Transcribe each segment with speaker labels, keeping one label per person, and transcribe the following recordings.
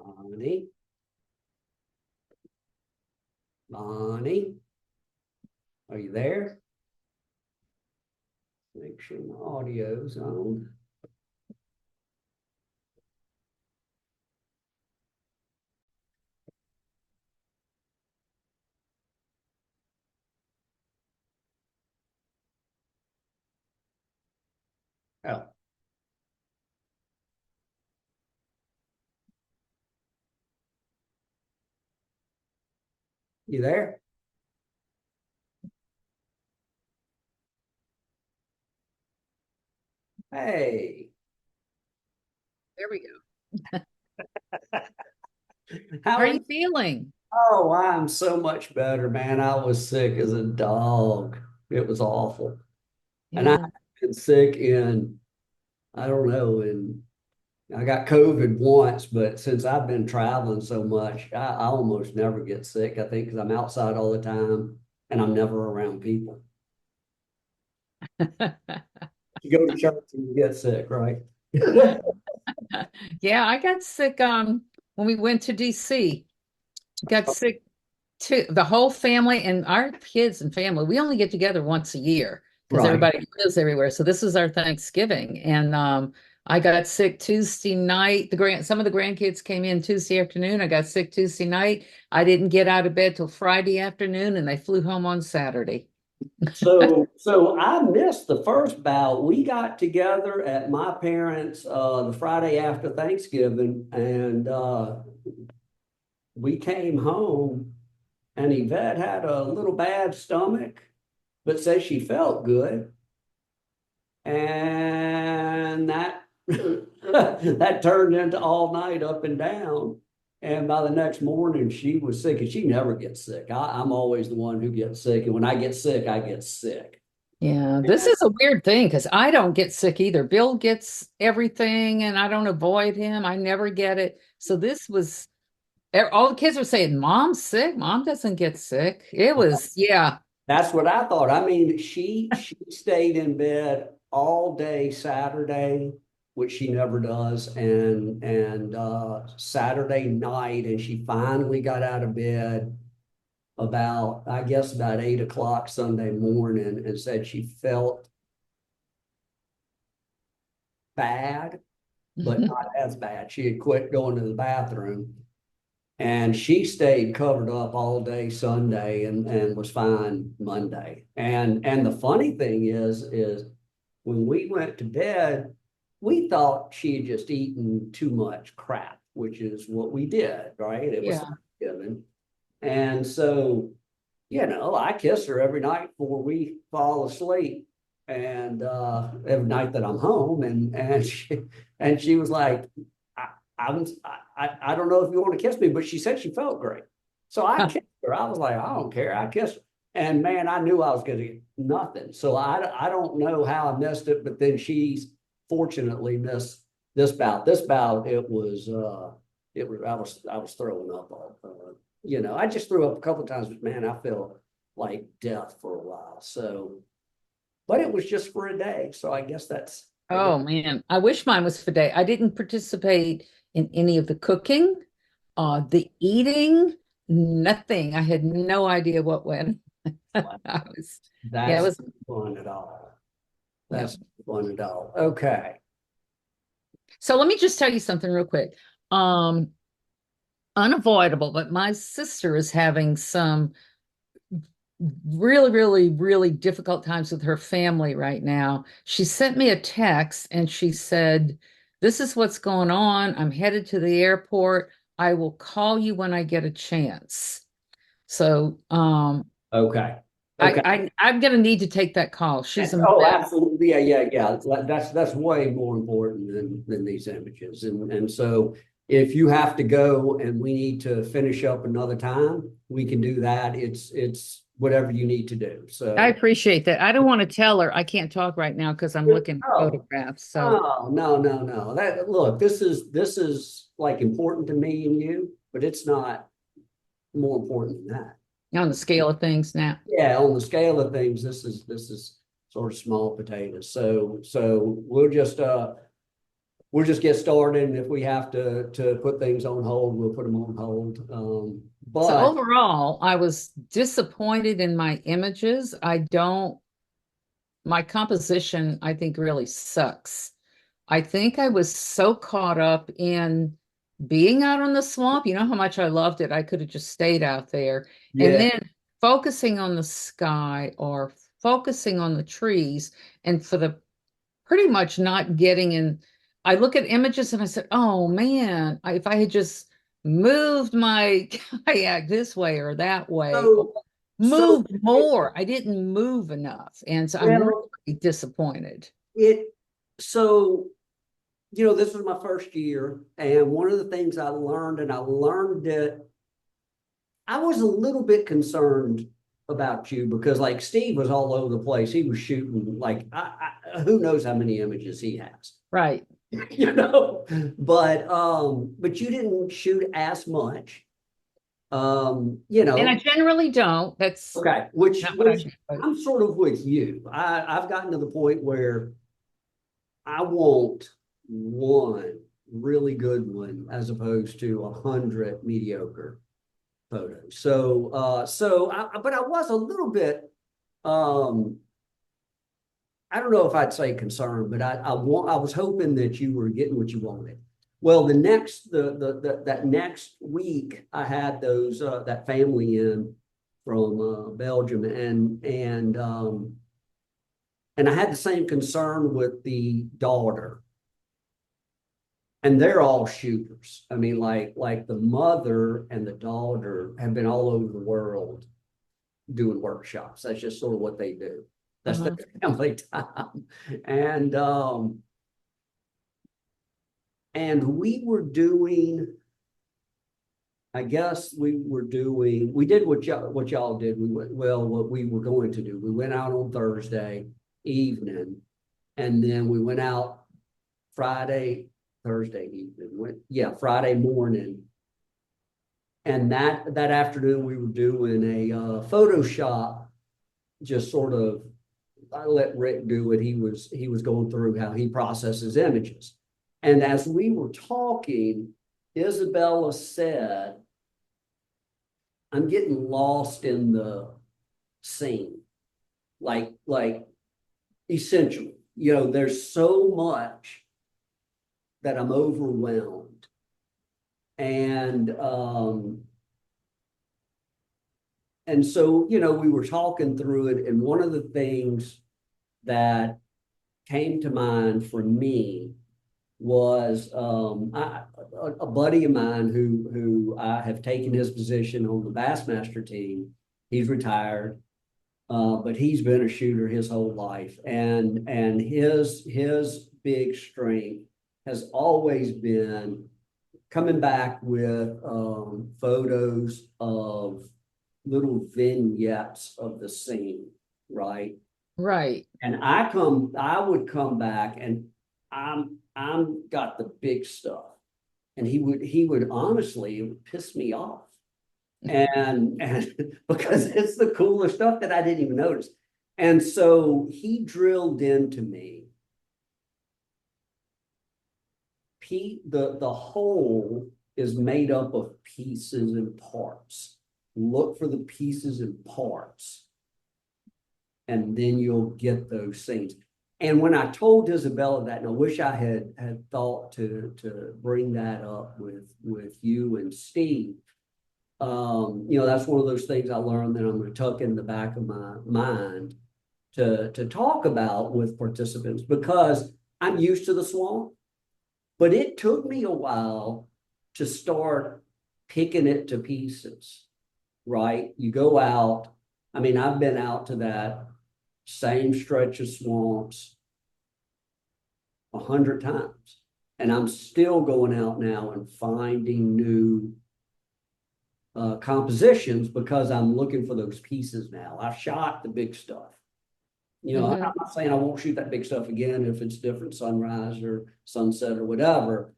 Speaker 1: Bonnie. Bonnie, are you there? Make sure my audio's on. Oh, you there? Hey,
Speaker 2: There we go.
Speaker 1: how
Speaker 2: How are
Speaker 1: are you?
Speaker 2: you feeling?
Speaker 1: Oh, I'm so much better, man. I was sick as a dog. It was awful. And I've
Speaker 2: Yeah.
Speaker 1: been sick I don't know, I got COVID once, but since I've been traveling so much, I almost never get sick, I think, because I'm outside all the time and I'm never around people. You go to church and you get sick, right?
Speaker 2: Yeah, I got sick when we went to DC. Got sick too. The whole family and our kids and family, we only get together once a year because
Speaker 1: Right.
Speaker 2: everybody lives everywhere. So this is our Thanksgiving. And I got sick Tuesday night. Some of the grandkids came in Tuesday afternoon. I got sick Tuesday night. I didn't get out of bed till Friday afternoon and they flew home on Saturday.
Speaker 1: So I missed the first bout. We got together at my parents' the Friday after Thanksgiving, and we came home, and Yvette had a little bad stomach, but said she felt good, and that that turned into all night up and down. And by the next morning, she was sick, and she never gets sick. I'm always the one who gets sick, and when I get sick, I get sick.
Speaker 2: Yeah, this is a weird thing because I don't get sick either. Bill gets everything and I don't avoid him. I never get it. So this was all the kids were saying, Mom's sick. Mom doesn't get sick. It was, yeah.
Speaker 1: That's what I thought. I mean, she stayed in bed all day Saturday, which she never does, and Saturday night, and she finally got out of bed about, I guess, about 8 o'clock Sunday morning, and said she felt bad, but not as bad. She had quit going to the bathroom. And she stayed covered up all day Sunday and was fine Monday. And the funny thing is when we went to bed, we thought she had just eaten too much crap, which is what we did, right? It was
Speaker 2: Yeah.
Speaker 1: Thanksgiving. And so, I kiss her every night before we fall asleep. And every night that I'm home, and she was like, I don't know if you want to kiss me, but she said she felt great. So I kissed her. I was like, I don't care. I kissed her. And man, I knew I was going to get nothing. So I don't know how I missed it, but then she's fortunately missed this bout. This bout, I was throwing up all, I just threw up a couple of times, but man, I felt like death for a while. So, but it was just for a day. So I guess
Speaker 2: Oh man, I wish mine was for day. I didn't participate in any of the cooking, the eating, nothing. I had no idea what went. I was, yeah, it
Speaker 1: that's
Speaker 2: was,
Speaker 1: fun at all.
Speaker 2: yeah.
Speaker 1: That's fun at all. Okay.
Speaker 2: So let me just tell you something real quick. Um, Unavoidable, but my sister is having some really, really, really difficult times with her family right now. She sent me a text and she said, "This is what's going on. I'm headed to the airport. I will call you when I get a chance." So
Speaker 1: Okay.
Speaker 2: I,
Speaker 1: Okay.
Speaker 2: I I'm gonna need to take that call. She's a
Speaker 1: Oh,
Speaker 2: mess.
Speaker 1: absolutely. Yeah, yeah, yeah. That's way more important than these images. And so if you have to go and we need to finish up another time, we can do that. It's whatever you need to do.
Speaker 2: I
Speaker 1: So
Speaker 2: appreciate that. I don't want to tell her I can't talk right now because I'm looking at
Speaker 1: oh,
Speaker 2: photographs. So
Speaker 1: oh, no, no, no. That look, this is like important to me and you, but it's not more important than that.
Speaker 2: on the scale of things now.
Speaker 1: Yeah, on the scale of things, this is sort of small potatoes. So we'll just we'll just get started. And if we have to put things on hold, we'll put them on hold.
Speaker 2: So
Speaker 1: But
Speaker 2: overall, I was disappointed in my images. My composition, I think, really sucks. I think I was so caught up in being out on the swamp. You know how much I loved it. I could have just stayed out there. And
Speaker 1: yeah,
Speaker 2: then focusing on the sky or focusing on the trees, and for the pretty much not getting in. I look at images and I said, oh man, if I had just moved my kayak this way or that way, or
Speaker 1: so so
Speaker 2: moved more. I didn't move enough. And so I'm
Speaker 1: well
Speaker 2: really disappointed.
Speaker 1: it so this was my first year, and one of the things I learned, and I learned that I was a little bit concerned about you because, like, Steve was all over the place. He was shooting like who knows how many images he has,
Speaker 2: Right.
Speaker 1: you know. But you didn't shoot as much, you
Speaker 2: And I
Speaker 1: know.
Speaker 2: generally don't. That's
Speaker 1: Okay, which
Speaker 2: not what I
Speaker 1: which
Speaker 2: do. But
Speaker 1: I'm sort of with you. I've gotten to the point where I want one really good one as opposed to 100 mediocre photos. But I was a little bit, um, I don't know if I'd say concerned, but I was hoping that you were getting what you wanted. Well, that next week I had that family in from Belgium, and I had the same concern with the daughter, and they're all shooters. I mean, like the mother and the daughter have been all over the world doing workshops. That's just sort of what they do. That's their
Speaker 2: uh-huh.
Speaker 1: family time. And um and we were doing, I guess we did what y'all did. What we were going to do. We went out on Thursday evening, and then we went out Thursday evening. Friday morning. And that afternoon we were doing a Photoshop, just sort of, I let Rick do it. He was going through how he processes images. And as we were talking, Isabella said, I'm getting lost in the scene. Like essentially, there's so much that I'm overwhelmed. And so, we were talking through it, and one of the things that came to mind for me was a buddy of mine who I have taken his position on the Bassmaster team. He's retired, but he's been a shooter his whole life, and his big strength has always been coming back with photos of little vignettes of the scene, right?
Speaker 2: Right.
Speaker 1: And I would come back, and I'm got the big stuff. And he would honestly, it would piss me off. And because it's the cooler stuff that I didn't even notice. And so he drilled into me, Pete, the whole is made up of pieces and parts. Look for the pieces and parts, and then you'll get those things. And when I told Isabella that, and I wish I had thought to bring that up with you and Steve, that's one of those things I learned that I'm going to tuck in the back of my mind to talk about with participants, because I'm used to the swamp, but it took me a while to start picking it to pieces, right? You go out. I mean, I've been out to that same stretch of swamps 100 times, and I'm still going out now and finding new compositions because I'm looking for those pieces now. I've shot the big stuff. I'm
Speaker 2: Mm-hmm.
Speaker 1: not saying I won't shoot that big stuff again if it's different sunrise or sunset or whatever,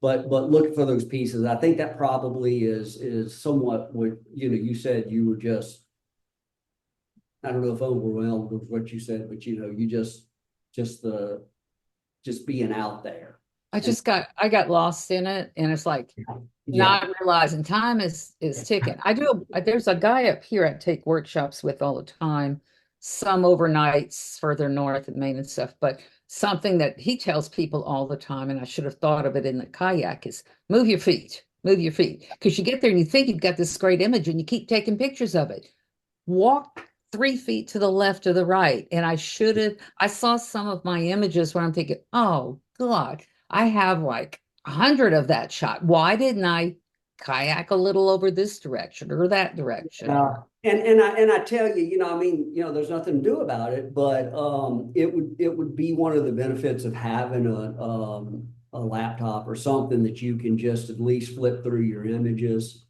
Speaker 1: but looking for those pieces. I think that probably is somewhat what you said. You were just, I don't know if overwhelmed with what you said, but you just being out there.
Speaker 2: I got lost in it, and it's like
Speaker 1: Yeah.
Speaker 2: not realizing time is ticking. There's a guy up here I take workshops with all the time, some overnights further north in Maine and stuff, but something that he tells people all the time, and I should have thought of it in the kayak, is move your feet. Because you get there and you think you've got this great image and you keep taking pictures of it. Walk 3 feet to the left or the right. And I saw some of my images where I'm thinking, oh God, I have like 100 of that shot. Why didn't I kayak a little over this direction or that direction? Or
Speaker 1: And I tell you, I mean, there's nothing to do about it, but it would be one of the benefits of having a laptop or something that you can just at least flip through your images,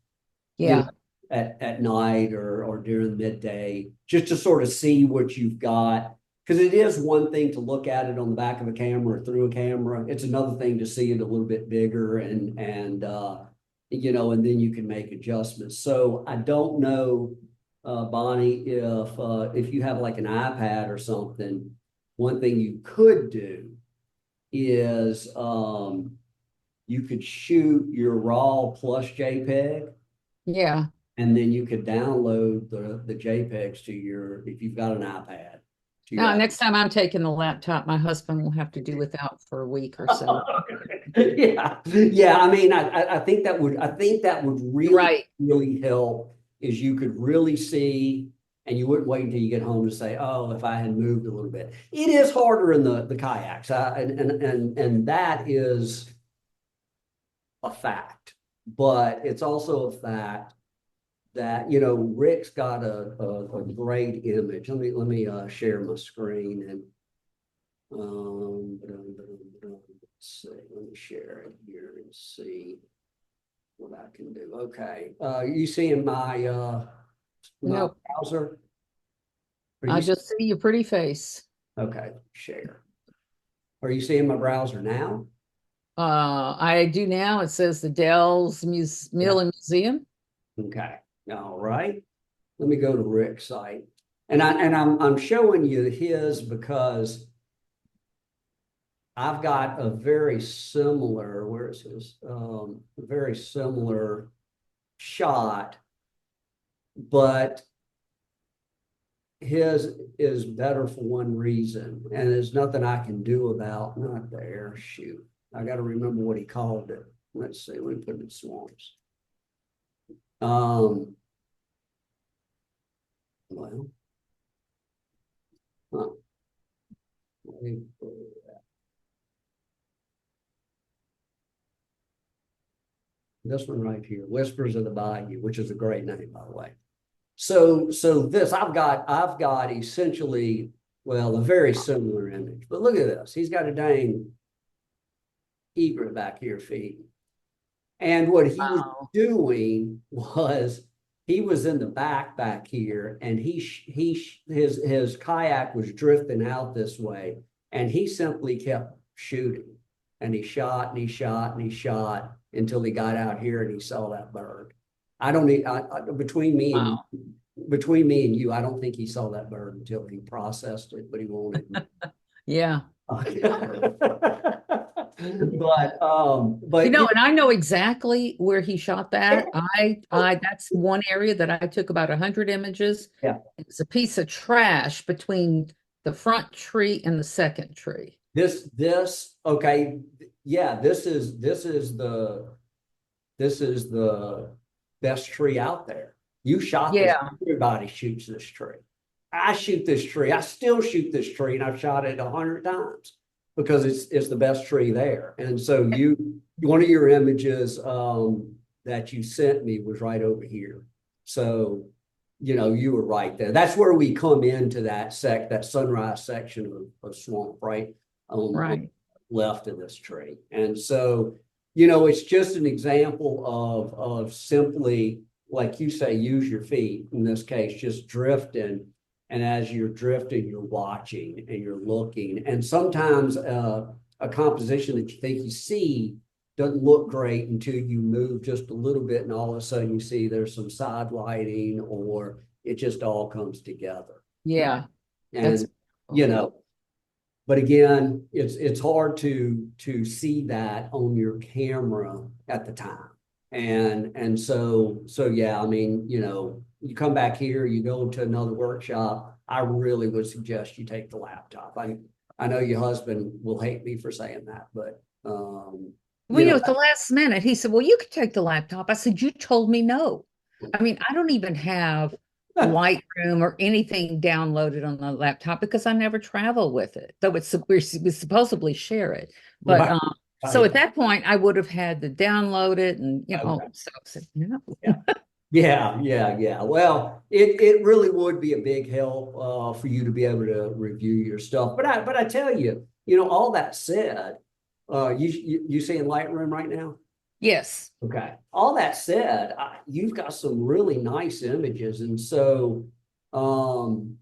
Speaker 1: you know,
Speaker 2: yeah,
Speaker 1: at night or during the midday, just to sort of see what you've got. Because it is one thing to look at it on the back of a camera or through a camera. It's another thing to see it a little bit bigger and then you can make adjustments. So I don't know, Bonnie, if you have like an iPad or something, one thing you could do is you could shoot your RAW plus JPEG,
Speaker 2: yeah.
Speaker 1: and then you could download the JPEGs if you've got an iPad, to
Speaker 2: Now,
Speaker 1: your
Speaker 2: next time I'm taking the laptop, my husband will have to do without for a week or so.
Speaker 1: Yeah, yeah. I mean, I think that would really,
Speaker 2: Right.
Speaker 1: really help. Is you could really see, and you wouldn't wait until you get home to say, "Oh, if I had moved a little bit." It is harder in the kayaks, and that is a fact. But it's also a fact that Rick's got a great image. Let me share my screen and let's see. Let me share it here and see what I can do. Okay. You seeing my
Speaker 2: Nope.
Speaker 1: browser? Are
Speaker 2: I
Speaker 1: you
Speaker 2: just see your pretty face.
Speaker 1: okay? Share. Are you seeing my browser now?
Speaker 2: I do now. It says the
Speaker 1: Yeah.
Speaker 2: Mill and Museum.
Speaker 1: Okay. All right. Let me go to Rick's site. And I'm showing you his because I've got a very similar, where is his? A very similar shot, but his is better for one reason, and there's nothing I can do about not there. Shoot, I got to remember what he called it. Let's see. Let me put it in swamps. Um, well, huh, this one right here, Whispers of the Bayou, which is a great name, by the way. So this I've got essentially, well, a very similar image, but look at this. He's got a dang egret back here feeding. And what he was
Speaker 2: Wow.
Speaker 1: doing was he was in the back here, and his kayak was drifting out this way, and he simply kept shooting, and he shot and he shot and he shot until he got out here and he saw that bird. I don't need
Speaker 2: Wow.
Speaker 1: between me and you, I don't think he saw that bird until he processed it, but he won't admit.
Speaker 2: Yeah.
Speaker 1: But
Speaker 2: And I know exactly where he shot that. That's one area that I took about 100 images.
Speaker 1: yeah,
Speaker 2: It's a piece of trash between the front tree and the second tree.
Speaker 1: okay, yeah, this is the best tree out there. You shot this.
Speaker 2: Yeah.
Speaker 1: Everybody shoots this tree. I shoot this tree. I still shoot this tree, and I've shot it 100 times because it's the best tree there. And so one of your images that you sent me was right over here. So you were right there. That's where we come into that sunrise section of swamp, right on
Speaker 2: Right.
Speaker 1: left of this tree. And so it's just an example of simply, like you say, use your feet in this case, just drifting. And as you're drifting, you're watching and you're looking. And sometimes a composition that you think you see doesn't look great until you move just a little bit, and all of a sudden you see there's some side lighting, or it just all comes together.
Speaker 2: Yeah. That's
Speaker 1: And you know, but again, it's hard to see that on your camera at the time. And so yeah, I mean, you know, you come back here, you go to another workshop, I really would suggest you take the laptop. I know your husband will hate me for saying that, but
Speaker 2: Well,
Speaker 1: you know,
Speaker 2: at the last minute, he said, "Well, you could take the laptop." I said, "You told me no." I mean, I don't even have Lightroom or anything downloaded on the laptop because I never travel with it. Though we supposedly share it. But
Speaker 1: right,
Speaker 2: so
Speaker 1: right.
Speaker 2: at that point, I would have had to download it, and
Speaker 1: Okay.
Speaker 2: so I said, no.
Speaker 1: Yeah. Yeah. Well, it really would be a big help for you to be able to review your stuff. But I tell you, you know, all that said, you see in Lightroom right now?
Speaker 2: Yes.
Speaker 1: Okay. All that said, you've got some really nice images, and so um,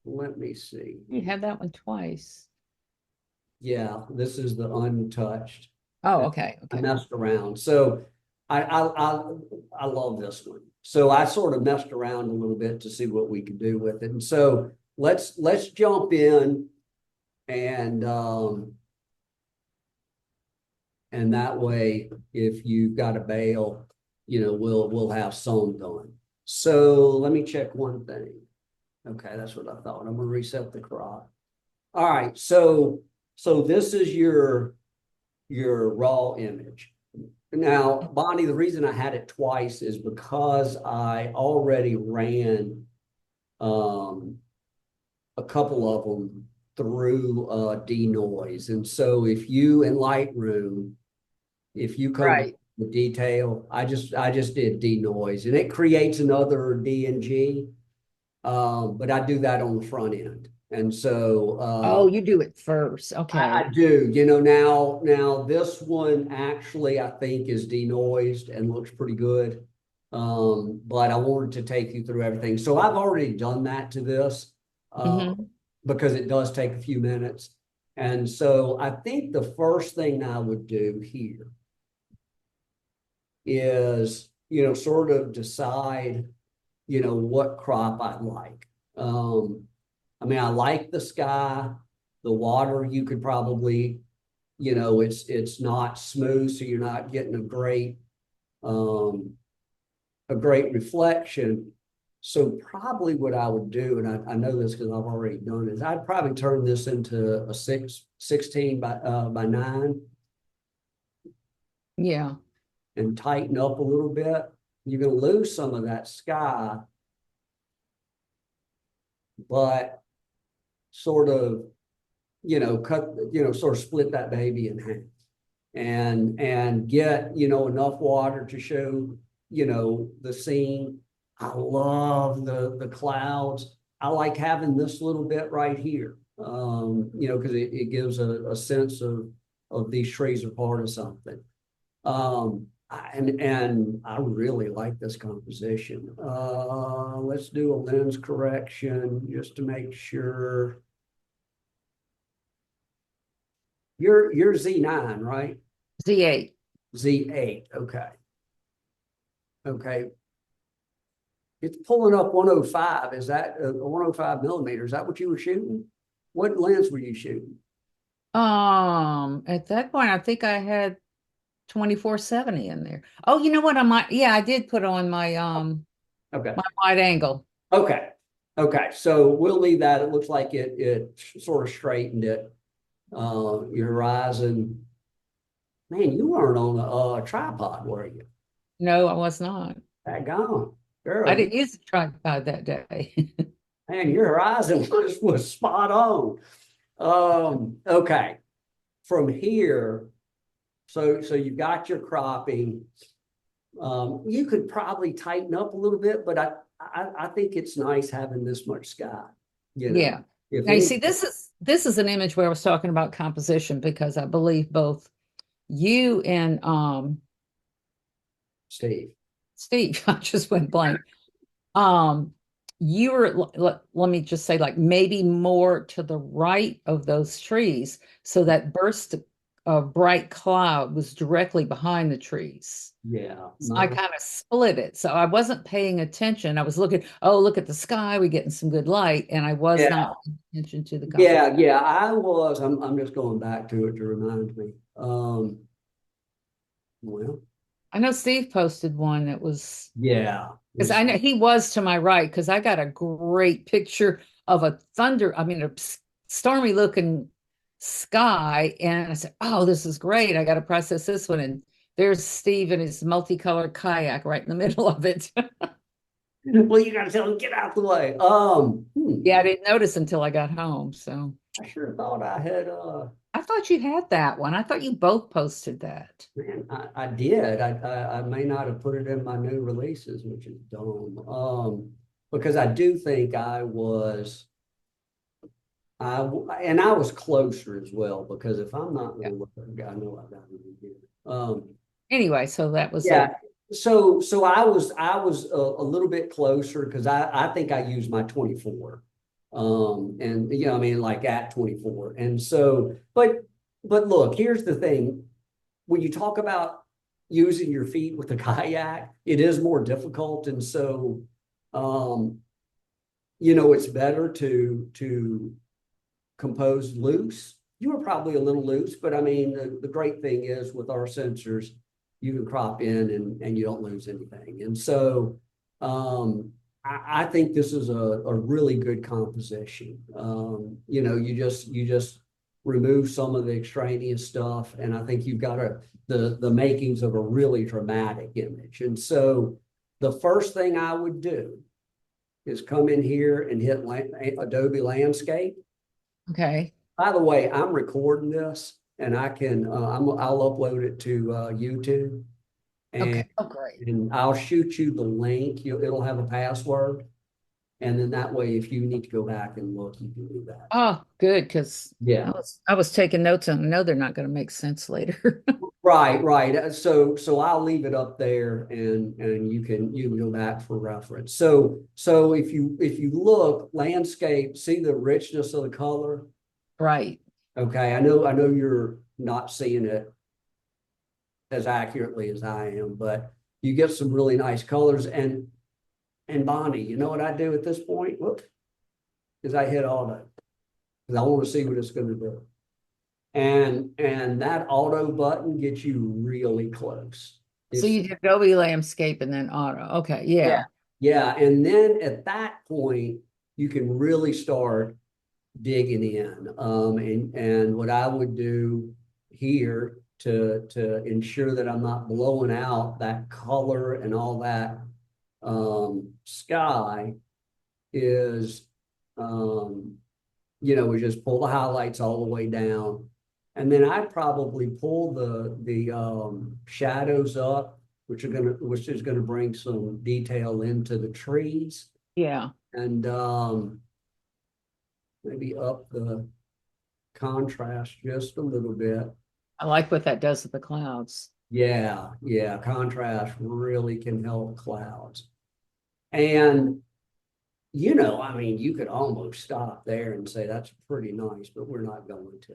Speaker 1: let me see.
Speaker 2: You had that one twice.
Speaker 1: Yeah, this is the untouched.
Speaker 2: Oh, okay.
Speaker 1: I
Speaker 2: Okay.
Speaker 1: messed around. So I love this one. So I sort of messed around a little bit to see what we could do with it. And so let's jump in and and that way if you've got a bail, you know, we'll have some done. So let me check one thing. Okay, that's what I thought. I'm gonna reset the crop. All right, so this is your raw image. Now, Bonnie, the reason I had it twice is because I already ran a couple of them through denoise. And so if you in Lightroom, if you come to
Speaker 2: Right.
Speaker 1: the detail, I just did denoise and it creates another DNG. But I do that on the front end. And so
Speaker 2: Oh, you do it first.
Speaker 1: I
Speaker 2: Okay.
Speaker 1: do, you know, now this one actually I think is denoised and looks pretty good. But I wanted to take you through everything. So I've already done that to this
Speaker 2: Hmm.
Speaker 1: because it does take a few minutes. And so I think the first thing I would do here is, you know, sort of decide, you know, what crop I like. I mean, I like the sky, the water, you could probably, you know, it's not smooth, so you're not getting um a great reflection. So probably what I would do, and I know this because I've already done it, is I'd probably turn this into a 16 by 9
Speaker 2: Yeah.
Speaker 1: and tighten up a little bit. You're going to lose some of that sky, but sort of, you know, sort of split that baby in half and get, you know, enough water to show, you know, the scene. I love the clouds. I like having this little bit right here, you know, because it gives a sense of these trees are part of something. And I really like this composition. Let's do a lens correction just to make sure. You're Z9, right?
Speaker 2: Z8.
Speaker 1: Z8. Okay. Okay. It's pulling up 105. Is that 105 millimeters? Is that what you were shooting? What lens were you shooting?
Speaker 2: At that point, I think I had 2470 in there. Oh, you know what? Yeah, I did put on
Speaker 1: Okay.
Speaker 2: my wide angle.
Speaker 1: Okay. Okay. So we'll leave that. It looks like it sort of straightened it. Your horizon. Man, you weren't on a tripod, were you?
Speaker 2: No, I was not.
Speaker 1: That gone.
Speaker 2: I
Speaker 1: Girl,
Speaker 2: didn't use the tripod that day.
Speaker 1: man, your horizon was spot on. Okay. From here, so you've got your cropping. You could probably tighten up a little bit, but I think it's nice having this much sky. You know,
Speaker 2: Yeah.
Speaker 1: if
Speaker 2: Now you
Speaker 1: any
Speaker 2: see, this is an image where I was talking about composition because I believe both you and
Speaker 1: Steve.
Speaker 2: Steve, I just went blank. Um, you were let me just say like maybe more to the right of those trees, so that burst a bright cloud was directly behind the trees.
Speaker 1: Yeah,
Speaker 2: So I kind of split it. So I wasn't paying attention. I was looking, oh, look at the sky, we're getting some good light. And I was
Speaker 1: yeah,
Speaker 2: not paying attention to the conversation.
Speaker 1: yeah. I was. I'm just going back to it to remind me. Well,
Speaker 2: I know Steve posted one that was
Speaker 1: yeah,
Speaker 2: because I know he was to my right because I got a great picture of a stormy looking sky. And I said, oh, this is great. I got to process this one. And there's Steve and his multicolored kayak right in the middle of it.
Speaker 1: well, you got to tell him get out the way.
Speaker 2: Yeah, I didn't notice until I got home. So
Speaker 1: I sure thought I had.
Speaker 2: I thought you had that one. I thought you both posted that.
Speaker 1: Man, I did. I may not have put it in my new releases, which is dumb. Because I do think and I was closer as well. Because if I'm not going to look, I know I got it here.
Speaker 2: Anyway, so that was
Speaker 1: Yeah. So I was a little bit closer because I think I used my 24. And I mean like at 24. And so, but look, here's the thing. When you talk about using your feet with a kayak, it is more difficult. And so um, it's better to compose loose. You were probably a little loose, but I mean, the great thing is with our sensors, you can crop in and you don't lose anything. And so I think this is a really good composition. You just remove some of the extraneous stuff, and I think you've got the makings of a really dramatic image. And so the first thing I would do is come in here and hit Adobe Landscape.
Speaker 2: okay.
Speaker 1: By the way, I'm recording this, and I'll upload it to YouTube, and
Speaker 2: Okay. Oh, great.
Speaker 1: I'll shoot you the link. It'll have a password, and then that way, if you need to go back and look, you can do that.
Speaker 2: Oh, good, because
Speaker 1: Yeah,
Speaker 2: I was taking notes and I know they're not going to make sense later.
Speaker 1: right. So I'll leave it up there, and you can go back for reference. So if you look landscape, see the richness of the color.
Speaker 2: Right.
Speaker 1: Okay, I know you're not seeing it as accurately as I am, but you get some really nice colors. And Bonnie, you know what I do at this point? Whoop, is I hit auto because I want to see what it's going to do. And that auto button gets you really close.
Speaker 2: So you did Adobe Landscape and then Auto. Okay. Yeah.
Speaker 1: Yeah. And then at that point, you can really start digging in. And what I would do here to ensure that I'm not blowing out that color and all that sky is we just pull the highlights all the way down. And then I'd probably pull the shadows up, which is gonna bring some detail into the trees.
Speaker 2: Yeah.
Speaker 1: And maybe up the contrast just a little bit.
Speaker 2: I like what that does with the clouds.
Speaker 1: Yeah, contrast really can help clouds. And I mean, you could almost stop there and say that's pretty nice, but we're not going to.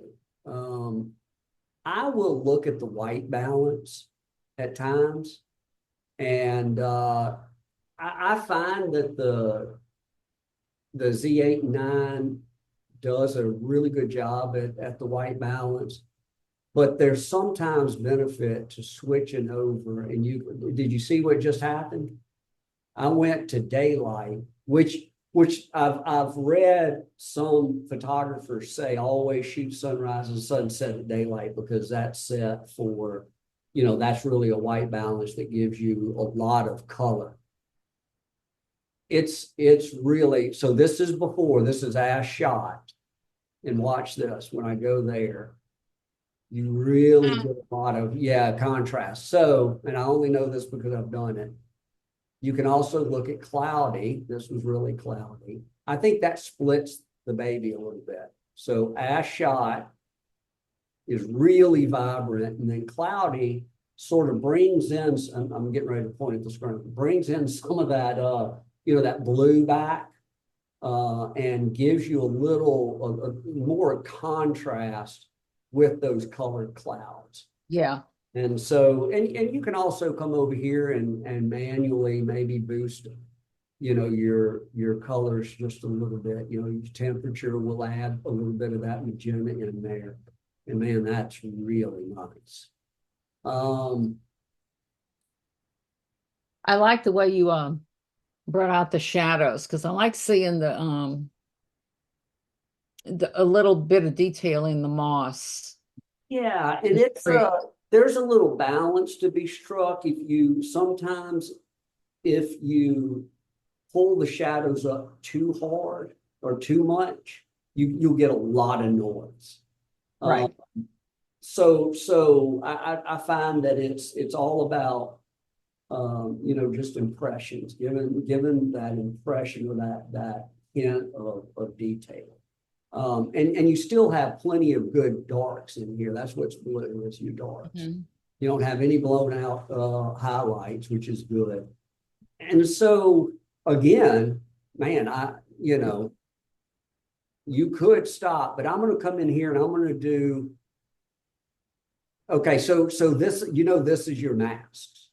Speaker 1: I will look at the white balance at times, and I find that the Z8 and 9 does a really good job at the white balance, but there's sometimes benefit to switching over. And did you see what just happened? I went to daylight, which I've read some photographers say always shoot sunrise and sunset at daylight because that's set for, that's really a white balance that gives you a lot of color. It's really, so this is as shot, and watch this when I go there. You really get a lot of contrast. So, and I only know this because I've done it. You can also look at cloudy. This was really cloudy. I think that splits the baby a little bit. So as shot is really vibrant, and then cloudy sort of brings in, I'm getting ready to point at the screen, brings in some of that, that blue back, and gives you a little more contrast with those colored clouds.
Speaker 2: Yeah.
Speaker 1: And so, and you can also come over here and manually maybe boost, your colors just a little bit. Your temperature will add a little bit of that magenta in there. And man, that's really nice.
Speaker 2: I like the way you brought out the shadows because I like seeing a little bit of detail in the moss.
Speaker 1: Yeah, and
Speaker 2: It's
Speaker 1: it's
Speaker 2: pretty.
Speaker 1: there's a little balance to be struck if you pull the shadows up too hard or too much, you'll get a lot of noise.
Speaker 2: Right.
Speaker 1: So I find that it's all about just impressions, given that impression or that hint of detail. And you still have plenty of good darks in here. That's what's blue is your darks.
Speaker 2: Mm-hmm.
Speaker 1: You don't have any blown out highlights, which is good. And so again, man, you could stop, but I'm going to come in here and I'm going to do. Okay, so this, this is your masks,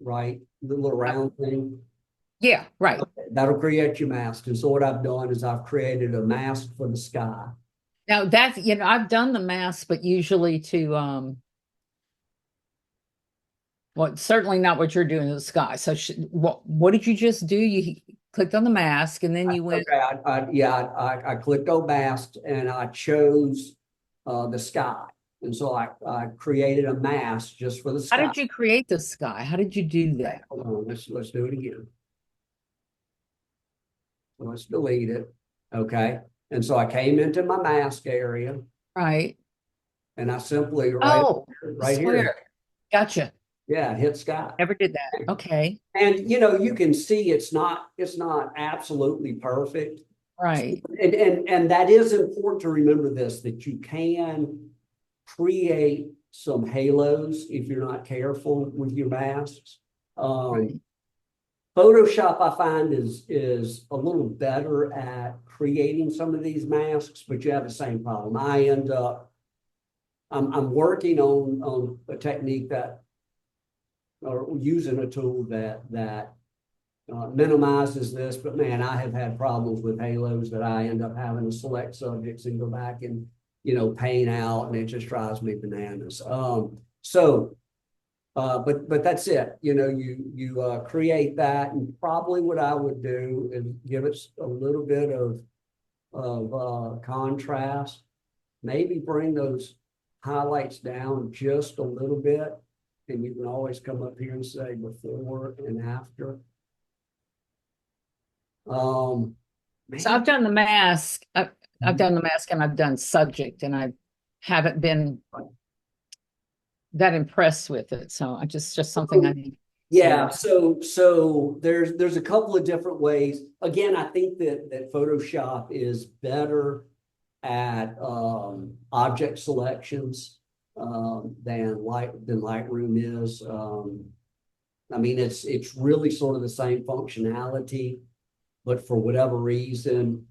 Speaker 1: right? The little round thing.
Speaker 2: Yeah, right.
Speaker 1: That'll create your mask. And so what I've done is I've created a mask for the sky.
Speaker 2: Now that's, I've done the mask, but usually to well, certainly not what you're doing in the sky. So what did you just do? You clicked on the mask and then you went.
Speaker 1: Okay, I clicked on mask and I chose the sky. And so I created a mask just for the
Speaker 2: How
Speaker 1: sky.
Speaker 2: did you create the sky? How did you do that?
Speaker 1: Hold on, let's do it again. So let's delete it. Okay. And so I came into my mask area
Speaker 2: Right.
Speaker 1: and I simply
Speaker 2: Oh,
Speaker 1: right here.
Speaker 2: square. Gotcha.
Speaker 1: Yeah, hit sky.
Speaker 2: Never did that. Okay.
Speaker 1: And you can see it's not absolutely perfect.
Speaker 2: Right.
Speaker 1: And that is important to remember this, that you can create some halos if you're not careful with your masks.
Speaker 2: Right.
Speaker 1: Photoshop, I find, is a little better at creating some of these masks, but you have the same problem. I'm working on a technique or using a tool that minimizes this, but man, I have had problems with halos that I end up having to select subjects and go back and paint out, and it just drives me bananas. But that's it. You create that, and probably what I would do is give it a little bit of contrast. Maybe bring those highlights down just a little bit, and you can always come up here and say before and after.
Speaker 2: So I've done the mask. I've done the mask and I've done subject, and I haven't been that impressed with it. So I just something I need.
Speaker 1: Yeah, so there's a couple of different ways. Again, I think that Photoshop is better at object selections than Lightroom is. I mean, it's really sort of the same functionality, but for whatever reason,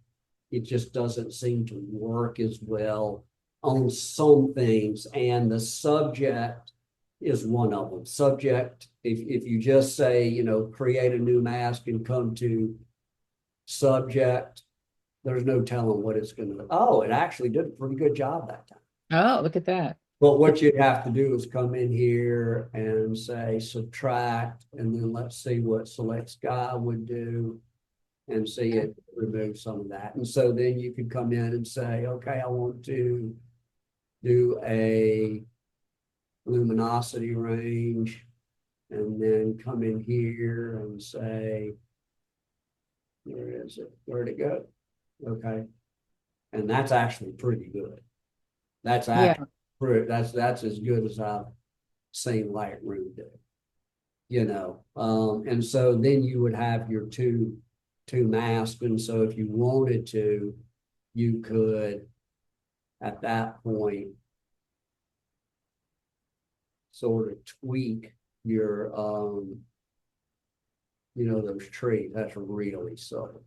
Speaker 1: it just doesn't seem to work as well on some things. And the subject is one of them. Subject, if you just say, create a new mask and come to subject, there's no telling what it's going to. Oh, it actually did a pretty good job that time.
Speaker 2: Oh, look at that.
Speaker 1: But what you'd have to do is come in here and say subtract, and then let's see what select sky would do and see it remove some of that. And so then you could come in and say, okay, I want to do a luminosity range, and then come in here and say, where is it? Where'd it go? Okay. And that's actually pretty good. That's actually that's as good as I've seen Lightroom do. And so then you would have your two masks. And so if you wanted to, you could at that point sort of tweak your those trees. That's really subtle.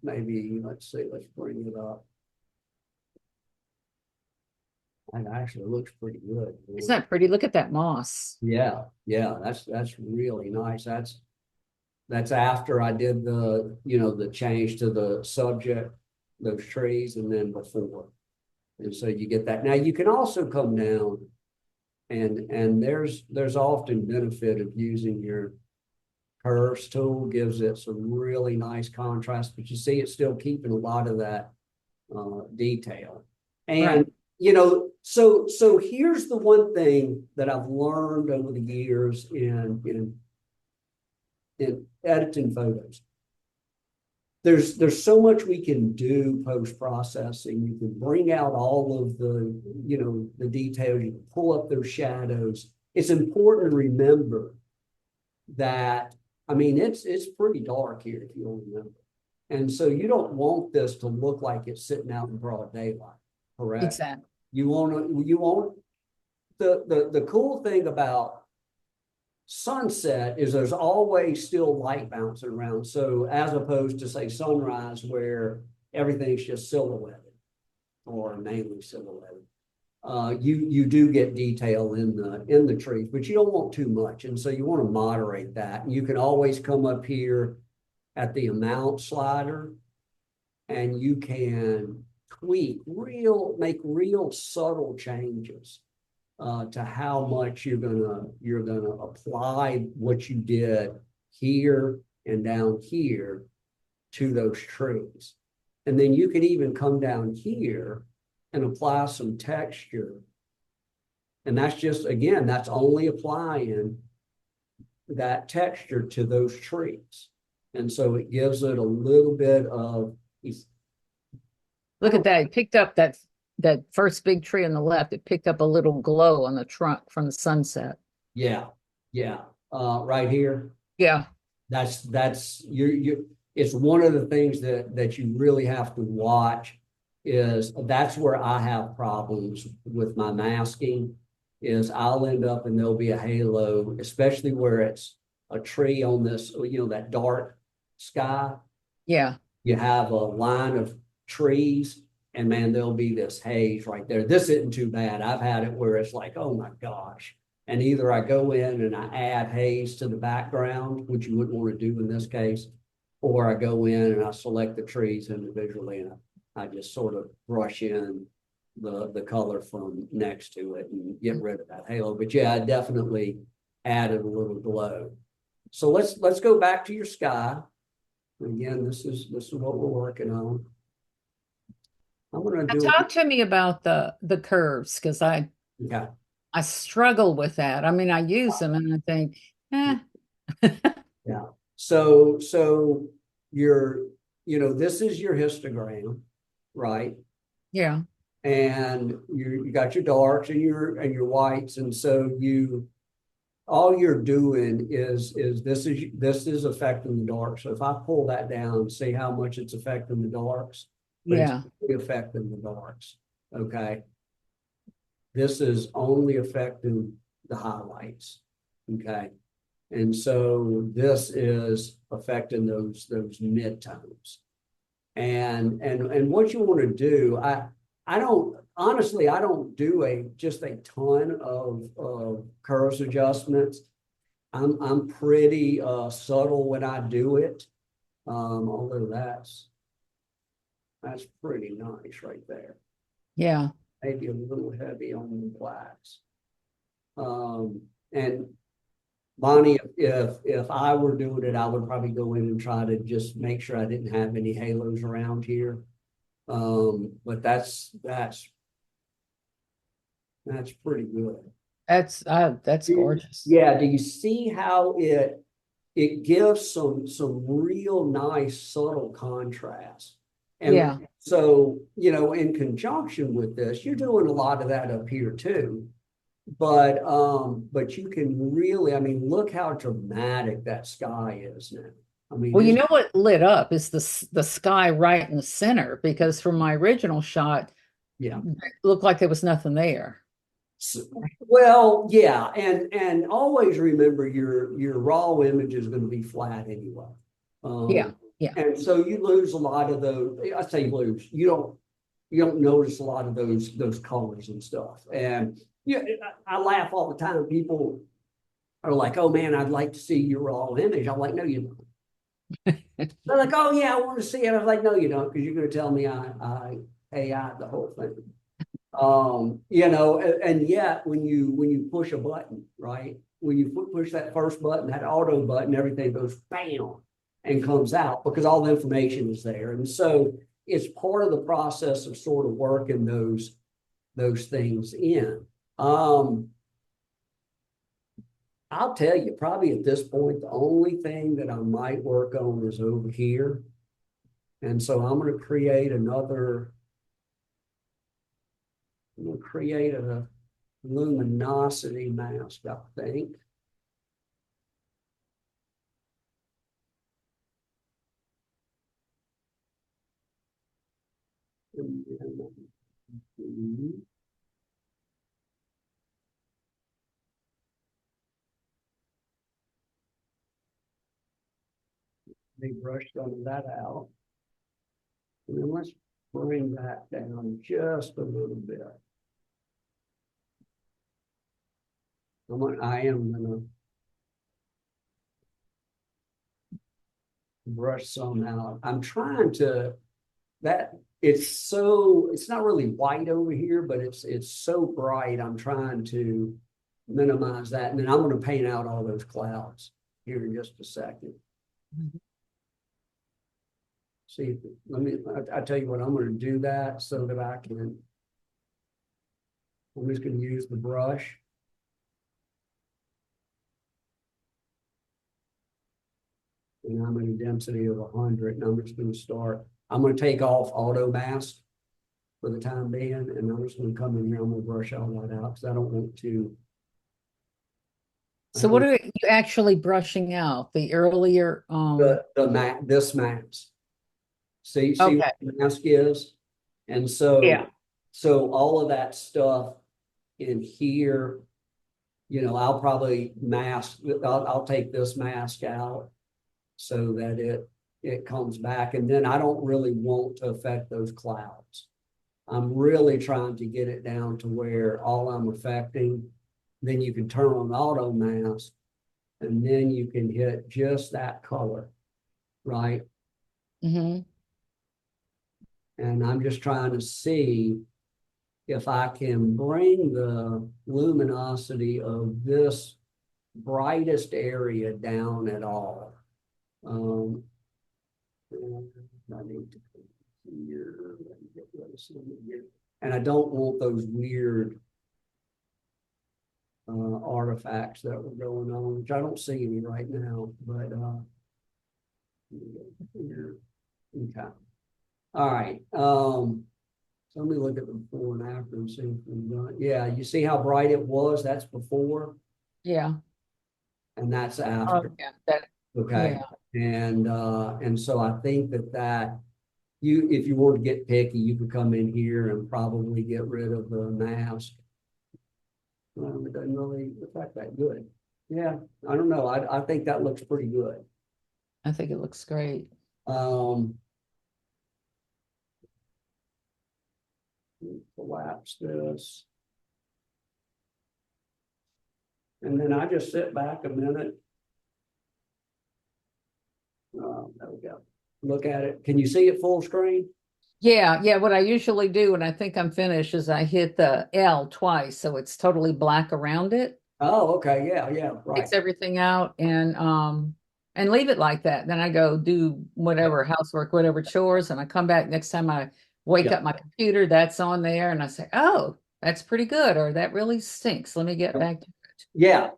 Speaker 1: Maybe let's see, let's bring it up. It actually looks pretty good.
Speaker 2: Isn't that pretty? Look at that moss.
Speaker 1: Yeah, yeah, that's really nice. That's after I did the, the change to the subject, those trees, and then before. And so you get that. Now you can also come down and there's often benefit of using your curves tool, gives it some really nice contrast, but you see it's still keeping a lot of that detail. And
Speaker 2: Right.
Speaker 1: so here's the one thing that I've learned over the years in editing photos. There's so much we can do post-processing. You can bring out all of the details, you can pull up those shadows. It's important to remember that, I mean, it's pretty dark here if you'll remember. And so you don't want this to look like it's sitting out in broad daylight, correct?
Speaker 2: Exactly.
Speaker 1: You want the cool thing about sunset is there's always still light bouncing around. So as opposed to say sunrise where everything's just silhouetted or mainly silhouetted, you do get detail in the trees, but you don't want too much. And so you want to moderate that. You can always come up here at the amount slider and you can make real subtle changes to how much you're gonna apply what you did here and down here to those trees. And then you can even come down here and apply some texture. And that's just, again, that's only applying that texture to those trees. And so it gives it a little bit of.
Speaker 2: Look at that. It picked up that first big tree on the left. It picked up a little glow on the trunk from the sunset.
Speaker 1: Yeah, yeah. Right here.
Speaker 2: Yeah.
Speaker 1: That's you it's one of the things that you really have to watch is that's where I have problems with my masking is I'll end up and there'll be a halo, especially where it's a tree on this, that dark sky.
Speaker 2: Yeah.
Speaker 1: You have a line of trees and man, there'll be this haze right there. This isn't too bad. I've had it where it's like, oh my gosh. And either I go in and I add haze to the background, which you wouldn't want to do in this case, or I go in and I select the trees individually and I just sort of brush in the color from next to it and get rid of that halo. But yeah, I definitely added a little glow. So let's go back to your sky. Again, this is what we're working on. I'm going to do
Speaker 2: Talk to me about the curves because I struggle with that. I mean, I use them and I think,
Speaker 1: yeah. So this is your histogram, right?
Speaker 2: Yeah.
Speaker 1: And you got your darks and your whites, and so all you're doing is this is affecting the dark. So if I pull that down, see how much it's affecting the darks, but
Speaker 2: Yeah.
Speaker 1: it's only affecting the darks. Okay. This is only affecting the highlights. Okay. And so this is affecting those midtones. And what you want to do, I don't do just a ton of curves adjustments. I'm pretty subtle when I do it. Although that's pretty nice right there.
Speaker 2: Yeah.
Speaker 1: Maybe a little heavy on the blacks. And Bonnie, if I were doing it, I would probably go in and try to just make sure I didn't have any halos around here. But that's pretty good.
Speaker 2: That's gorgeous.
Speaker 1: Yeah. Do you see how it gives some real nice subtle contrast? And
Speaker 2: yeah.
Speaker 1: So, in conjunction with this, you're doing a lot of that up here too. But you can really, I mean, look how dramatic that sky is now. I mean,
Speaker 2: Well, you know what lit up is the sky right in the center because from my original shot,
Speaker 1: yeah,
Speaker 2: it looked like there was nothing there.
Speaker 1: So, well, yeah, and always remember your raw image is going to be flat anyway.
Speaker 2: Yeah.
Speaker 1: And so you lose a lot of those. I say lose. You don't. you don't notice a lot of those colors and stuff. And yeah, I laugh all the time. People are like, "Oh man, I'd like to see your raw image." I'm like, "No, you don't." They're like, "Oh yeah, I want to see it." I was like, "No, you don't, because you're going to tell me I AI the whole thing." And yet when you push a button, right? When you push that first button, that auto button, everything goes bam and comes out because all the information is there. And so it's part of the process of sort of working those things in. I'll tell you, probably at this point, the only thing that I might work on is over here. And so I'm going to create a luminosity mask, I think. They brushed some of that out. And then let's bring that down just a little bit. I am gonna brush some out. I'm trying to that it's not really white over here, but it's so bright. I'm trying to minimize that. And then I'm going to paint out all those clouds here in just a second. See, I tell you what, I'm going to do that so that I'm just going to use the brush. And I'm at a density of 100, and I'm just going to start. I'm going to take off auto mask for the time being, and I'm just going to come in here. I'm going to brush all that out because I don't want to.
Speaker 2: So what are you actually brushing out? The earlier
Speaker 1: this mask. See
Speaker 2: okay.
Speaker 1: what the mask is? And so
Speaker 2: Yeah.
Speaker 1: So all of that stuff in here, I'll probably I'll take this mask out so that it comes back. And then I don't really want to affect those clouds. I'm really trying to get it down to where all I'm affecting, then you can turn on auto mask and then you can hit just that color, right?
Speaker 2: Mm-hmm.
Speaker 1: And I'm just trying to see if I can bring the luminosity of this brightest area down at all. I need to here, get rid of some here. And I don't want those weird artifacts that were going on, which I don't see any right now, but here. Okay. All right. So let me look at the before and after and see if we've done. Yeah, you see how bright it was? That's before.
Speaker 2: Yeah.
Speaker 1: And that's after.
Speaker 2: Yeah.
Speaker 1: Okay. Yeah. And so I think that if you were to get picky, you could come in here and probably get rid of the mask. It doesn't really affect that good. Yeah, I don't know. I think that looks pretty good.
Speaker 2: I think it looks great.
Speaker 1: Collapse this. And then I just sit back a minute. There we go. Look at it. Can you see it full screen?
Speaker 2: Yeah. What I usually do when I think I'm finished is I hit the L twice, so it's totally black around it.
Speaker 1: Oh, okay. Yeah, right.
Speaker 2: Takes everything out and leave it like that. Then I go do whatever housework, whatever chores, and I come back next time I wake up my computer, that's on there, and I say, oh, that's pretty good, or that really stinks. Let me get back to it.
Speaker 1: Yeah.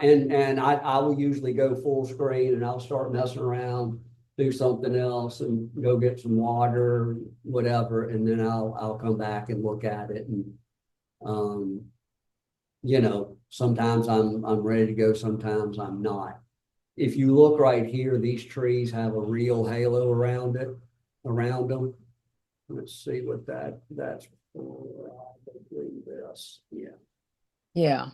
Speaker 1: And I will usually go full screen and I'll start messing around, do something else and go get some water, whatever, and then I'll come back and look at it. And sometimes I'm ready to go, sometimes I'm not. If you look right here, these trees have a real halo around them. Let's see what that's for. This.
Speaker 2: Yeah.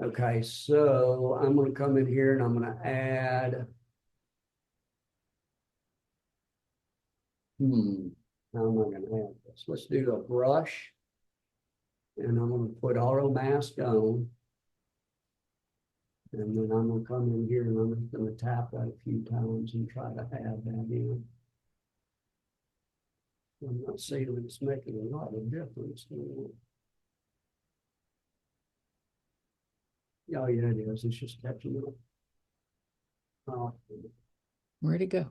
Speaker 1: Okay, so I'm going to come in here and I'm going to add. How am I going to add this. Let's do a brush. And I'm gonna put auto mask on. And then I'm gonna come in here and I'm just gonna tap that a few times and try to add that in. I'm not saying it's making a lot of difference. Oh, yeah, it is. It's just catching up. Oh,
Speaker 2: Where'd it go?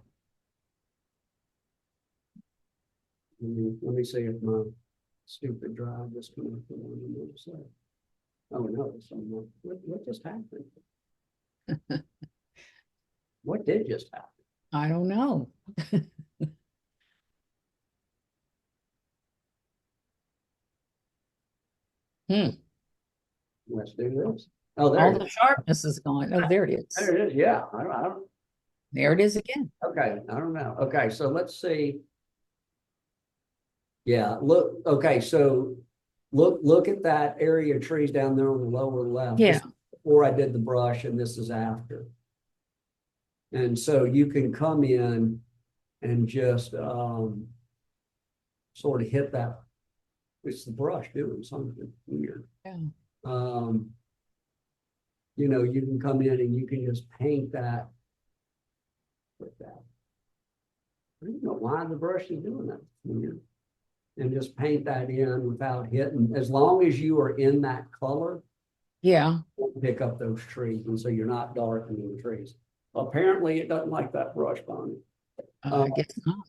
Speaker 1: let me see if my stupid drive just connected on the other side. Oh, no, it's on my, what just happened? What did just happen?
Speaker 2: I don't know. Hmm.
Speaker 1: Let's do this. Oh,
Speaker 2: All
Speaker 1: there it
Speaker 2: the
Speaker 1: is.
Speaker 2: sharpness is gone. Oh, there it is.
Speaker 1: There it is. Yeah. I don't,
Speaker 2: There it is again.
Speaker 1: okay. I don't know. Okay. So let's see. Yeah. Look. Okay. So look at that area of trees down there on the lower left.
Speaker 2: Yeah.
Speaker 1: This is before I did the brush, and this is after. And so you can come in and just sort of hit that. It's the brush doing something weird.
Speaker 2: Yeah.
Speaker 1: You know, you can come in and you can just paint that with that. I don't know why the brush is doing that. Weird. And just paint that in without hitting. As long as you are in that color,
Speaker 2: Yeah.
Speaker 1: won't pick up those trees, and so you're not darkening the trees. Apparently, it doesn't like that brush, Bonnie.
Speaker 2: I guess not.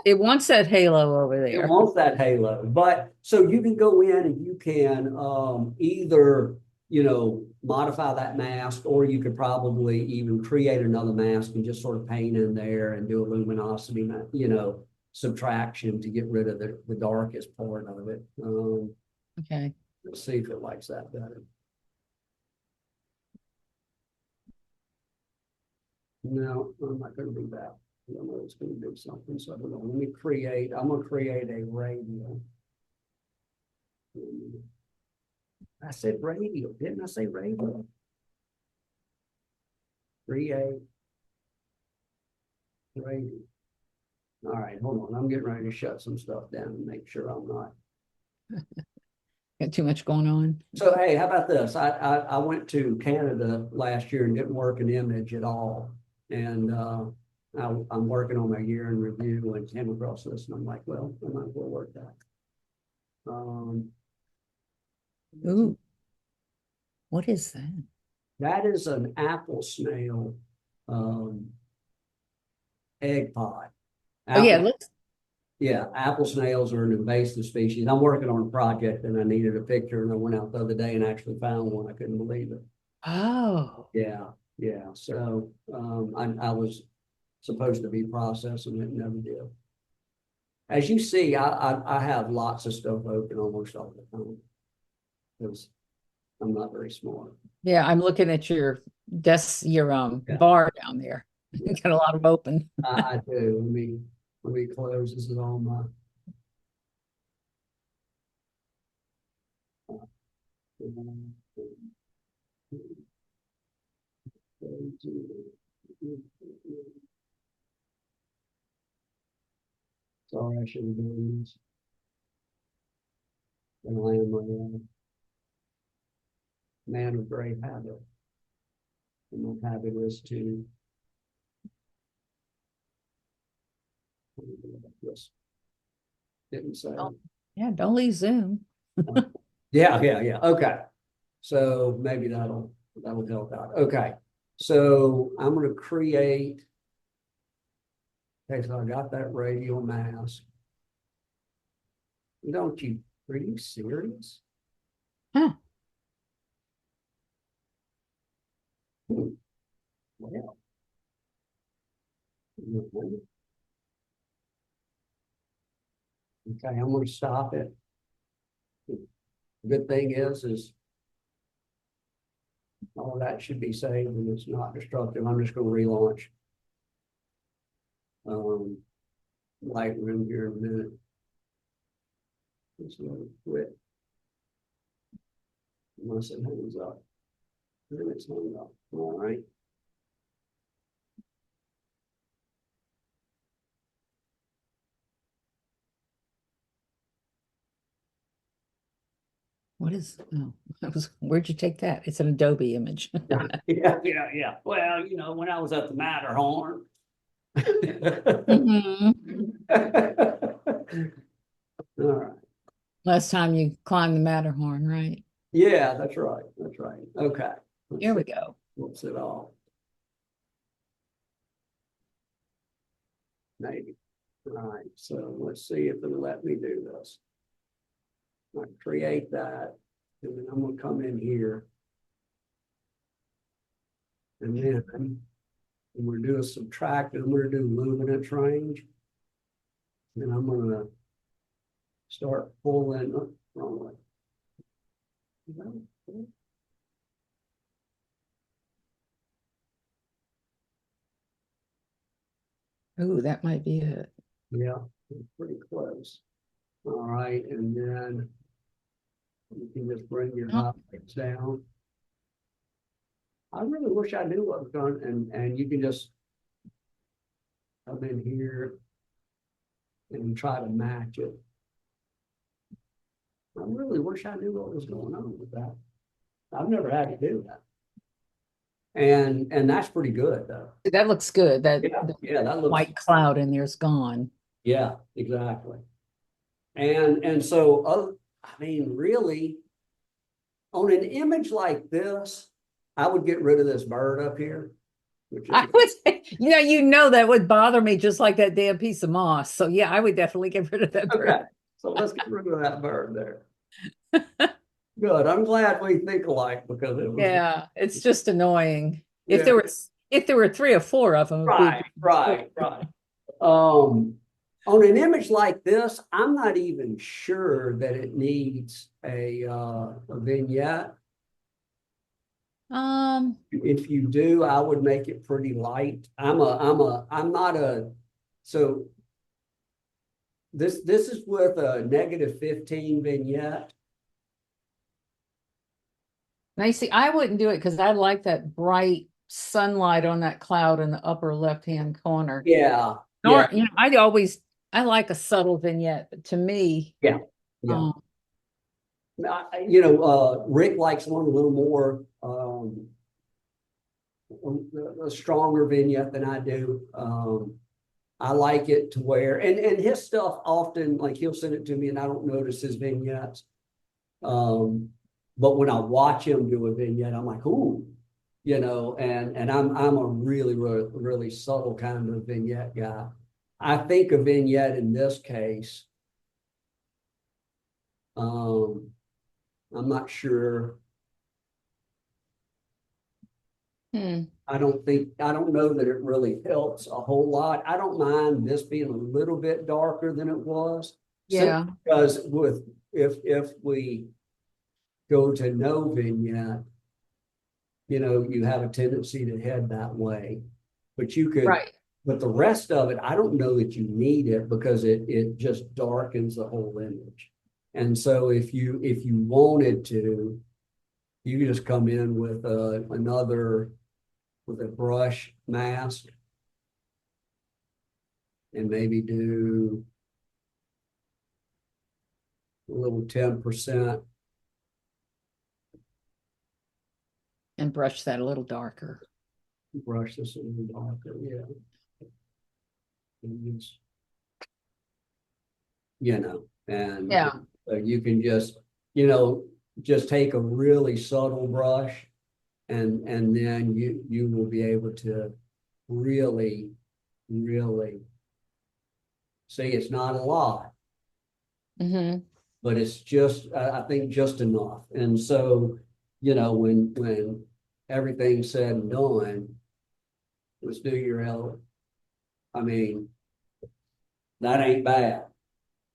Speaker 2: It wants that halo over
Speaker 1: It
Speaker 2: there.
Speaker 1: wants that halo, but so you can go in and you can either, you know, modify that mask, or you could probably even create another mask and just sort of paint in there and do a luminosity, you know, subtraction to get rid of the darkest part of it.
Speaker 2: Okay.
Speaker 1: Let's see if it likes that better. No, I'm not going to do that. I know it's going to do something. So hold on. Let me create. I'm going to create a radio. I said radio, didn't I say radio? Create radio. All right, hold on. I'm getting ready to shut some stuff down and make sure I'm not.
Speaker 2: Got too much going on.
Speaker 1: So hey, how about this? I went to Canada last year and didn't work an image at all, and I'm working on my year in review and came across this, and I'm like, well, I might as well work that.
Speaker 2: Ooh, what is that?
Speaker 1: That is an apple snail egg pod.
Speaker 2: Oh yeah,
Speaker 1: Apple-
Speaker 2: looks.
Speaker 1: Yeah, apple snails are an invasive species. I'm working on a project and I needed a picture, and I went out the other day and actually found one. I couldn't believe it.
Speaker 2: Oh,
Speaker 1: Yeah, yeah. So I was supposed to be processing it and never did. As you see, I have lots of stuff open almost all the time because I'm not very smart.
Speaker 2: yeah. I'm looking at your desk, your
Speaker 1: Yeah.
Speaker 2: bar down there. You got a lot of open.
Speaker 1: I do. Let me close. This is all my. Sorry, I should have done this. And I am a man of great habit. And my habit is to just didn't say.
Speaker 2: Yeah, don't leave Zoom.
Speaker 1: Yeah. Okay. So maybe that'll help out. Okay. So I'm going to create. Okay, so I got that radial mask. Don't you? Are you serious?
Speaker 2: Huh.
Speaker 1: Well. Okay, I'm going to stop it. Good thing is all that should be saved and it's not destructive. I'm just going to relaunch Lightroom here in a minute. Just let it quit. Unless it hangs up. Then it's hung up. All right.
Speaker 2: What is, oh, where'd you take that? It's an Adobe image.
Speaker 1: Yeah. Well, when I was at the Matterhorn.
Speaker 2: Mhm.
Speaker 1: All right.
Speaker 2: Last time you climbed the Matterhorn, right?
Speaker 1: Yeah, that's right. That's right. Okay.
Speaker 2: Here we go.
Speaker 1: What's it all? Maybe. All right. So let's see if it'll let me do this. I create that, and then I'm gonna come in here. And then we're doing subtract, and we're gonna do luminance range. And I'm gonna start pulling, oh, wrong way.
Speaker 2: Ooh, that might be it.
Speaker 1: Yeah, pretty close. All right, and then you can just bring your highlights down. I really wish I knew what was done, and you can just come in here and try to match it. I really wish I knew what was going on with that. I've never had to do that. And that's pretty good though.
Speaker 2: That looks good. That
Speaker 1: Yeah, that looks
Speaker 2: white cloud in there's gone.
Speaker 1: Yeah, exactly. And so I mean, really, on an image like this, I would get rid of this bird up here.
Speaker 2: I would say, that would bother me just like that damn piece of moss. So yeah, I would definitely get rid of that bird.
Speaker 1: Okay, so let's get rid of that bird there. Good. I'm glad we think alike because it was
Speaker 2: Yeah, it's just annoying.
Speaker 1: Yeah.
Speaker 2: If there were 3 or 4 of them,
Speaker 1: right. On an image like this, I'm not even sure that it needs a vignette. If you do, I would make it pretty light. I'm not a, so this is with a -15 vignette.
Speaker 2: now you see, I wouldn't do it because I like that bright sunlight on that cloud in the upper left-hand corner.
Speaker 1: Yeah.
Speaker 2: Nor, I like a subtle vignette, but to me,
Speaker 1: Yeah. Rick likes one a little more a stronger vignette than I do. I like it to where, and his stuff often, like he'll send it to me and I don't notice his vignettes. But when I watch him do a vignette, I'm like, ooh, and I'm a really, really, really subtle kind of vignette guy. I think a vignette in this case, I'm not sure. I don't know that it really helps a whole lot. I don't mind this being a little bit darker than it was.
Speaker 2: Yeah.
Speaker 1: Because if we go to no vignette, you have a tendency to head that way. But you could,
Speaker 2: right.
Speaker 1: But the rest of it, I don't know that you need it because it just darkens the whole image. And so if you wanted to, you could just come in with with a brush mask and maybe do a little 10%.
Speaker 2: And brush that a little darker.
Speaker 1: Brush this a little darker, yeah. And
Speaker 2: yeah.
Speaker 1: You can just, just take a really subtle brush and then you will be able to really, really see it's not a lot. But it's just, I think just enough. And so, when everything's said and done, let's do your L. I mean, that ain't bad.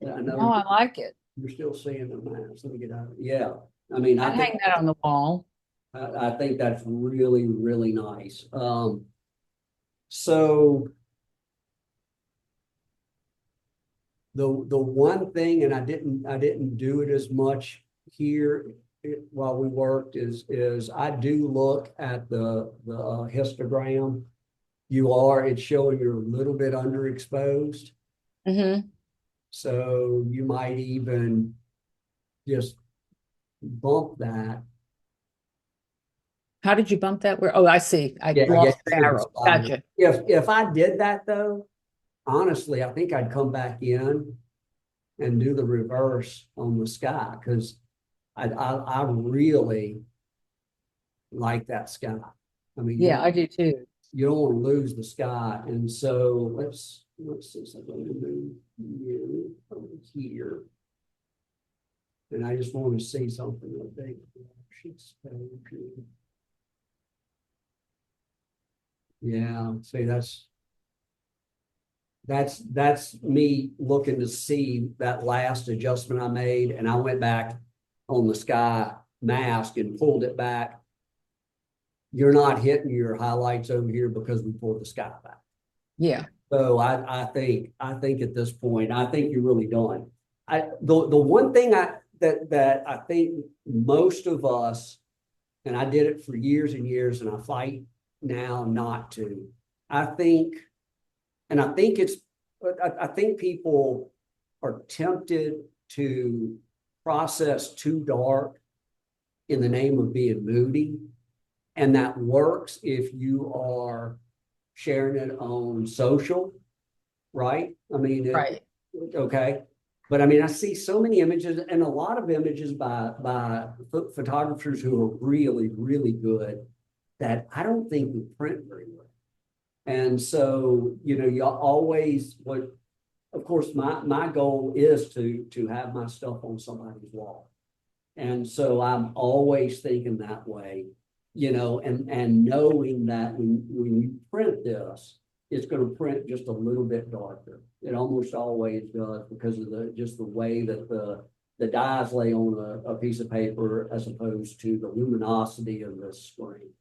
Speaker 1: I know.
Speaker 2: Oh, I like it.
Speaker 1: You're still seeing the maps. Let me get out. Yeah. I mean,
Speaker 2: I'd hang that on the wall.
Speaker 1: I think that's really, really nice. So the one thing, and I didn't do it as much here while we worked, is I do look at the histogram. It's showing you're a little bit underexposed. So you might even just bump that.
Speaker 2: How did you bump that? Where? Oh, I see. I
Speaker 1: Yeah,
Speaker 2: lost the
Speaker 1: to the
Speaker 2: arrow.
Speaker 1: side.
Speaker 2: Gotcha.
Speaker 1: If I did that though, honestly, I think I'd come back in and do the reverse on the sky because I really like that sky. I mean,
Speaker 2: Yeah, I do too.
Speaker 1: you don't want to lose the sky. And so let's see something to move you over here. And I just want to see something that they should say. Yeah, see that's me looking to see that last adjustment I made, and I went back on the sky mask and pulled it back. You're not hitting your highlights over here because we pulled the sky back.
Speaker 2: Yeah.
Speaker 1: So I think at this point, I think you're really done. The one thing that I think most of us, and I did it for years and years, and I fight now not to. I think, and I think it's, I think people are tempted to process too dark in the name of being moody. And that works if you are sharing it on social, right? I mean,
Speaker 2: Right.
Speaker 1: okay. But I mean, I see so many images and a lot of images by photographers who are really, really good that I don't think we print very well. And so, you always what, of course, my goal is to have my stuff on somebody's wall. And so I'm always thinking that way, and knowing that when you print this, it's going to print just a little bit darker. It almost always does because of just the way that the dyes lay on a piece of paper as opposed to the luminosity of the screen.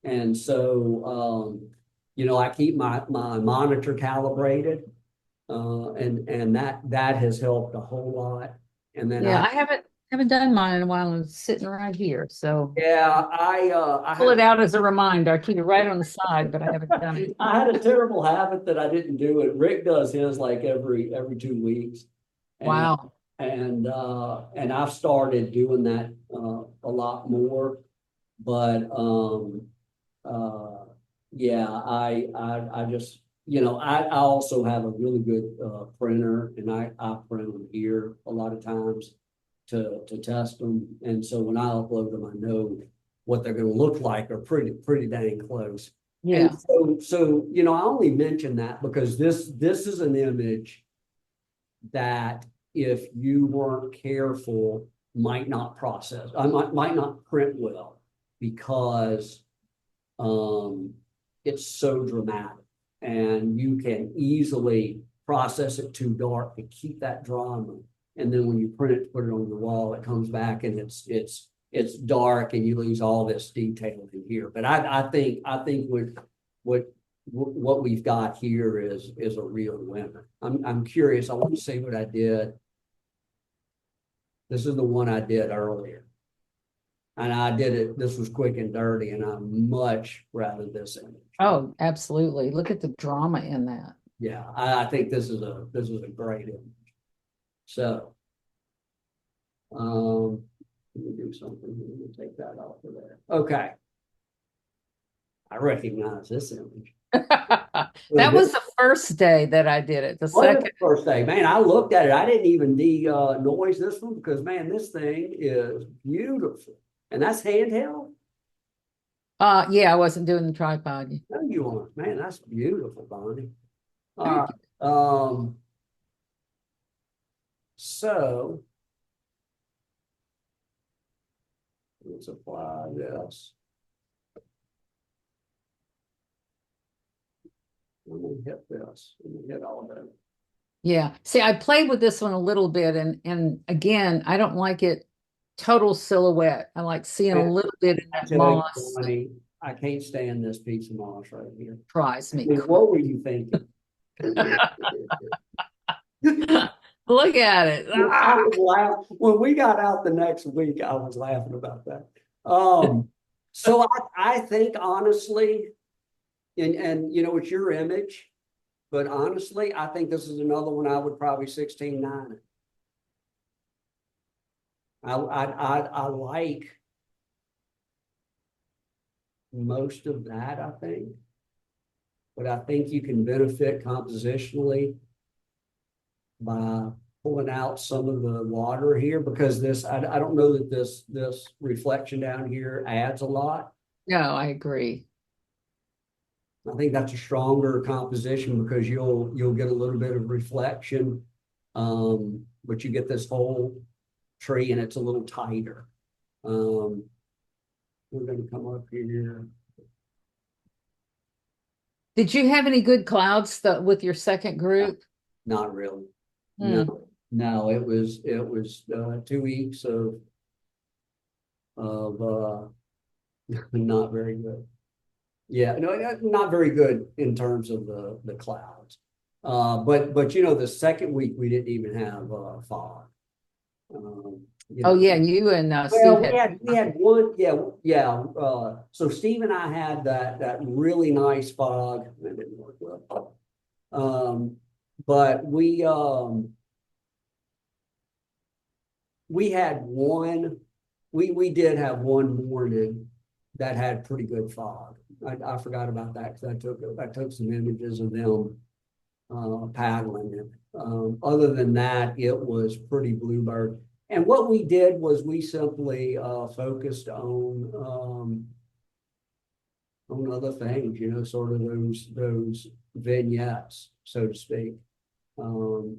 Speaker 1: And so, I keep my monitor calibrated, and that has helped a whole lot. And then
Speaker 2: Yeah, I haven't done mine in a while, and it's sitting right here. So
Speaker 1: I
Speaker 2: pull
Speaker 1: had
Speaker 2: it out as a reminder. I keep it right on the side, but I haven't done it.
Speaker 1: I had a terrible habit that I didn't do it. Rick does his like every 2 weeks, and
Speaker 2: Wow.
Speaker 1: and I've started doing that a lot more. But yeah, I just I also have a really good printer, and I print them here a lot of times to test them, and so when I upload them, I know what they're going to look like are pretty dang close. And
Speaker 2: Yeah.
Speaker 1: so I only mention that because this is an image that if you weren't careful might not process. I might not print well because it's so dramatic, and you can easily process it too dark to keep that drama. And then when you print it, put it on the wall, it comes back and it's dark, and you lose all this detail in here. But I think what we've got here is a real winner. I'm curious. I want to see what I did. This is the one I did earlier. And I did it, this was quick and dirty, and I much rather this image.
Speaker 2: Oh, absolutely. Look at the drama in that.
Speaker 1: Yeah, I think this is a great image. So let me do something. Let me take that off of there. Okay. I recognize this image.
Speaker 2: That was the first day that I did it. The
Speaker 1: What is
Speaker 2: second.
Speaker 1: the first day? Man, I looked at it. I didn't even noise this one because man, this thing is beautiful. And that's handheld?
Speaker 2: Yeah, I wasn't doing the tripod.
Speaker 1: No, you aren't. Man, that's beautiful, Bonnie. All
Speaker 2: Thank
Speaker 1: right. So let's apply this. Let me hit this. Let me hit all of it.
Speaker 2: Yeah. See, I played with this one a little bit, and again, I don't like it total silhouette. I like seeing a little bit in that moss.
Speaker 1: Bonnie, I can't stand this piece of moss right here.
Speaker 2: Tries me.
Speaker 1: What were you thinking?
Speaker 2: Look at it.
Speaker 1: I was laughing. When we got out the next week, I was laughing about that. So I think honestly, and it's your image, but honestly, I think this is another one I would probably 16:9. I like most of that, I think. But I think you can benefit compositionally by pulling out some of the water here because I don't know that this reflection down here adds a lot.
Speaker 2: No, I agree.
Speaker 1: I think that's a stronger composition because you'll get a little bit of reflection, but you get this whole tree and it's a little tighter. We're going to come up here.
Speaker 2: Did you have any good clouds with your second group?
Speaker 1: Not really.
Speaker 2: Hmm.
Speaker 1: No, it was 2 weeks of not very good. Yeah, no, not very good in terms of the clouds. But the second week we didn't even have fog. You
Speaker 2: Oh
Speaker 1: know,
Speaker 2: yeah, you and Steve
Speaker 1: well,
Speaker 2: had.
Speaker 1: we had one, yeah. So Steve and I had that really nice fog. That didn't work well. But we had one. We did have one morning that had pretty good fog. I forgot about that because I took some images of them paddling it. Other than that, it was pretty bluebird. And what we did was we simply focused on other things, sort of those vignettes, so to speak. Um,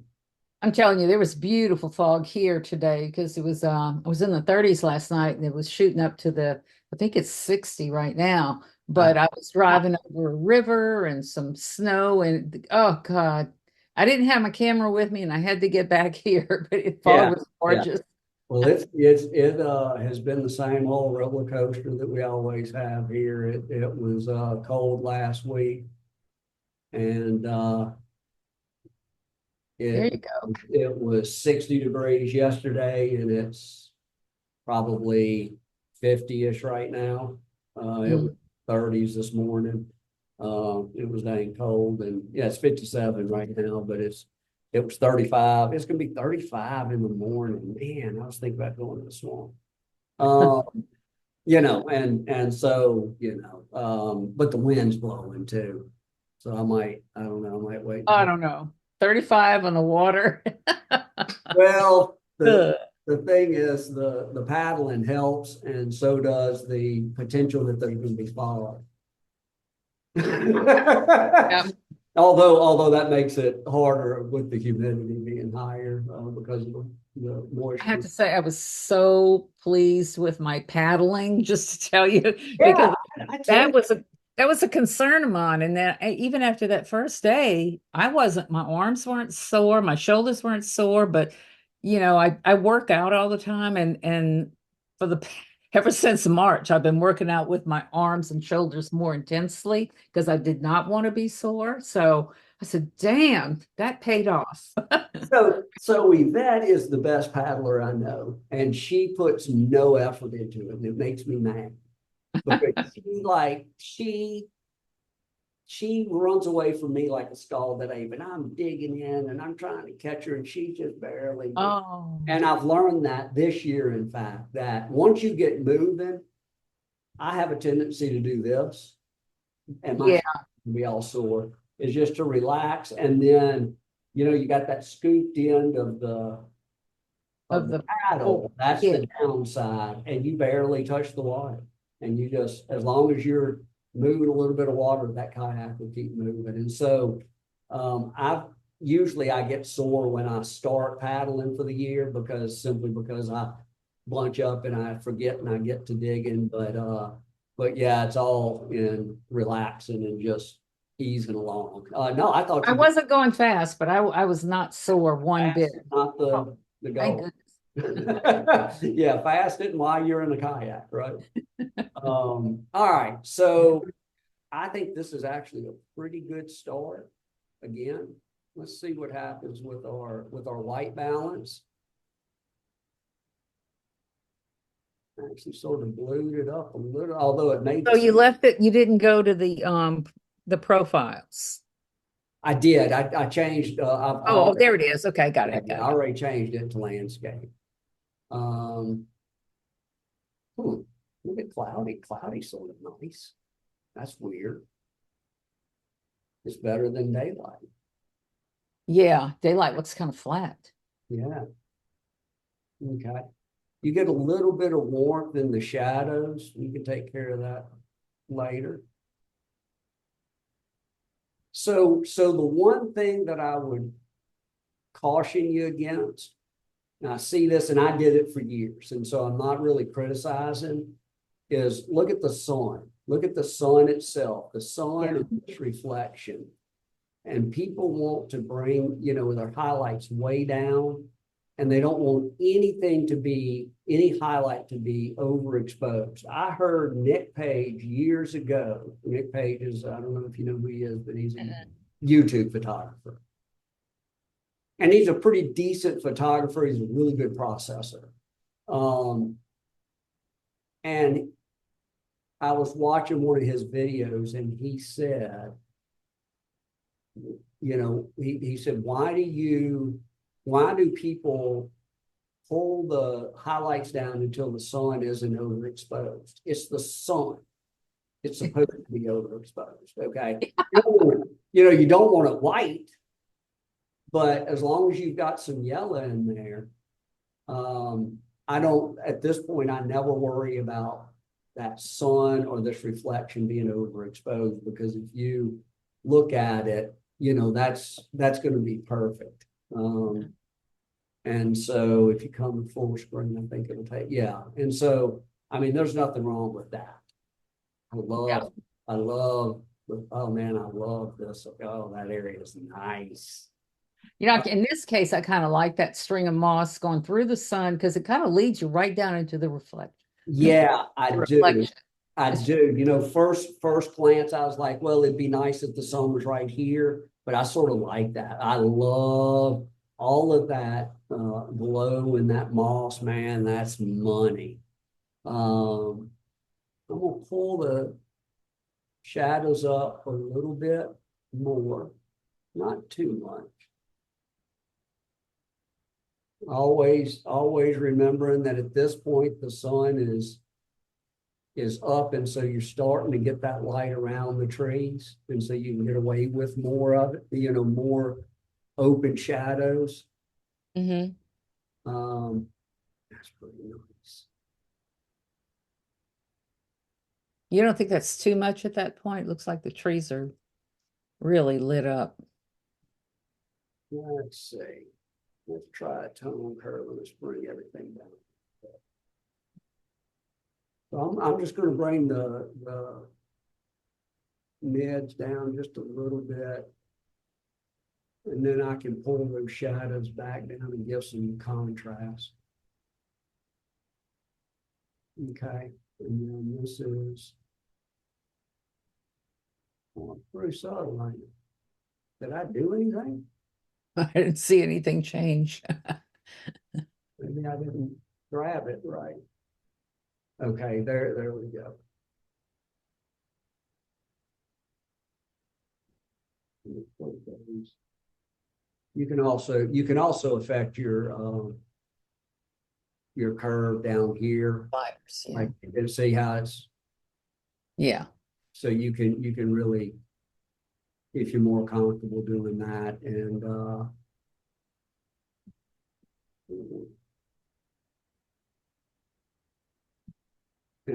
Speaker 2: I'm telling you, there was beautiful fog here today because it was I was in the 30s last night and it was shooting up to I think it's 60 right now.
Speaker 1: I,
Speaker 2: But I was driving over a river and some snow and oh God, I didn't have my camera with me and I had to get back here, but fog
Speaker 1: yeah,
Speaker 2: was
Speaker 1: yeah.
Speaker 2: gorgeous.
Speaker 1: Well, it has been the same old roller coaster that we always have here. It was cold last week, and
Speaker 2: There
Speaker 1: it
Speaker 2: you go.
Speaker 1: it was 60 degrees yesterday, and it's probably 50-ish right now. It was
Speaker 2: Mm.
Speaker 1: 30s this morning. It was dang cold, and yeah, it's 57 right now, but it was 35. It's gonna be 35 in the morning. Man, I was thinking about going to the swamp. Um, and so, but the wind's blowing too. So I don't know, I might wait
Speaker 2: I
Speaker 1: until,
Speaker 2: don't know. 35 on the water.
Speaker 1: well, the
Speaker 2: Ugh.
Speaker 1: the thing is the paddling helps, and so does the potential that there's gonna be fog.
Speaker 2: Yeah.
Speaker 1: Although that makes it harder with the humidity being higher because of the
Speaker 2: I have
Speaker 1: moisture.
Speaker 2: to say, I was so pleased with my paddling, just to tell you,
Speaker 1: Yeah,
Speaker 2: because
Speaker 1: I tell
Speaker 2: that
Speaker 1: you,
Speaker 2: was a concern of mine. And that even after that first day, my arms weren't sore, my shoulders weren't sore, but I work out all the time and for ever since March, I've been working out with my arms and shoulders more intensely because I did not want to be sore. So I said, damn, that paid off.
Speaker 1: so Yvette is the best paddler I know, and she puts no effort into it, and it makes me mad because she runs away from me like a scalded ape, and I'm digging in and I'm trying to catch her, and she just barely.
Speaker 2: Oh,
Speaker 1: And I've learned that this year, in fact, that once you get moving, I have a tendency to do this, and my
Speaker 2: yeah,
Speaker 1: shoulder can be all sore, is just to relax. And then, you got that scooped end of
Speaker 2: of
Speaker 1: the
Speaker 2: the oh,
Speaker 1: paddle. That's
Speaker 2: yeah.
Speaker 1: the downside. And you barely touch the water. And you just, as long as you're moving a little bit of water, that kayak will keep moving. And so I get sore when I start paddling for the year simply because I bunch up and I forget and I get to digging. But yeah, it's all in relaxing and just easing along. No, I thought
Speaker 2: I
Speaker 1: you did
Speaker 2: wasn't going fast, but I was not sore one
Speaker 1: fast,
Speaker 2: bit.
Speaker 1: not
Speaker 2: Oh,
Speaker 1: the
Speaker 2: thank
Speaker 1: goal.
Speaker 2: goodness.
Speaker 1: Yeah, fast it while you're in the kayak, right? All right. So I think this is actually a pretty good start. Again, let's see what happens with our white balance. I actually sort of blued it up a little, although it made
Speaker 2: So
Speaker 1: this.
Speaker 2: you left it, you didn't go to the profiles.
Speaker 1: I did. I changed.
Speaker 2: Oh, there it is. Okay, got
Speaker 1: Yeah,
Speaker 2: it,
Speaker 1: yeah,
Speaker 2: got
Speaker 1: I
Speaker 2: it.
Speaker 1: already changed it to landscape. Um, look at cloudy. Cloudy sort of nice. That's weird. It's better than daylight.
Speaker 2: Yeah, daylight looks kind of flat.
Speaker 1: Yeah. Okay. You get a little bit of warmth in the shadows. You can take care of that later. So the one thing that I would caution you against, and I see this and I did it for years, and so I'm not really criticizing, is look at the sun. Look at the sun itself, the sun and its reflection. And people want to bring, their highlights way down, and they don't want any highlight to be overexposed. I heard Nick Page years ago. Nick Page is, I don't know if you know who he is, but he's a YouTube photographer. And he's a pretty decent photographer. He's a really good processor. And I was watching one of his videos, and he said, he said, why do people pull the highlights down until the sun isn't overexposed? It's the sun. It's supposed to be overexposed. Okay. You don't want it white, but as long as you've got some yellow in there, at this point, I never worry about that sun or this reflection being overexposed, because if you look at it, that's going to be perfect. And so if you come full screen, I think it'll take, yeah. And so, I mean, there's nothing wrong with that. I love, oh man, I love this. Oh, that area is nice.
Speaker 2: In this case, I kind of like that string of moss going through the sun, because it kind of leads you right down into the reflection.
Speaker 1: Yeah, I do. I do. First glance, I was like, well, it'd be nice if the sun was right here, but I sort of like that. I love all of that glow in that moss, man. That's money. I'm gonna pull the shadows up a little bit more, not too much. Always remembering that at this point the sun is up, and so you're starting to get that light around the trees, and so you can get away with more of it, more open shadows.
Speaker 2: Mm-hmm.
Speaker 1: That's pretty nice.
Speaker 2: You don't think that's too much at that point? It looks like the trees are really lit up.
Speaker 1: Let's see. Let's try a tone curve. Let's bring everything down. So I'm just going to bring the mids down just a little bit, and then I can pull those shadows back down and give some contrast. Okay, and then this is pretty subtle, ain't it? Did I do anything?
Speaker 2: I didn't see anything change.
Speaker 1: Maybe I didn't grab it right. Okay, there we go. You can also affect your curve down here.
Speaker 2: Fibers, yeah.
Speaker 1: Like, and see how it's,
Speaker 2: Yeah.
Speaker 1: so you can really, if you're more comfortable doing that, and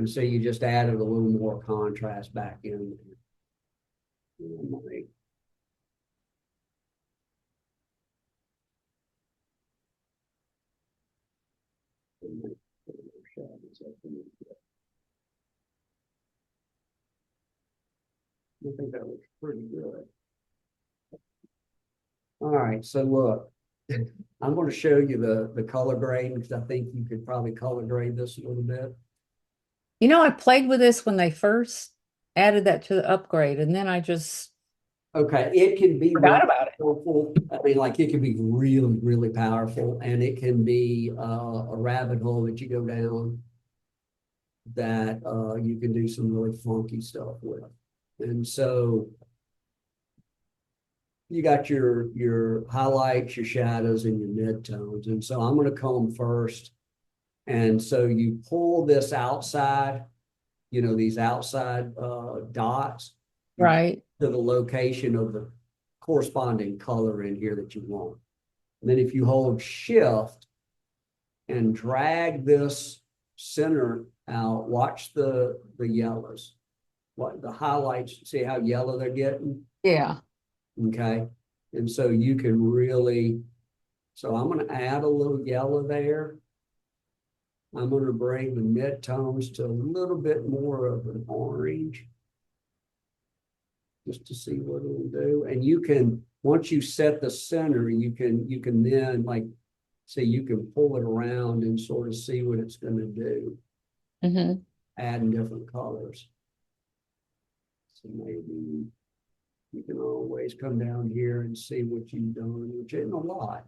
Speaker 1: so you just added a little more contrast back in. I think that looks pretty good. All right, so look, I'm going to show you the color grading, because I think you could probably color grade this a little bit.
Speaker 2: I played with this when they first added that to the upgrade, and then I just
Speaker 1: Okay, it can be
Speaker 2: forgot about it.
Speaker 1: powerful. I mean, like, it can be really, really powerful, and it can be a rabbit hole that you go down that you can do some really funky stuff with. And so you got your highlights, your shadows, and your midtones. And so I'm going to come first And so you pull this outside, these outside dots, you pull
Speaker 2: Right.
Speaker 1: to the location of the corresponding color in here that you want. And then if you hold shift and drag this center out, watch the yellows, what the highlights, see how yellow they're getting?
Speaker 2: Yeah.
Speaker 1: Okay. And so you can really, so I'm going to add a little yellow there. I'm going to bring the midtones to a little bit more of an orange just to see what it'll do. And you can, once you set the center, you can then like, say you can pull it around and sort of see what it's going to do,
Speaker 2: Mm-hmm.
Speaker 1: adding different colors. So maybe you can always come down here and see what you've done, which isn't a lot.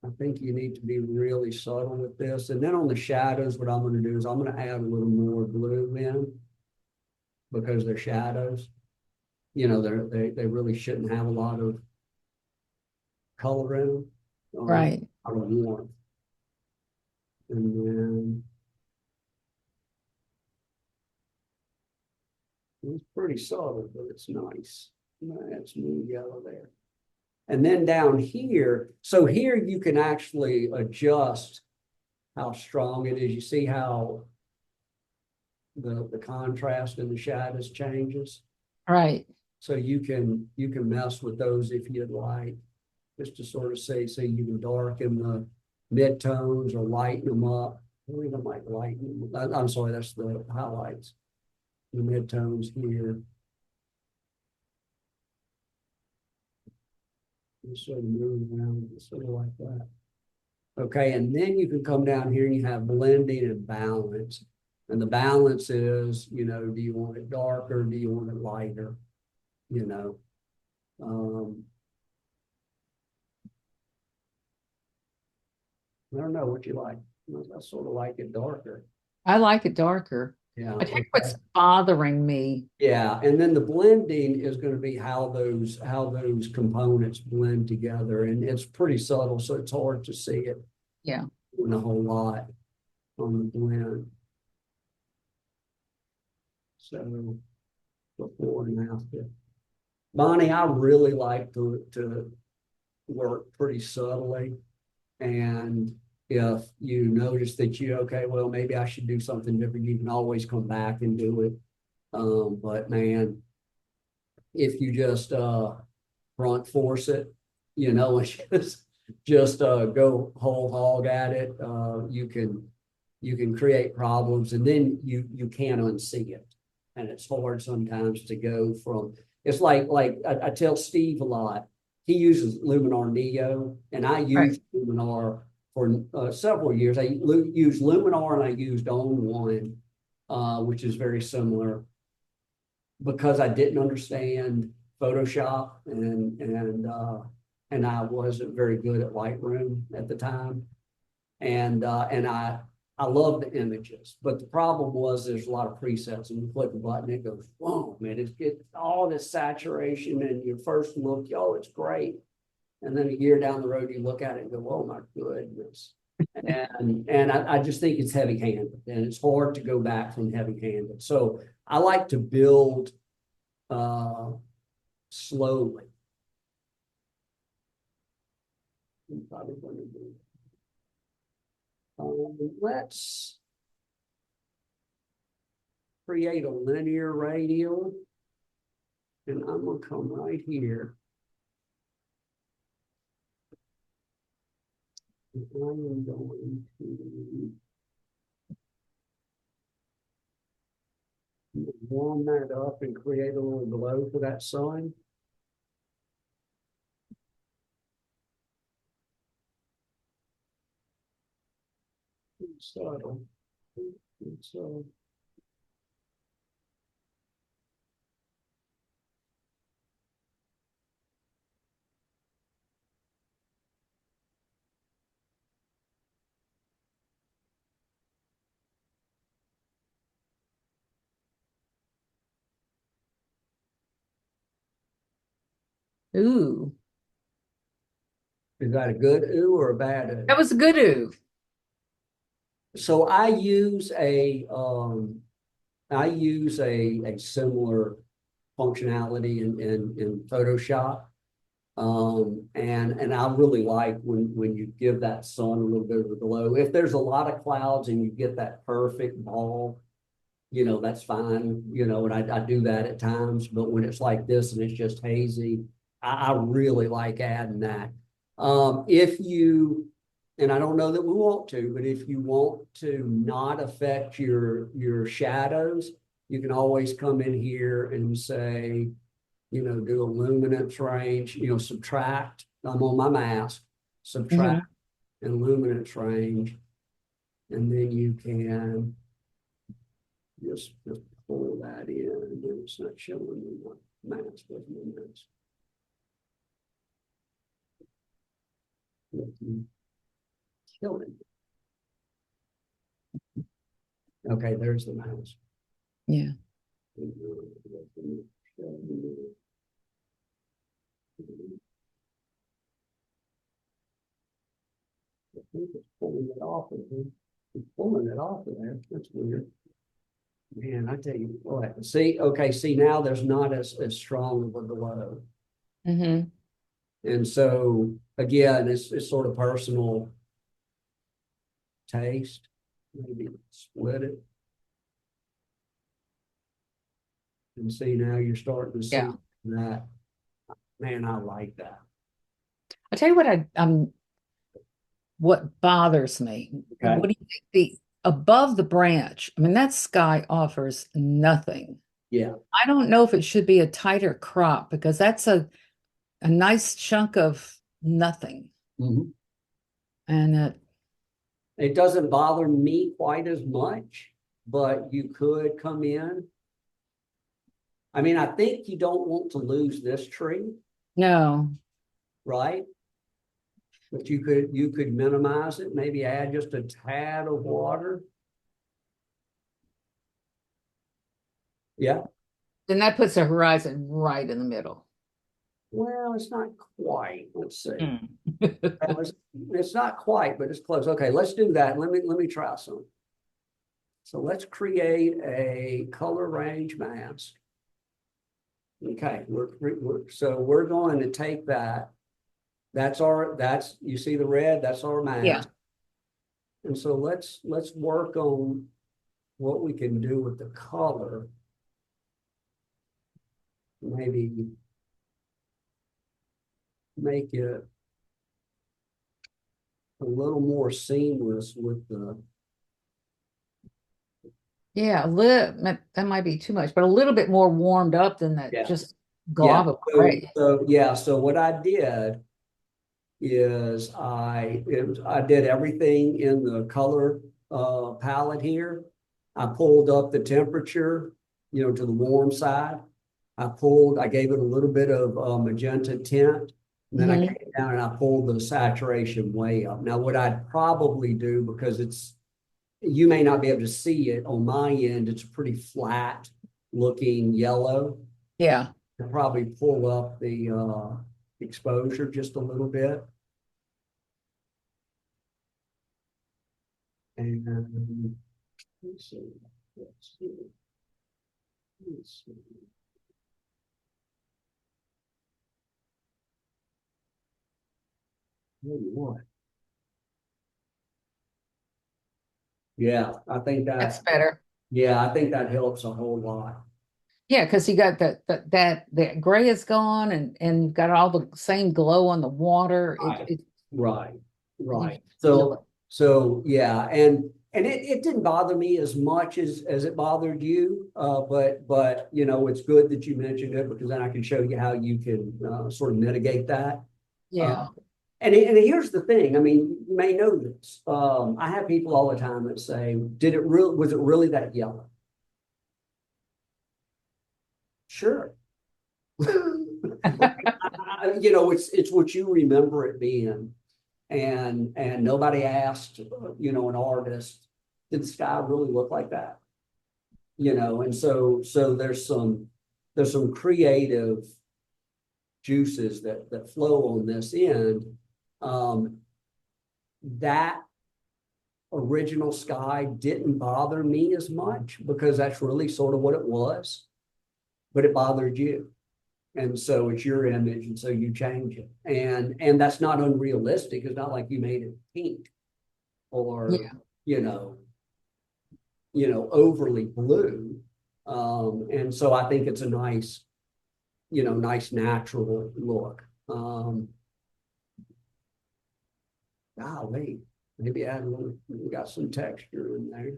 Speaker 1: I think you need to be really subtle with this. And then on the shadows, what I'm going to do is I'm going to add a little more blue in because they're shadows. They really shouldn't have a lot of color in them.
Speaker 2: Right.
Speaker 1: I don't want. And then it's pretty subtle, but it's nice. That's new yellow there. And then down here, so here you can actually adjust how strong it is. You see how the contrast in the shadows changes.
Speaker 2: Right.
Speaker 1: So you can mess with those if you'd like, just to sort of say you can darken the midtones or lighten them up. I think I might lighten them. I'm sorry, that's the highlights. The midtones here. Just sort of move around, sort of like that. Okay, and then you can come down here and you have blending and balance. And the balance is, do you want it darker? Do you want it lighter? You know, I don't know what you like. I sort of like it darker.
Speaker 2: I like it darker.
Speaker 1: Yeah.
Speaker 2: I think
Speaker 1: Okay.
Speaker 2: what's bothering me.
Speaker 1: Yeah, and then the blending is going to be how those components blend together, and it's pretty subtle, so it's hard to see it
Speaker 2: Yeah.
Speaker 1: in a whole lot on the blend. So before and after. Bonnie, I really like to work pretty subtly. And if you notice that okay, well, maybe I should do something different, you can always come back and do it. But man, if you just front force it, and just go whole hog at it, you can create problems, and then you can't unsee it. And it's hard sometimes to go from, it's like I tell Steve a lot, he uses Luminar Neo, and I
Speaker 2: Right.
Speaker 1: used Luminar for several years. I used Luminar and I used Own One, which is very similar, because I didn't understand Photoshop, and I wasn't very good at Lightroom at the time. And I love the images, but the problem was there's a lot of presets, and you click a button, it goes, whoa, man, it's get all this saturation, and your first look, oh, it's great. And then a year down the road, you look at it and go, oh my goodness. And I just think it's heavy-handed, and it's hard to go back from heavy-handed. So I like to build slowly. I'm probably going to do. Let's create a linear radial, and I'm going to come right here. And I am going to warm that up and create a little glow for that sun. Subtle. So
Speaker 2: Ooh,
Speaker 1: is that a good ooh or a bad ooh?
Speaker 2: that was a good ooh.
Speaker 1: So I use a similar functionality in Photoshop. And I really like when you give that sun a little bit of a glow. If there's a lot of clouds and you get that perfect ball, that's fine, and I do that at times, but when it's like this and it's just hazy, I really like adding that. If you, and I don't know that we want to, but if you want to not affect your shadows, you can always come in here and say, do a luminance range, subtract. I'm on my mask, subtract and luminance range, and then you can just pull that in, and then it's not showing me what mask was luminance. Killing. Okay, there's the mask.
Speaker 2: Yeah.
Speaker 1: I think it's pulling it off of there. It's pulling it off of there. That's weird. Man, I tell you what. See, okay, see now there's not as strong of a glow.
Speaker 2: Mm-hmm.
Speaker 1: And so again, it's sort of personal taste. Maybe split it. And see now you're starting to see
Speaker 2: Yeah.
Speaker 1: that. Man, I like that.
Speaker 2: I tell you what, what bothers me.
Speaker 1: Okay.
Speaker 2: What do you think? The above the branch, I mean, that sky offers nothing.
Speaker 1: Yeah.
Speaker 2: I don't know if it should be a tighter crop because that's a nice chunk of nothing.
Speaker 1: Mhm.
Speaker 2: And
Speaker 1: It doesn't bother me quite as much, but you could come in. I mean, I think you don't want to lose this tree,
Speaker 2: no,
Speaker 1: right? But you could minimize it, maybe add just a tad of water. Yeah.
Speaker 2: then that puts the horizon right in the middle.
Speaker 1: Well, it's not quite. Let's see.
Speaker 2: Mm.
Speaker 1: It's not quite, but it's close. Okay, let's do that. Let me try some. So let's create a color range mask. Okay, so we're going to take that. That's you see the red, that's our mask.
Speaker 2: Yeah.
Speaker 1: And so let's work on what we can do with the color. Maybe make it a little more seamless with the.
Speaker 2: Yeah, that might be too much, but a little bit more warmed up than that
Speaker 1: Yeah.
Speaker 2: just
Speaker 1: Yeah.
Speaker 2: glob of gray.
Speaker 1: So what I did is I did everything in the color palette here. I pulled up the temperature, to the warm side. I gave it a little bit of magenta tint, and then I
Speaker 2: Mhm.
Speaker 1: came down and I pulled the saturation way up. Now, what I'd probably do, because you may not be able to see it on my end, it's a pretty flat looking yellow.
Speaker 2: Yeah.
Speaker 1: I'll probably pull up the exposure just a little bit. And let's see. Let's see. Let's see. Tell you what. Yeah, I think
Speaker 2: That's
Speaker 1: that.
Speaker 2: better.
Speaker 1: Yeah, I think that helps a whole lot.
Speaker 2: Yeah, because you got that gray is gone and you've got all the same glow on the water.
Speaker 1: Right. Right.
Speaker 2: You
Speaker 1: Right.
Speaker 2: feel it.
Speaker 1: So yeah, and it didn't bother me as much as it bothered you. But it's good that you mentioned it, because then I can show you how you can sort of mitigate that. Uh,
Speaker 2: Yeah.
Speaker 1: and here's the thing. I mean, you may know this. I have people all the time that say, was it really that yellow? Sure. It's what you remember it being. And nobody asked, an artist, did the sky really look like that? And so there's some creative juices that flow on this end. That original sky didn't bother me as much because that's really sort of what it was, but it bothered you. And so it's your image, and so you change it. And that's not unrealistic. It's not like you made it pink or,
Speaker 2: Yeah.
Speaker 1: you know, overly blue. And so I think it's a nice, nice natural look. Golly, maybe add a little, we got some texture in there.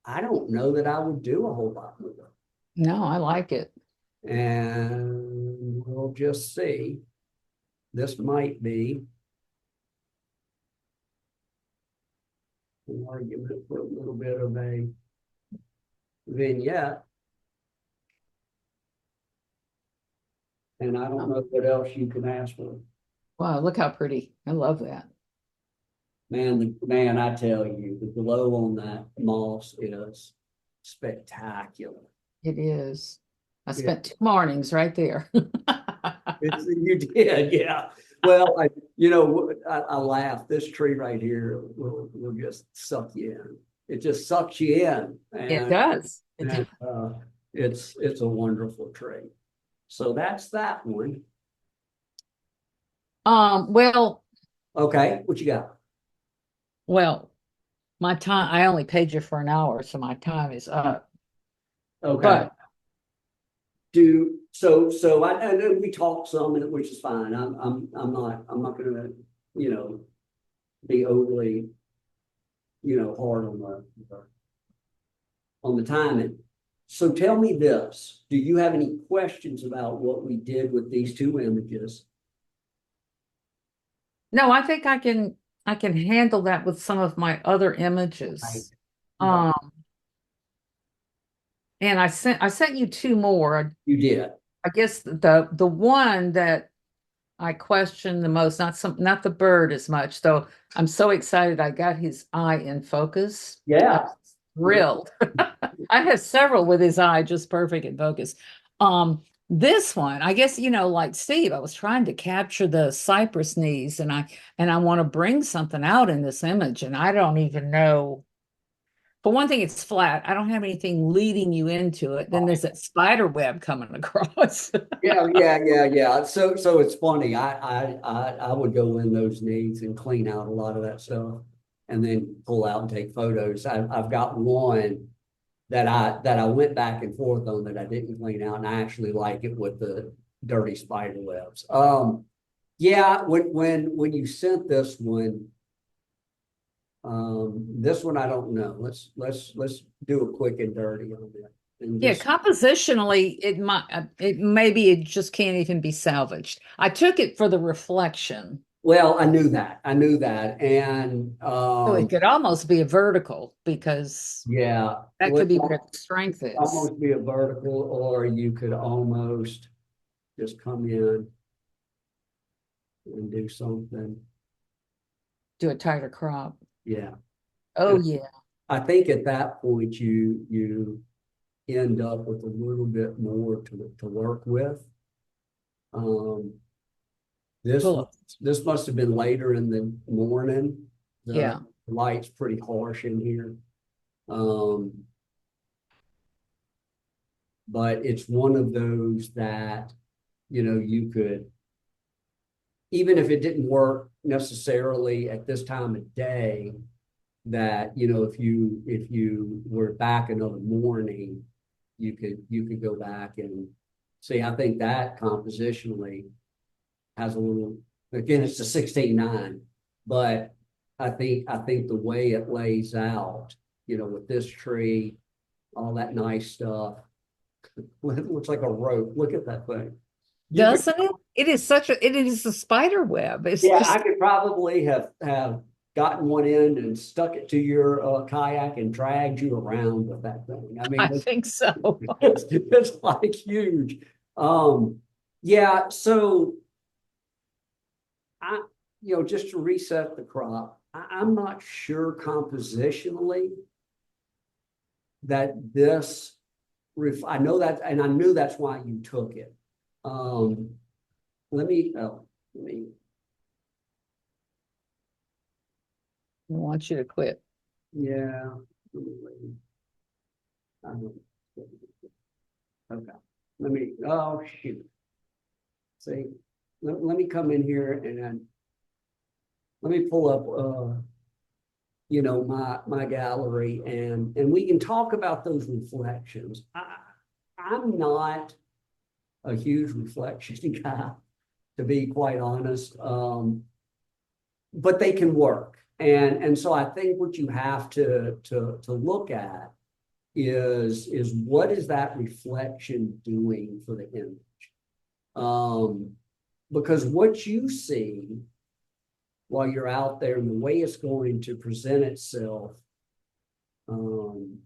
Speaker 1: I don't know that I would do a whole lot with it.
Speaker 2: No, I like it.
Speaker 1: And we'll just see. This might be an argument for a little bit of a vignette. And I don't know what else you can ask for.
Speaker 2: Wow, look how pretty. I love that.
Speaker 1: Man, I tell you, the glow on that moss is spectacular.
Speaker 2: It is. I
Speaker 1: Yeah.
Speaker 2: spent 2 mornings right there.
Speaker 1: You did, yeah. Well, I laugh. This tree right here will just suck you in. It just sucks you in.
Speaker 2: It does.
Speaker 1: And it's a wonderful tree. So that's that one.
Speaker 2: Well,
Speaker 1: Okay, what you got?
Speaker 2: my time, I only paid you for an hour, so my time is up.
Speaker 1: Okay.
Speaker 2: But
Speaker 1: so I know we talked some, which is fine. I'm not gonna, be overly, hard on the timing. So tell me this, do you have any questions about what we did with these two images?
Speaker 2: no, I think I can handle that with some of my other images.
Speaker 1: Right.
Speaker 2: And I sent you 2 more.
Speaker 1: You did.
Speaker 2: I guess the one that I question the most, not the bird as much, though I'm so excited I got his eye in focus.
Speaker 1: Yeah.
Speaker 2: I'm thrilled. I have several with his eye just perfect in focus. This one, I guess, like Steve, I was trying to capture the cypress knees, and I want to bring something out in this image, and I don't even know. For one thing, it's flat. I don't have anything leading you into it. Then there's that spider web coming across.
Speaker 1: Yeah. So it's funny. I would go in those needs and clean out a lot of that stuff, and then pull out and take photos. I've got one that I went back and forth on that I didn't clean out, and I actually like it with the dirty spider webs. Yeah. When you sent this one. This one I don't know. Let's do a quick and dirty on it. And
Speaker 2: Yeah,
Speaker 1: just,
Speaker 2: compositionally, it just can't even be salvaged. I took it for the reflection.
Speaker 1: well, I knew that, and
Speaker 2: So it could almost be a vertical because
Speaker 1: yeah,
Speaker 2: that could be where the strength is.
Speaker 1: almost be a vertical, or you could almost just come in and do something.
Speaker 2: Do a tighter crop.
Speaker 1: Yeah.
Speaker 2: Oh yeah.
Speaker 1: I think at that point you end up with a little bit more to work with. This
Speaker 2: Cool.
Speaker 1: this must have been later in the morning.
Speaker 2: Yeah.
Speaker 1: The light's pretty harsh in here. But it's one of those that, you could, even if it didn't work necessarily at this time of day, that, if you were back another morning, you could go back and see. I think that compositionally has a little, again, it's a 16:9, but I think the way it lays out, with this tree, all that nice stuff, it looks like a rope. Look at that thing.
Speaker 2: Doesn't it? It is a spider web. It's
Speaker 1: Yeah,
Speaker 2: just,
Speaker 1: I could probably have gotten one end and stuck it to your kayak and dragged you around with that thing. I mean,
Speaker 2: I think so.
Speaker 1: it's like huge. Yeah. So just to reset the crop, I'm not sure compositionally that this. I know that, and I knew that's why you took it. Let me.
Speaker 2: I want you to quit.
Speaker 1: Yeah. Okay. Oh, shoot. See, let me come in here and let me pull up, my gallery and we can talk about those reflections. I'm not a huge reflection guy, to be quite honest. But they can work. And so I think what you have to look at is what is that reflection doing for the image? Because what you see while you're out there and the way it's going to present itself, in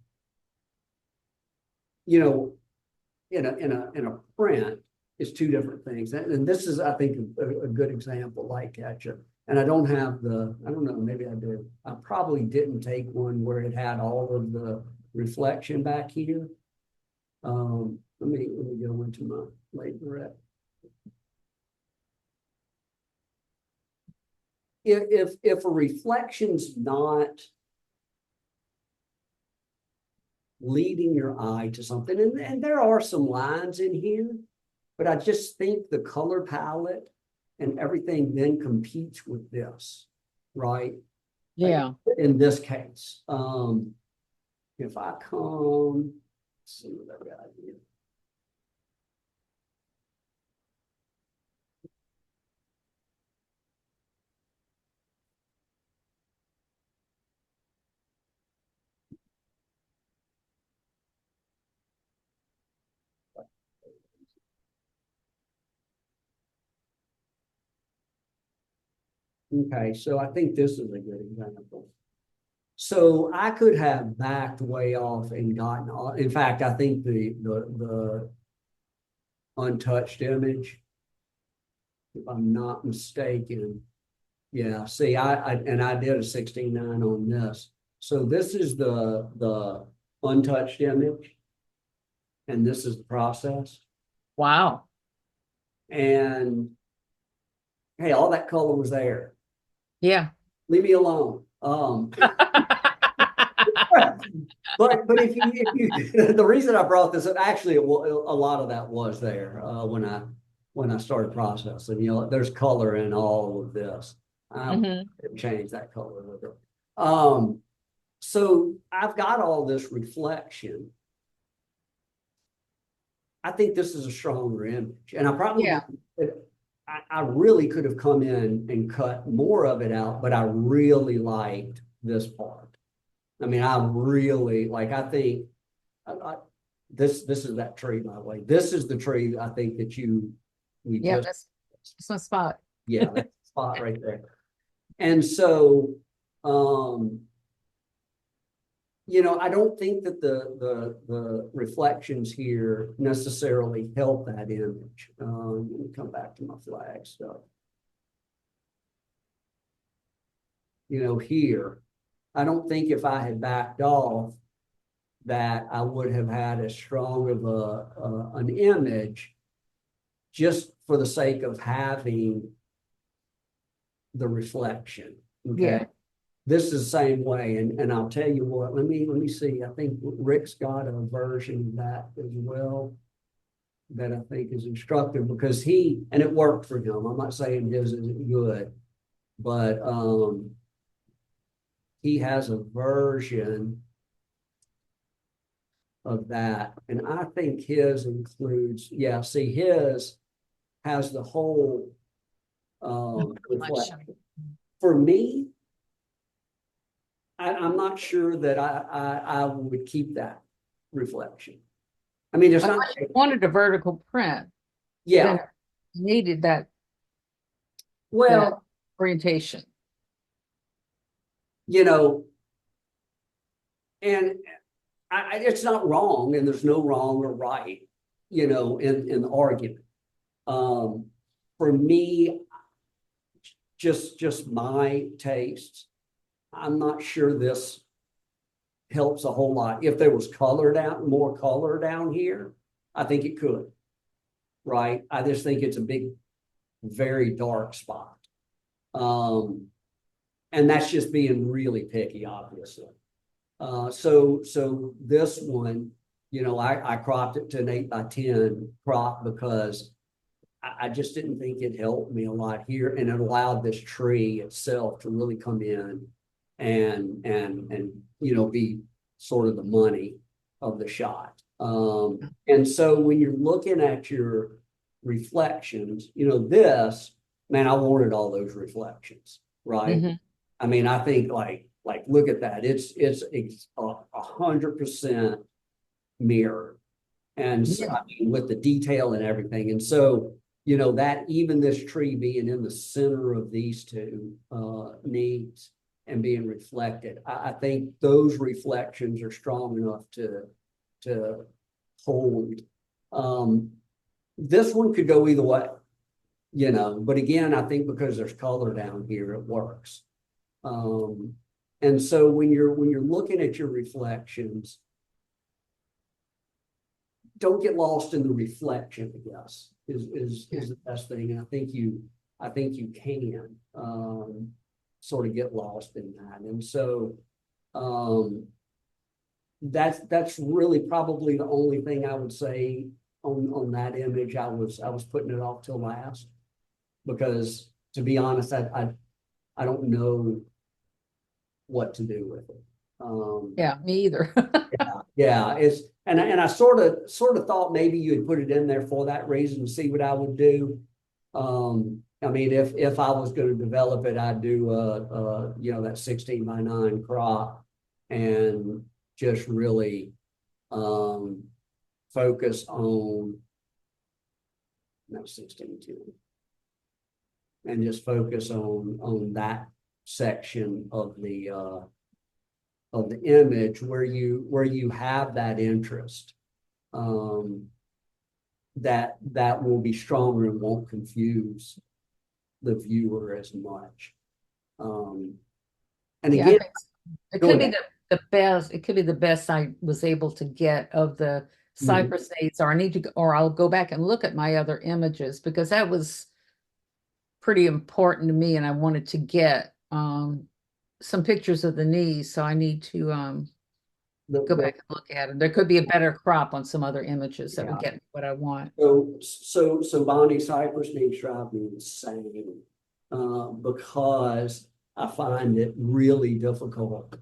Speaker 1: a print is two different things. And this is, I think, a good example, like ketchup. And I don't know, maybe I did. I probably didn't take one where it had all of the reflection back here. Let me go into my laborette. If a reflection's not leading your eye to something, and there are some lines in here, but I just think the color palette and everything then competes with this, right?
Speaker 2: Yeah.
Speaker 1: Like in this case, if I come, let's see what I've got here. Okay, so I think this is a good example. So I could have backed way off and gotten off. In fact, I think the untouched image, if I'm not mistaken, yeah. See, I did a 16:9 on this. So this is the untouched image, and this is the process.
Speaker 2: Wow.
Speaker 1: And hey, all that color was there.
Speaker 2: Yeah.
Speaker 1: Leave me alone. But if you the reason I brought this up, actually, a lot of that was there when I started processing. There's color in all of this. I changed that color with it. So I've got all this reflection. I think this is a stronger image, and I probably I really could have come in and cut more of it out, but I really liked this part. I mean, I really like. I think this is that tree, by the way. This is the tree I think that
Speaker 2: that's my spot.
Speaker 1: Yeah, that spot right there. And so, I don't think that the reflections here necessarily help that image. Let me come back to my flag stuff. Here, I don't think if I had backed off that I would have had as strong of an image just for the sake of having the reflection. Okay.
Speaker 2: Yeah.
Speaker 1: This is the same way. And I'll tell you what, let me see. I think Rick's got a version of that as well that I think is instructive because and it worked for him. I'm not saying his isn't good, but he has a version of that. And I think his includes, his has the whole reflection. For me, I'm not sure that I would keep that reflection. I mean, it's not.
Speaker 2: I wanted a vertical print.
Speaker 1: Yeah.
Speaker 2: Needed that.
Speaker 1: Well,
Speaker 2: that orientation.
Speaker 1: And it's not wrong, and there's no wrong or right, in the argument. For me, just my tastes, I'm not sure this helps a whole lot. If there was more color down here, I think it could. Right? I just think it's a big, very dark spot. And that's just being really picky, obviously. So this one, I cropped it to an 8x10 crop because I just didn't think it helped me a lot here, and it allowed this tree itself to really come in and be sort of the money of the shot. And so when you're looking at your reflections, this, man, I wanted all those reflections, right?
Speaker 2: Mhm.
Speaker 1: I mean, I think look at that. It's 100% mirror. And so,
Speaker 2: Yeah.
Speaker 1: I mean, with the detail and everything. And so, that even this tree being in the center of these two needs and being reflected, I think those reflections are strong enough to hold. This one could go either way, but again, I think because there's color down here, it works. And so when you're looking at your reflections, don't get lost in the reflection, I guess, is the best thing. And I think you can sort of get lost in that. And so that's really probably the only thing I would say on that image. I was putting it off till last because, to be honest, I don't know what to do with it.
Speaker 2: Yeah, me either.
Speaker 1: Yeah, and I sort of thought maybe you would put it in there for that reason to see what I would do. I mean, if I was going to develop it, I'd do that 16x9 crop and just really focus on no 16:10 and just focus on that section of the image where you have that interest, that will be stronger and won't confuse the viewer as much. And
Speaker 2: Yeah, I
Speaker 1: again,
Speaker 2: think it
Speaker 1: go
Speaker 2: could be
Speaker 1: ahead.
Speaker 2: the best. It could be the best I was able to get of the
Speaker 1: Mhm.
Speaker 2: cypress nades, or I need to, or I'll go back and look at my other images because that was pretty important to me, and I wanted to get some pictures of the knees, so I need to go
Speaker 1: The
Speaker 2: back and look at them. There could be a better crop on some other images that would
Speaker 1: yeah.
Speaker 2: get me what I want.
Speaker 1: So Bonnie, cypress needs drive me insane because I find it really difficult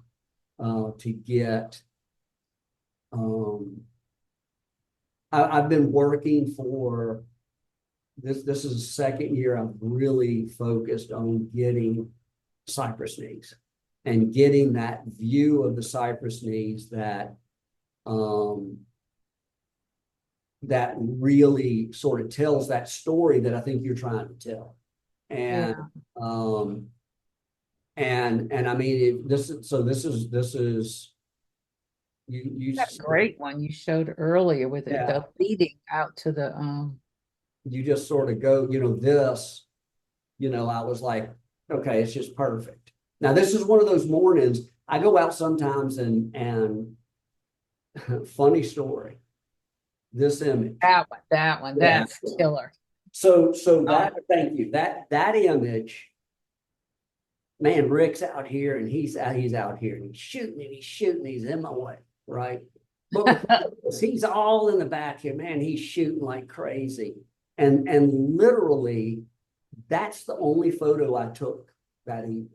Speaker 1: to get. I've been working for this. This is the second year I've really focused on getting cypress knees and getting that view of the cypress knees um, that really sort of tells that story that I think you're trying to tell. And
Speaker 2: Yeah,
Speaker 1: um, and I mean this is you
Speaker 2: that great one you showed earlier with it,
Speaker 1: yeah,
Speaker 2: the leading out to the
Speaker 1: you just sort of go, this, I was like, okay, it's just perfect. Now this is one of those mornings I go out sometimes and funny story, this image.
Speaker 2: that one,
Speaker 1: Yeah.
Speaker 2: that's killer.
Speaker 1: So
Speaker 2: Oh,
Speaker 1: that, thank you. That image, man, Rick's out here and he's out here and he's shooting, he's in my way, right? But he's all in the back here, man, he's shooting like crazy. And literally, that's the only photo I took that evening.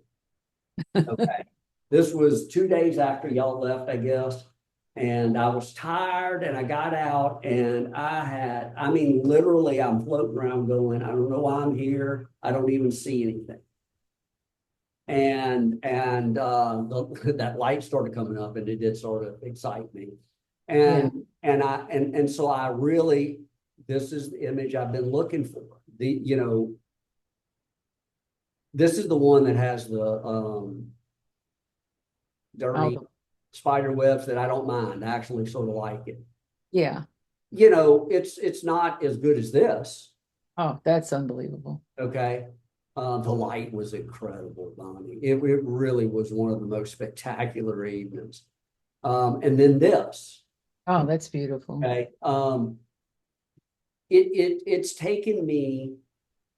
Speaker 1: Okay. This was 2 days after y'all left, I guess. And I was tired and I got out and I mean, literally, I'm floating around going, I don't know why I'm here. I don't even see anything. That light started coming up and it did sort of excite me.
Speaker 2: yeah.
Speaker 1: And so I really, this is the image I've been looking for. This is the one that has the dirty
Speaker 2: Oh,
Speaker 1: spider webs that I don't mind. I actually sort of like it.
Speaker 2: yeah.
Speaker 1: It's not as good as this.
Speaker 2: Oh, that's unbelievable.
Speaker 1: Okay. The light was incredible, Bonnie. It really was one of the most spectacular evenings. And then this,
Speaker 2: Oh, that's beautiful.
Speaker 1: okay. It's taken me,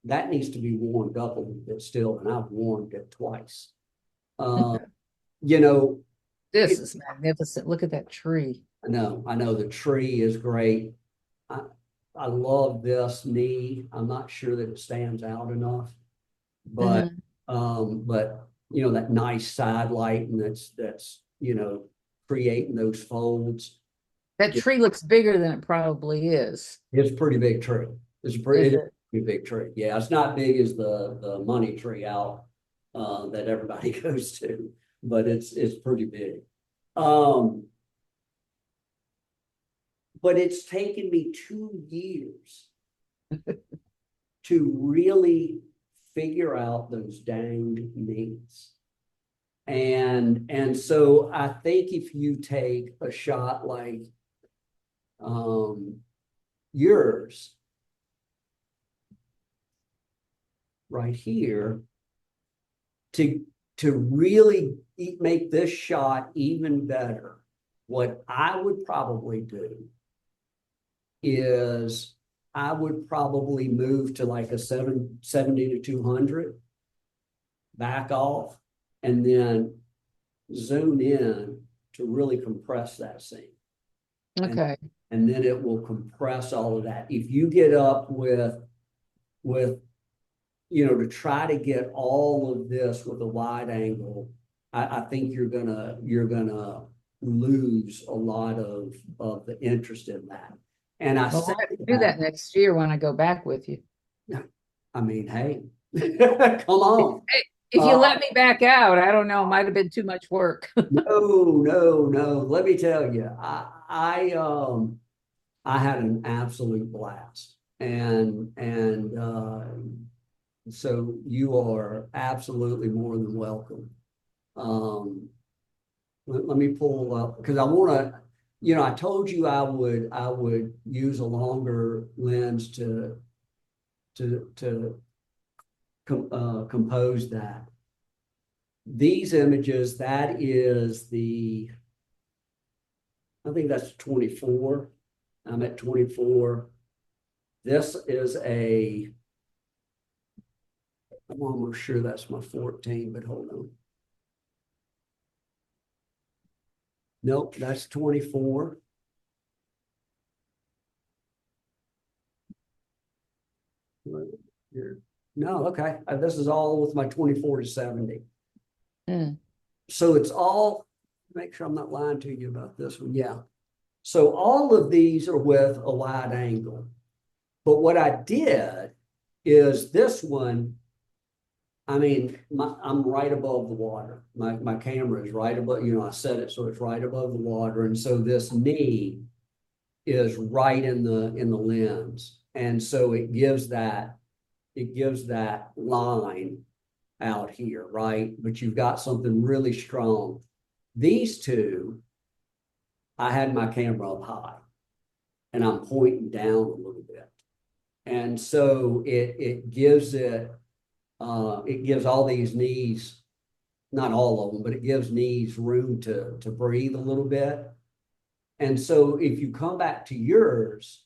Speaker 1: that needs to be warmed up a little bit still, and I've warmed it twice. Um, you know,
Speaker 2: This
Speaker 1: it,
Speaker 2: is magnificent. Look at that tree.
Speaker 1: I know the tree is great. I, I love this knee. I'm not sure that it stands out enough, but,
Speaker 2: Mhm.
Speaker 1: that nice side light and that's, creating those folds.
Speaker 2: That tree looks bigger than it probably is.
Speaker 1: It's a pretty big tree.
Speaker 2: Is
Speaker 1: It is
Speaker 2: it?
Speaker 1: a pretty big tree. Yeah, it's not big as the money tree out that everybody goes to, but it's pretty big. Um, but it's taken me 2 years to really figure out those dang needs. And so I think if you take a shot like yours right here to really make this shot even better, what I would probably do is I would probably move to like a 770 to 200, back off, and then zoom in to really compress that scene. And,
Speaker 2: Okay.
Speaker 1: and then it will compress all of that. If you get up with to try to get all of this with a wide angle, I think you're gonna lose a lot of the interest in that. And I
Speaker 2: Well,
Speaker 1: say
Speaker 2: we'll have to do
Speaker 1: that,
Speaker 2: that next year when I go back with you.
Speaker 1: I mean, hey, come on.
Speaker 2: Hey, if you
Speaker 1: Uh,
Speaker 2: let me back out, I don't know, it might have been too much work.
Speaker 1: no, no, no. Let me tell you, I had an absolute blast, and so you are absolutely more than welcome. Um, let me pull up because I want to, I told you I would use a longer lens to compose that. These images, that is I think that's 24. I'm at 24. This is I'm almost sure that's my 14, but hold on. Nope, that's 24. No, okay. This is all with my 24 to 70.
Speaker 2: Mm.
Speaker 1: So it's all, make sure I'm not lying to you about this one. Yeah. So all of these are with a wide angle. But what I did is this one, I mean, I'm right above the water. My camera is right above, I set it so it's right above the water. And so this knee is right in the lens. And so it gives that line out here, right? But you've got something really strong. These two, I had my camera up high and I'm pointing down a little bit. And so it gives all these knees, not all of them, but it gives knees room to breathe a little bit. And so if you come back to yours,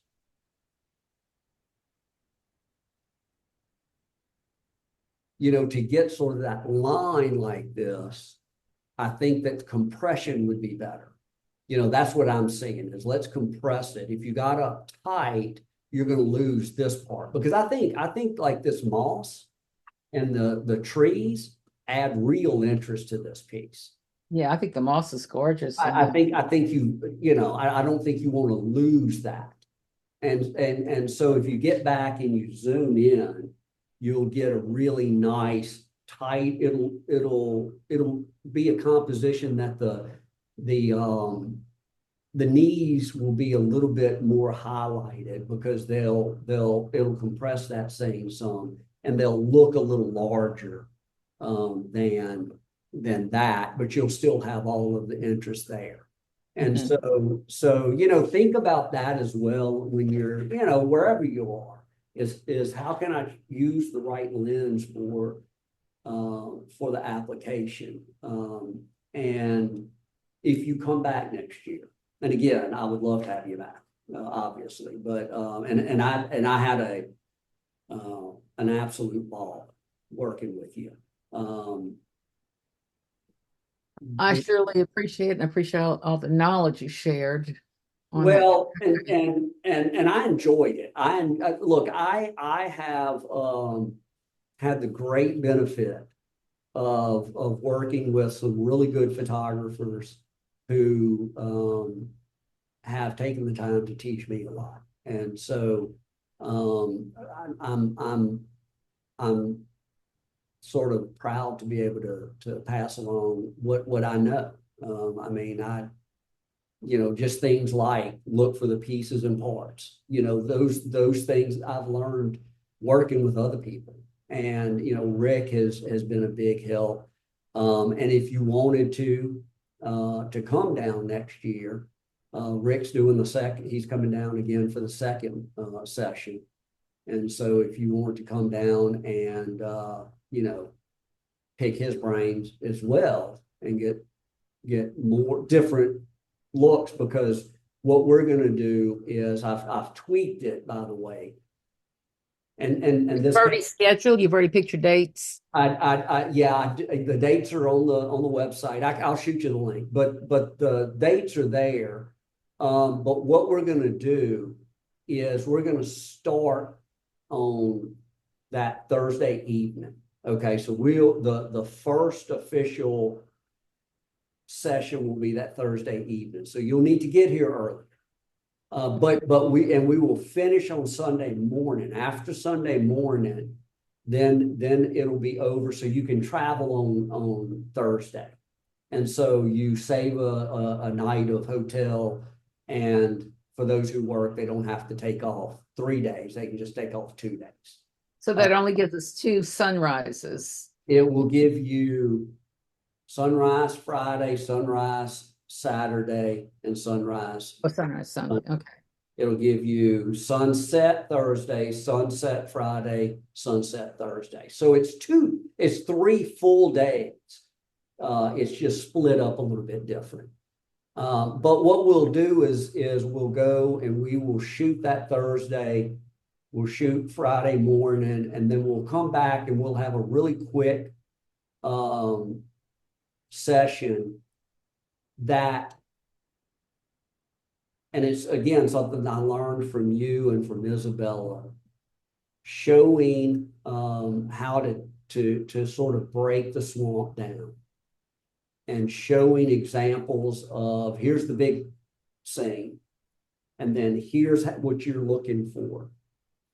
Speaker 1: to get sort of that line like this, I think that compression would be better. That's what I'm saying is let's compress it. If you got up tight, you're going to lose this part because I think like this moss and the trees add real interest to this piece.
Speaker 2: Yeah, I think the moss is gorgeous.
Speaker 1: I think I don't think you want to lose that. And so if you get back and you zoom in, you'll get a really nice tight. It'll be a composition that the knees will be a little bit more highlighted because it'll compress that same some and they'll look a little larger than that, but you'll still have all of the interest there. And
Speaker 2: Mhm.
Speaker 1: so think about that as well when you're, wherever you are, is how can I use the right lens for the application? And if you come back next year, and again, I would love to have you back, obviously, but and I had an absolute ball working with you.
Speaker 2: I surely appreciate and appreciate all the knowledge you shared on that.
Speaker 1: Well, and I enjoyed it. Look, I have had the great benefit of working with some really good photographers who have taken the time to teach me a lot. And so I'm sort of proud to be able to pass along what I know. I mean, just things like look for the pieces and parts. Those things I've learned working with other people. And Rick has been a big help. And if you wanted to come down next year, Rick's doing the second. He's coming down again for the second session. And so if you want to come down and pick his brains as well and get more different looks, because what we're going to do is I've tweaked it, by the way. And
Speaker 2: You've
Speaker 1: this
Speaker 2: already scheduled, you've already picked your dates.
Speaker 1: the dates are on the website. I'll shoot you the link, but the dates are there. But what we're going to do is we're going to start on that Thursday evening. Okay, so the first official session will be that Thursday evening. So you'll need to get here early. But we will finish on Sunday morning. After Sunday morning, then it'll be over, so you can travel on Thursday. And so you save a night of hotel, and for those who work, they don't have to take off 3 days. They can just take off 2 days.
Speaker 2: So that only gives us 2 sunrises.
Speaker 1: It will give you sunrise Friday, sunrise Saturday, and sunrise.
Speaker 2: Oh, sunrise Sunday. Okay.
Speaker 1: It'll give you sunset Thursday, sunset Friday, sunset Thursday. So it's 3 full days. It's just split up a little bit different. But what we'll do is we'll go and we will shoot that Thursday. We'll shoot Friday morning, and then we'll come back and we'll have a really quick session and it's again something I learned from you and from Isabella, showing how to sort of break the swamp down, and showing examples of here's the big scene, and then here's what you're looking for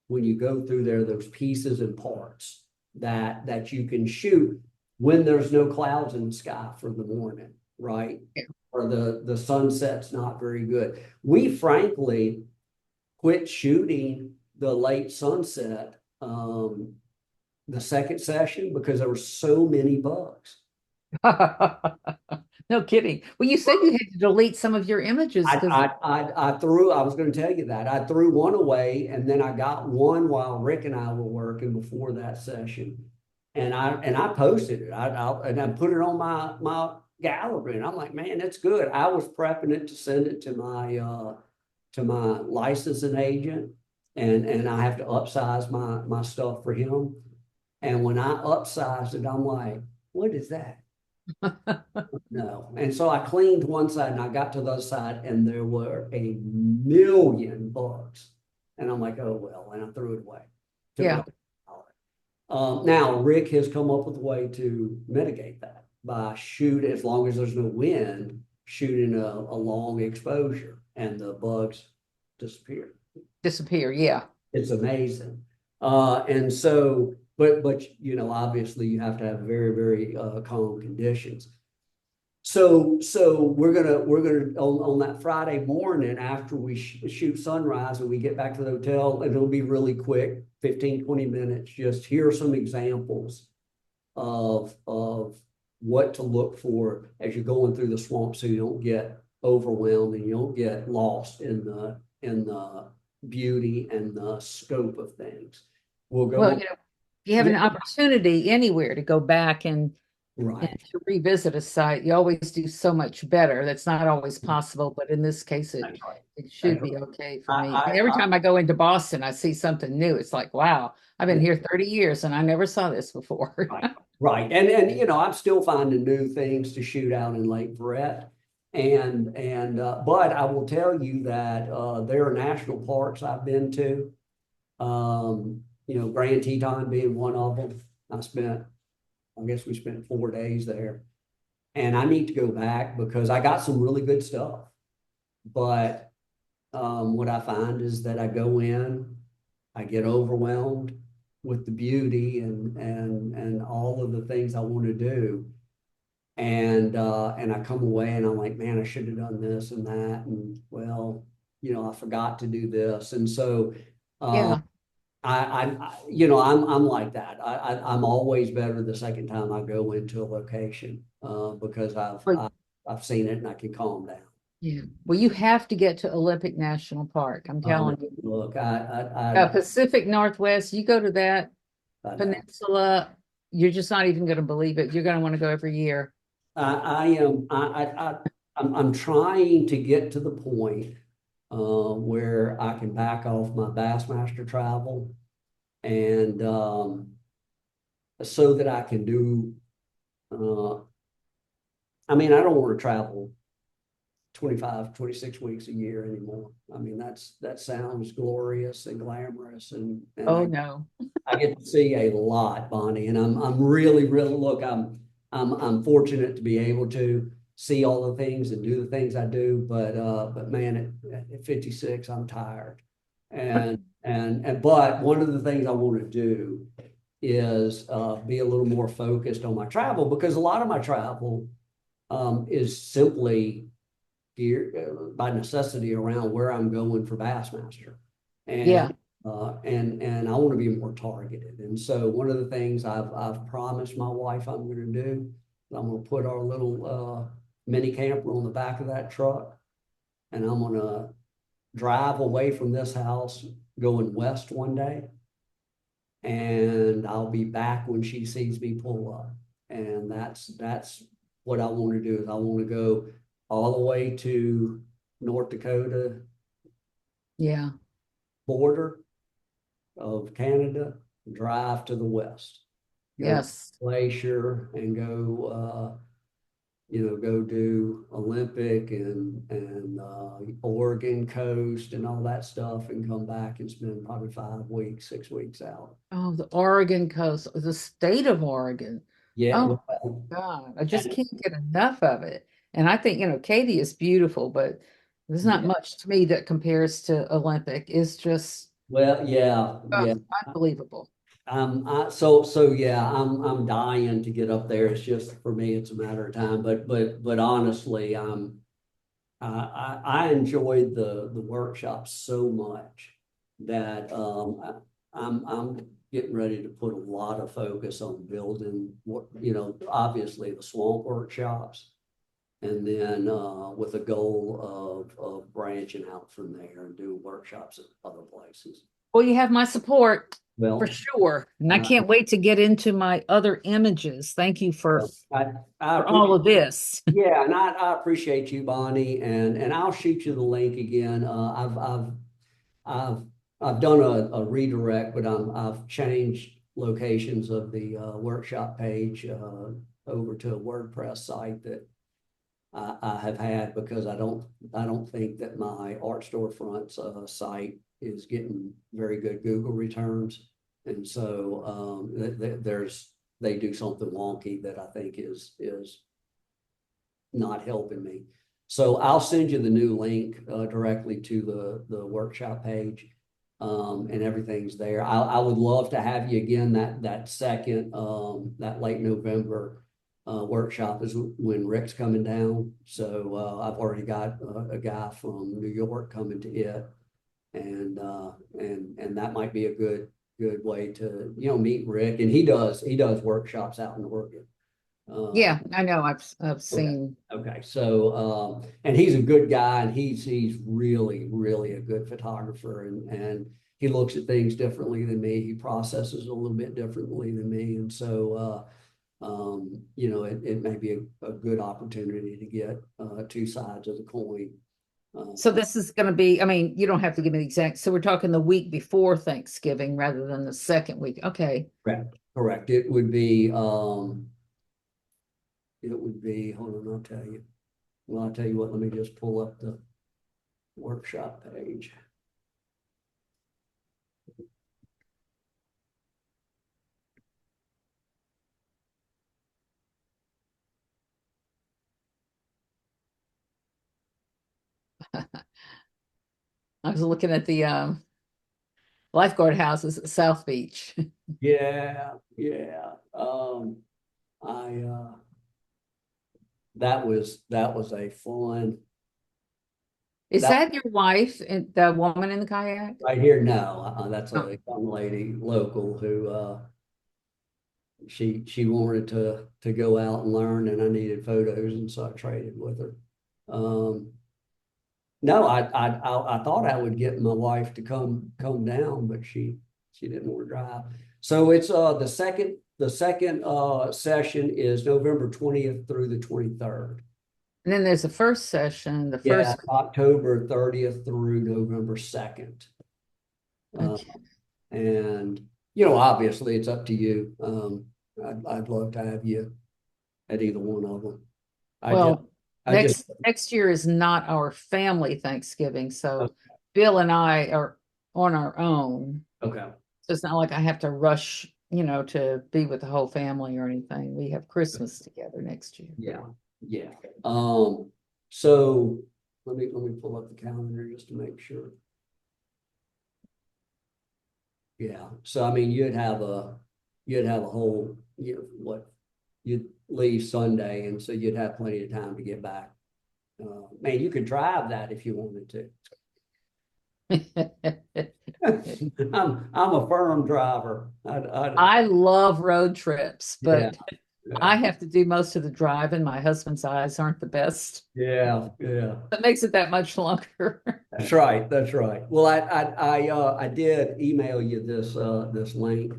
Speaker 1: when you go through there, those pieces and parts that you can shoot when there's no clouds in the sky for the morning, right?
Speaker 2: Yeah.
Speaker 1: Or the sunset's not very good. We frankly quit shooting the late sunset the second session because there were so many bugs.
Speaker 2: No kidding. Well, you said you had to delete some of your images.
Speaker 1: I was going to tell you that. I threw one away, and then I got one while Rick and I were working before that session. And I posted it. I put it on my gallery, and I'm like, man, that's good. I was prepping it to send it to my licensing agent, and I have to upsize my stuff for him. And when I upsized it, I'm like, what is that? No. And so I cleaned one side and I got to the other side, and there were a million bugs. And I'm like, oh, well, and I threw it away.
Speaker 2: Yeah.
Speaker 1: Now, Rick has come up with a way to mitigate that by shooting, as long as there's no wind, shooting a long exposure, and the bugs disappear.
Speaker 2: Yeah.
Speaker 1: It's amazing. And so, but obviously you have to have very, very calm conditions. So we're gonna on that Friday morning after we shoot sunrise and we get back to the hotel, and it'll be really quick, 15, 20 minutes. Just here are some examples of what to look for as you're going through the swamp, so you don't get overwhelmed and you don't get lost in the beauty and the scope of things. We'll go.
Speaker 2: Well, if you have an opportunity anywhere to go back and to revisit a site, you always do so much better. That's not always possible, but in this case, it should be okay for me. Every time I go into Boston, I see something new. It's like, wow, I've been here 30 years and I never saw this before.
Speaker 1: Right. And I'm still finding new things to shoot out in Lake Verret. But I will tell you that there are national parks I've been to. Grand Teton being one of them. I guess we spent 4 days there. And I need to go back because I got some really good stuff. But what I find is that I go in, I get overwhelmed with the beauty and all of the things I want to do. And I come away and I'm like, man, I should have done this and that. And well, I forgot to do this. And so
Speaker 2: Yeah.
Speaker 1: I'm like that. I'm always better the second time I go into a location because
Speaker 2: But
Speaker 1: I've seen it and I can calm down.
Speaker 2: yeah. Well, you have to get to Olympic National Park. I'm telling you.
Speaker 1: Look,
Speaker 2: Pacific Northwest, you go to that
Speaker 1: I know.
Speaker 2: peninsula, you're just not even going to believe it. You're going to want to go every year.
Speaker 1: I am I'm trying to get to the point where I can back off my Bassmaster travel and so that I can do uh, I don't want to travel 25, 26 weeks a year anymore. I mean, that sounds glorious and glamorous and
Speaker 2: Oh
Speaker 1: I
Speaker 2: no.
Speaker 1: I get to see a lot, Bonnie, and I'm really, really look, I'm fortunate to be able to see all the things and do the things I do, but man, at 56, I'm tired. But one of the things I want to do is be a little more focused on my travel because a lot of my travel is simply gear by necessity around where I'm going for Bassmaster. And
Speaker 2: Yeah.
Speaker 1: and I want to be more targeted. And so one of the things I've promised my wife I'm going to do, I'm going to put our little mini camper on the back of that truck, and I'm going to drive away from this house going west one day, and I'll be back when she sees me pull up. And that's what I want to do is I want to go all the way to North Dakota
Speaker 2: Yeah.
Speaker 1: border of Canada, drive to the west, go
Speaker 2: Yes.
Speaker 1: glacier and go do Olympic and Oregon coast and all that stuff and come back and spend probably 5 weeks, 6 weeks out.
Speaker 2: Oh, the Oregon coast, the state of Oregon.
Speaker 1: Yeah,
Speaker 2: Oh
Speaker 1: well,
Speaker 2: God, I just
Speaker 1: and
Speaker 2: can't get enough of it. And I think, Katie is beautiful, but there's not
Speaker 1: yeah,
Speaker 2: much to me that compares to Olympic. It's just
Speaker 1: well, yeah,
Speaker 2: oh,
Speaker 1: yeah.
Speaker 2: unbelievable.
Speaker 1: So yeah, I'm dying to get up there. It's just for me, it's a matter of time. But honestly, I enjoyed the workshop so much that I'm getting ready to put a lot of focus on building what obviously the swamp workshops, and then with a goal of branching out from there and doing workshops at other places.
Speaker 2: Well, you have my support for
Speaker 1: Well,
Speaker 2: sure. And I
Speaker 1: uh,
Speaker 2: can't wait to get into my other images. Thank you
Speaker 1: I
Speaker 2: for all
Speaker 1: appreciate.
Speaker 2: of this.
Speaker 1: Yeah, and I appreciate you, Bonnie, and I'll shoot you the link again. I've I've done a redirect, but I've changed locations of the workshop page over to a WordPress site that I have had because I don't think that my art storefronts site is getting very good Google returns, and so they do something wonky that I think is not helping me. So I'll send you the new link directly to the workshop page, and everything's there. I would love to have you again that second that late November workshop is when Rick's coming down. So I've already got a guy from New York coming to it, and that might be a good way to meet Rick. And he does workshops out in Oregon.
Speaker 2: Yeah, I know. I've
Speaker 1: Okay.
Speaker 2: seen.
Speaker 1: Okay. So, and he's a good guy, and he's really, really a good photographer, and he looks at things differently than me. He processes a little bit differently than me, and so, it may be a good opportunity to get two sides of the coin.
Speaker 2: So this is going to be, I mean, you don't have to give me the exact. So we're talking the week before Thanksgiving rather than the second week. Okay.
Speaker 1: Correct. Correct. It would be, hold on, I'll tell you. Well, I'll tell you what, let me just pull up the workshop page.
Speaker 2: I was looking at the lifeguard houses at South Beach.
Speaker 1: Yeah, yeah. I that was a fun
Speaker 2: Is
Speaker 1: that
Speaker 2: that your wife, the woman in the kayak?
Speaker 1: right here. No, that's
Speaker 2: Oh,
Speaker 1: a young lady local who she wanted to go out and learn, and I needed photos, and so I traded with her. Um, no, I thought I would get my wife to come down, but she didn't want to drive. So it's the second session is November 20th through the 23rd.
Speaker 2: and then there's the first session, the
Speaker 1: Yeah,
Speaker 2: first.
Speaker 1: October 30th through November 2nd. Uh,
Speaker 2: Okay.
Speaker 1: and obviously it's up to you. I'd love to have you at either one of them. I just
Speaker 2: Well,
Speaker 1: I just
Speaker 2: next year is not our family Thanksgiving, so Bill and I are on our own.
Speaker 1: okay.
Speaker 2: So it's not like I have to rush, to be with the whole family or anything. We have Christmas together next year.
Speaker 1: Yeah, yeah. So let me pull up the calendar just to make sure. Yeah, so I mean, you'd have a whole, you'd leave Sunday, and so you'd have plenty of time to get back. Man, you could drive that if you wanted to. I'm a firm driver.
Speaker 2: I love road trips,
Speaker 1: Yeah,
Speaker 2: but
Speaker 1: yeah,
Speaker 2: I have to do most of the driving. My husband's eyes aren't the best.
Speaker 1: yeah, yeah.
Speaker 2: That makes it that much longer.
Speaker 1: That's right. That's right. Well, I did email you this link.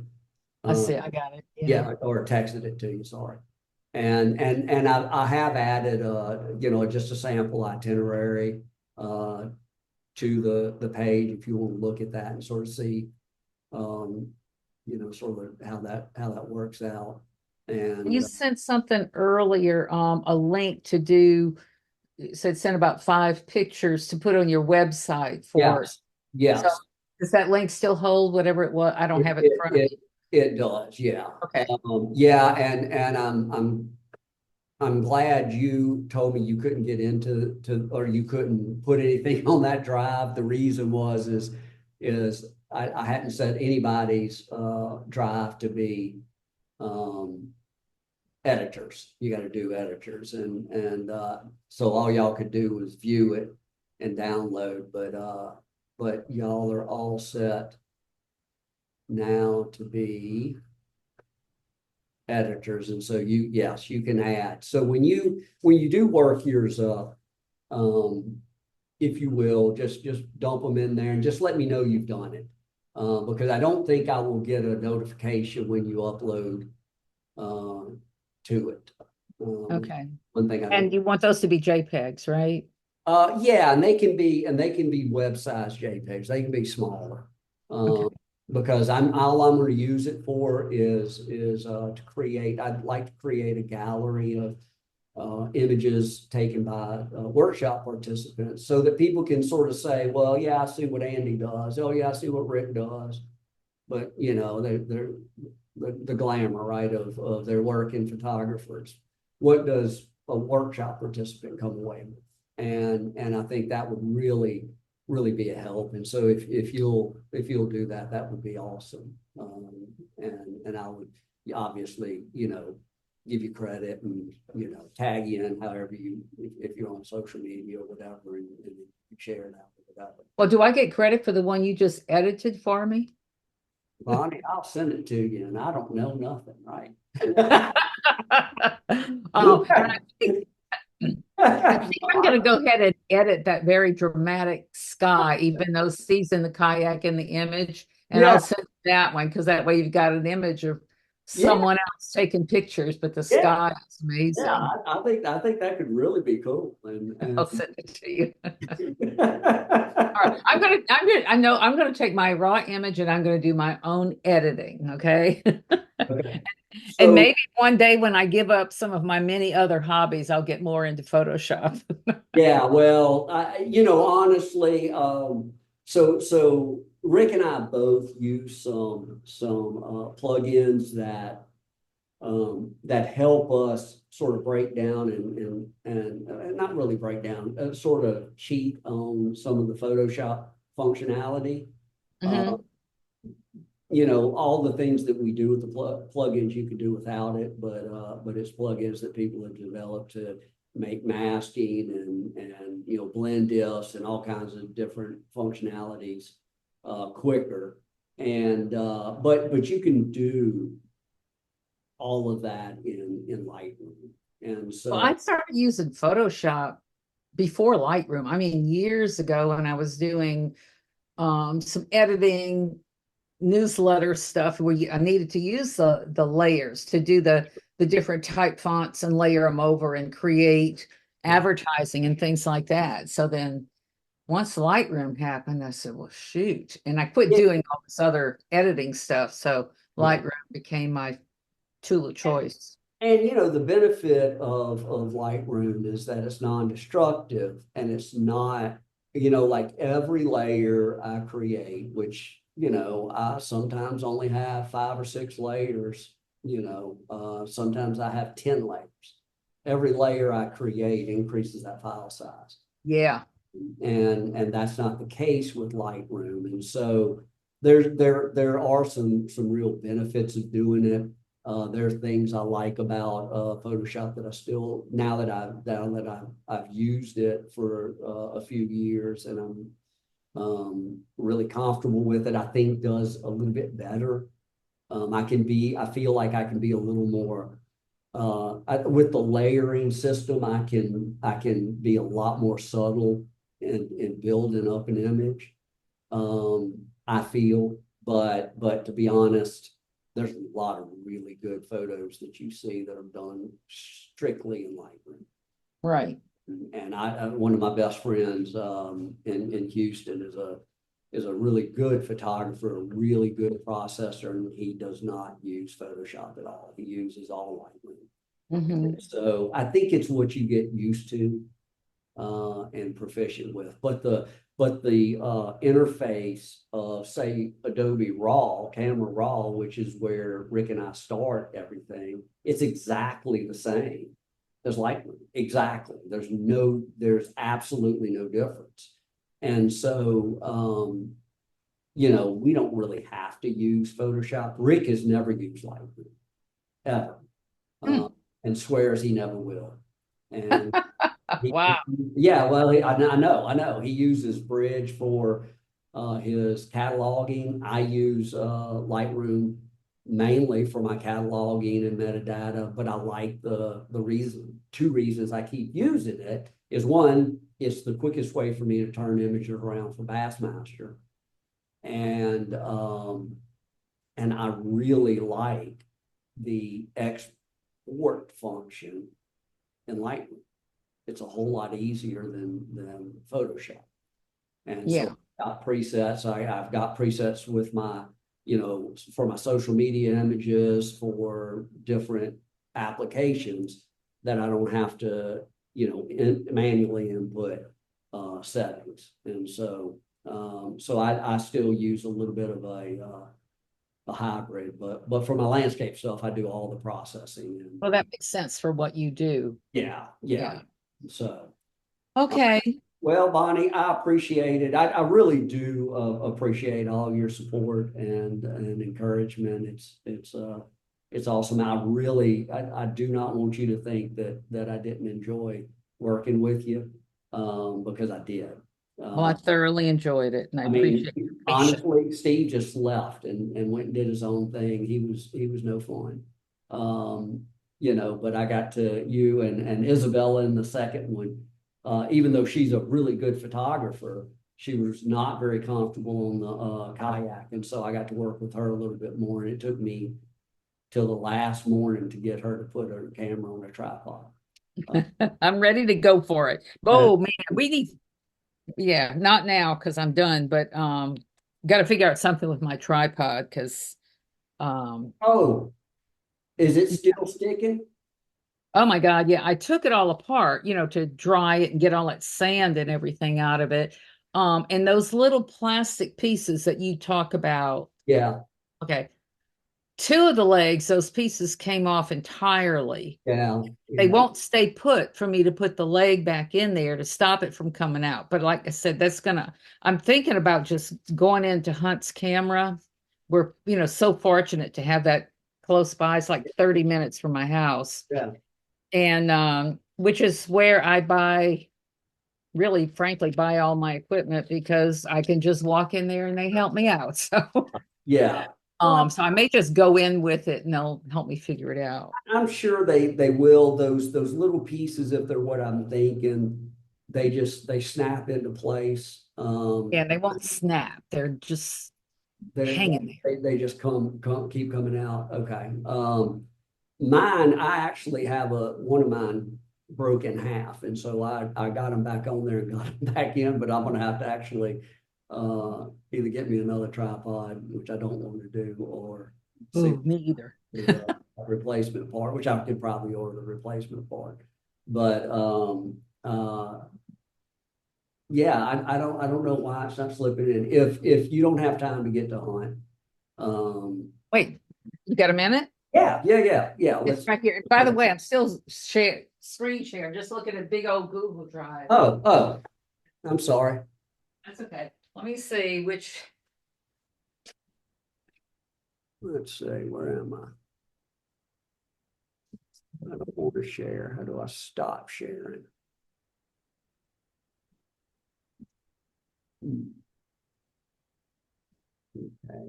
Speaker 2: I
Speaker 1: Uh,
Speaker 2: see, I got it. Yeah.
Speaker 1: yeah, or texted it to you. Sorry. And I have added just a sample itinerary to the page if you want to look at that and sort of see sort of how that works out.
Speaker 2: You
Speaker 1: And
Speaker 2: sent something earlier, a link to do, it said send about 5 pictures to put on your website for.
Speaker 1: yes,
Speaker 2: So
Speaker 1: yes,
Speaker 2: does that link still hold whatever it was? I don't
Speaker 1: it
Speaker 2: have it in
Speaker 1: it
Speaker 2: front of
Speaker 1: it,
Speaker 2: me.
Speaker 1: it does, yeah.
Speaker 2: Okay.
Speaker 1: Yeah, and I'm glad you told me you couldn't get into or you couldn't put anything on that drive. The reason is I hadn't set anybody's drive to be um, editors. You got to do editors, and so all y'all could do was view it and download. But y'all are all set now to be editors, and so yes, you can add. So when you do work yours up, if you will, just dump them in there and just let me know you've done it. Because I don't think I will get a notification when you upload to it.
Speaker 2: Okay.
Speaker 1: One thing I
Speaker 2: And
Speaker 1: don't.
Speaker 2: you want those to be JPEGs, right?
Speaker 1: Yeah, and they can be web size JPEGs. They can be smaller.
Speaker 2: Okay.
Speaker 1: Because all I'm going to use it for is to create. I'd like to create a gallery of images taken by workshop participants, so that people can sort of say, "Well, yeah, I see what Andy does. Oh, yeah, I see what Rick does." But they're the glamour, right, of their work in photographers. What does a workshop participant come away with? And I think that would really be a help. And so if you'll do that, that would be awesome. And I would obviously give you credit and tag you in however if you're on social media or whatever, and you share that or whatever.
Speaker 2: Well, do I get credit for the one you just edited for me?
Speaker 1: Bonnie, I'll send it to you, and I don't know nothing, right?
Speaker 2: And I think I'm going to go ahead and edit that very dramatic sky, even though Steve's in the kayak in the image, and
Speaker 1: Yeah,
Speaker 2: I'll send that one because that way you've got an image of
Speaker 1: yeah,
Speaker 2: someone else taking pictures, but the
Speaker 1: yeah,
Speaker 2: sky is
Speaker 1: yeah.
Speaker 2: amazing.
Speaker 1: I think that could really be cool. And
Speaker 2: I'll send it to you. All right, I know I'm gonna take my raw image and I'm gonna do my own editing. Okay.
Speaker 1: Okay.
Speaker 2: And
Speaker 1: So,
Speaker 2: maybe one day when I give up some of my many other hobbies, I'll get more into Photoshop.
Speaker 1: yeah, well, honestly, so Rick and I both use some plugins that help us sort of break down and not really break down, sort of cheat on some of the Photoshop functionality. Uh,
Speaker 2: Hmm.
Speaker 1: all the things that we do with the plugins you could do without it, but it's plugins that people have developed to make masking and blend diffs and all kinds of different functionalities quicker. And but you can do all of that in Lightroom. And
Speaker 2: Well, I
Speaker 1: so
Speaker 2: started using Photoshop before Lightroom. I mean, years ago when I was doing some editing newsletter stuff where I needed to use the layers to do the different type fonts and layer them over and create
Speaker 1: yeah,
Speaker 2: advertising and things like that. So then once Lightroom happened, I said, well, shoot. And I quit
Speaker 1: yeah,
Speaker 2: doing all this other editing stuff. So
Speaker 1: yeah.
Speaker 2: Lightroom became my tool of choice.
Speaker 1: And the benefit of Lightroom is that it's non-destructive and it's not, like every layer I create, which, I sometimes only have 5 or 6 layers, sometimes I have 10 layers. Every layer I create increases that file size.
Speaker 2: Yeah.
Speaker 1: And that's not the case with Lightroom. And so there are some real benefits of doing it. There are things I like about Photoshop that I still, now that I've used it for a few years and I'm really comfortable with it, I think does a little bit better. I feel like I can be a little more with the layering system, I can be a lot more subtle in building up an image. I feel, but to be honest, there's a lot of really good photos that you see that are done strictly in Lightroom.
Speaker 2: Right.
Speaker 1: And one of my best friends in Houston is a really good photographer, a really good processor, and he does not use Photoshop at all. He uses all
Speaker 2: Hmm.
Speaker 1: Lightroom. So I think it's what you get used to and proficient with. But the interface of say Adobe Raw, Camera Raw, which is where Rick and I start everything, it's exactly the same as Lightroom. Exactly. There's absolutely no difference. And so we don't really have to use Photoshop. Rick has never used Lightroom ever,
Speaker 2: Hmm.
Speaker 1: uh, and swears he never will. And
Speaker 2: Wow.
Speaker 1: yeah, well, I know. He uses Bridge for his cataloging. I use Lightroom mainly for my cataloging and metadata, but I like two reasons I keep using it is one, it's the quickest way for me to turn images around for Bassmaster. And I really like the export function in Lightroom. It's a whole lot easier than Photoshop. And so
Speaker 2: Yeah.
Speaker 1: I've got presets. I've got presets with my, for my social media images for different applications that I don't have to, manually input settings. And so I still use a little bit of a hybrid, but for my landscape stuff, I do all the processing and
Speaker 2: Well, that makes sense for what you do.
Speaker 1: yeah, yeah.
Speaker 2: Yeah.
Speaker 1: So.
Speaker 2: Okay.
Speaker 1: Well, Bonnie, I appreciate it. I really do appreciate all your support and encouragement. It's awesome. I do not want you to think that I didn't enjoy working with you because I did.
Speaker 2: Well, I
Speaker 1: Uh,
Speaker 2: thoroughly enjoyed it and I
Speaker 1: I mean,
Speaker 2: appreciate your patience.
Speaker 1: honestly, Steve just left and went and did his own thing. He was no fun. Um, but I got to you and Isabella in the second one. Even though she's a really good photographer, she was not very comfortable on the kayak, and so I got to work with her a little bit more. And it took me till the last morning to get her to put her camera on a tripod. Uh,
Speaker 2: I'm ready to go for it.
Speaker 1: and,
Speaker 2: Oh man, we need, yeah, not now because I'm done, but got to figure out something with my tripod because um
Speaker 1: oh. Is it still sticking?
Speaker 2: Oh my God, yeah. I took it all apart, to dry it and get all that sand and everything out of it. And those little plastic pieces that you talk about,
Speaker 1: Yeah,
Speaker 2: okay. Two of the legs, those pieces came off entirely.
Speaker 1: yeah,
Speaker 2: They
Speaker 1: yeah,
Speaker 2: won't stay put for me to put the leg back in there to stop it from coming out. But like I said, I'm thinking about just going into Hunt's camera. We're, so fortunate to have that close by. It's like 30 minutes from my house.
Speaker 1: yeah.
Speaker 2: And which is where I really frankly buy all my equipment because I can just walk in there and they help me out. So
Speaker 1: Yeah. Well,
Speaker 2: so I may just go in with it and they'll help me figure it out.
Speaker 1: I'm sure they will. Those little pieces, if they're what I'm thinking, they snap into place.
Speaker 2: And they won't snap. They're just
Speaker 1: They
Speaker 2: hanging there.
Speaker 1: they just come keep coming out. Okay. Mine, I actually have one of mine broke in half, and so I got them back on there and got them back in, but I'm gonna have to actually either get me another tripod, which I don't want to do, or see
Speaker 2: Ooh, me either.
Speaker 1: the replacement part, which I could probably order the replacement part. But yeah, I don't know why it's not slipping in. If you don't have time to get to Hunt,
Speaker 2: Wait, you got a minute?
Speaker 1: yeah.
Speaker 2: It's
Speaker 1: Let's.
Speaker 2: right here. And by the way, I'm still screen share, just looking at big old Google Drive.
Speaker 1: Oh, I'm sorry.
Speaker 2: That's okay. Let me see which.
Speaker 1: Let's see, where am I? I don't want to share. How do I stop sharing? Okay.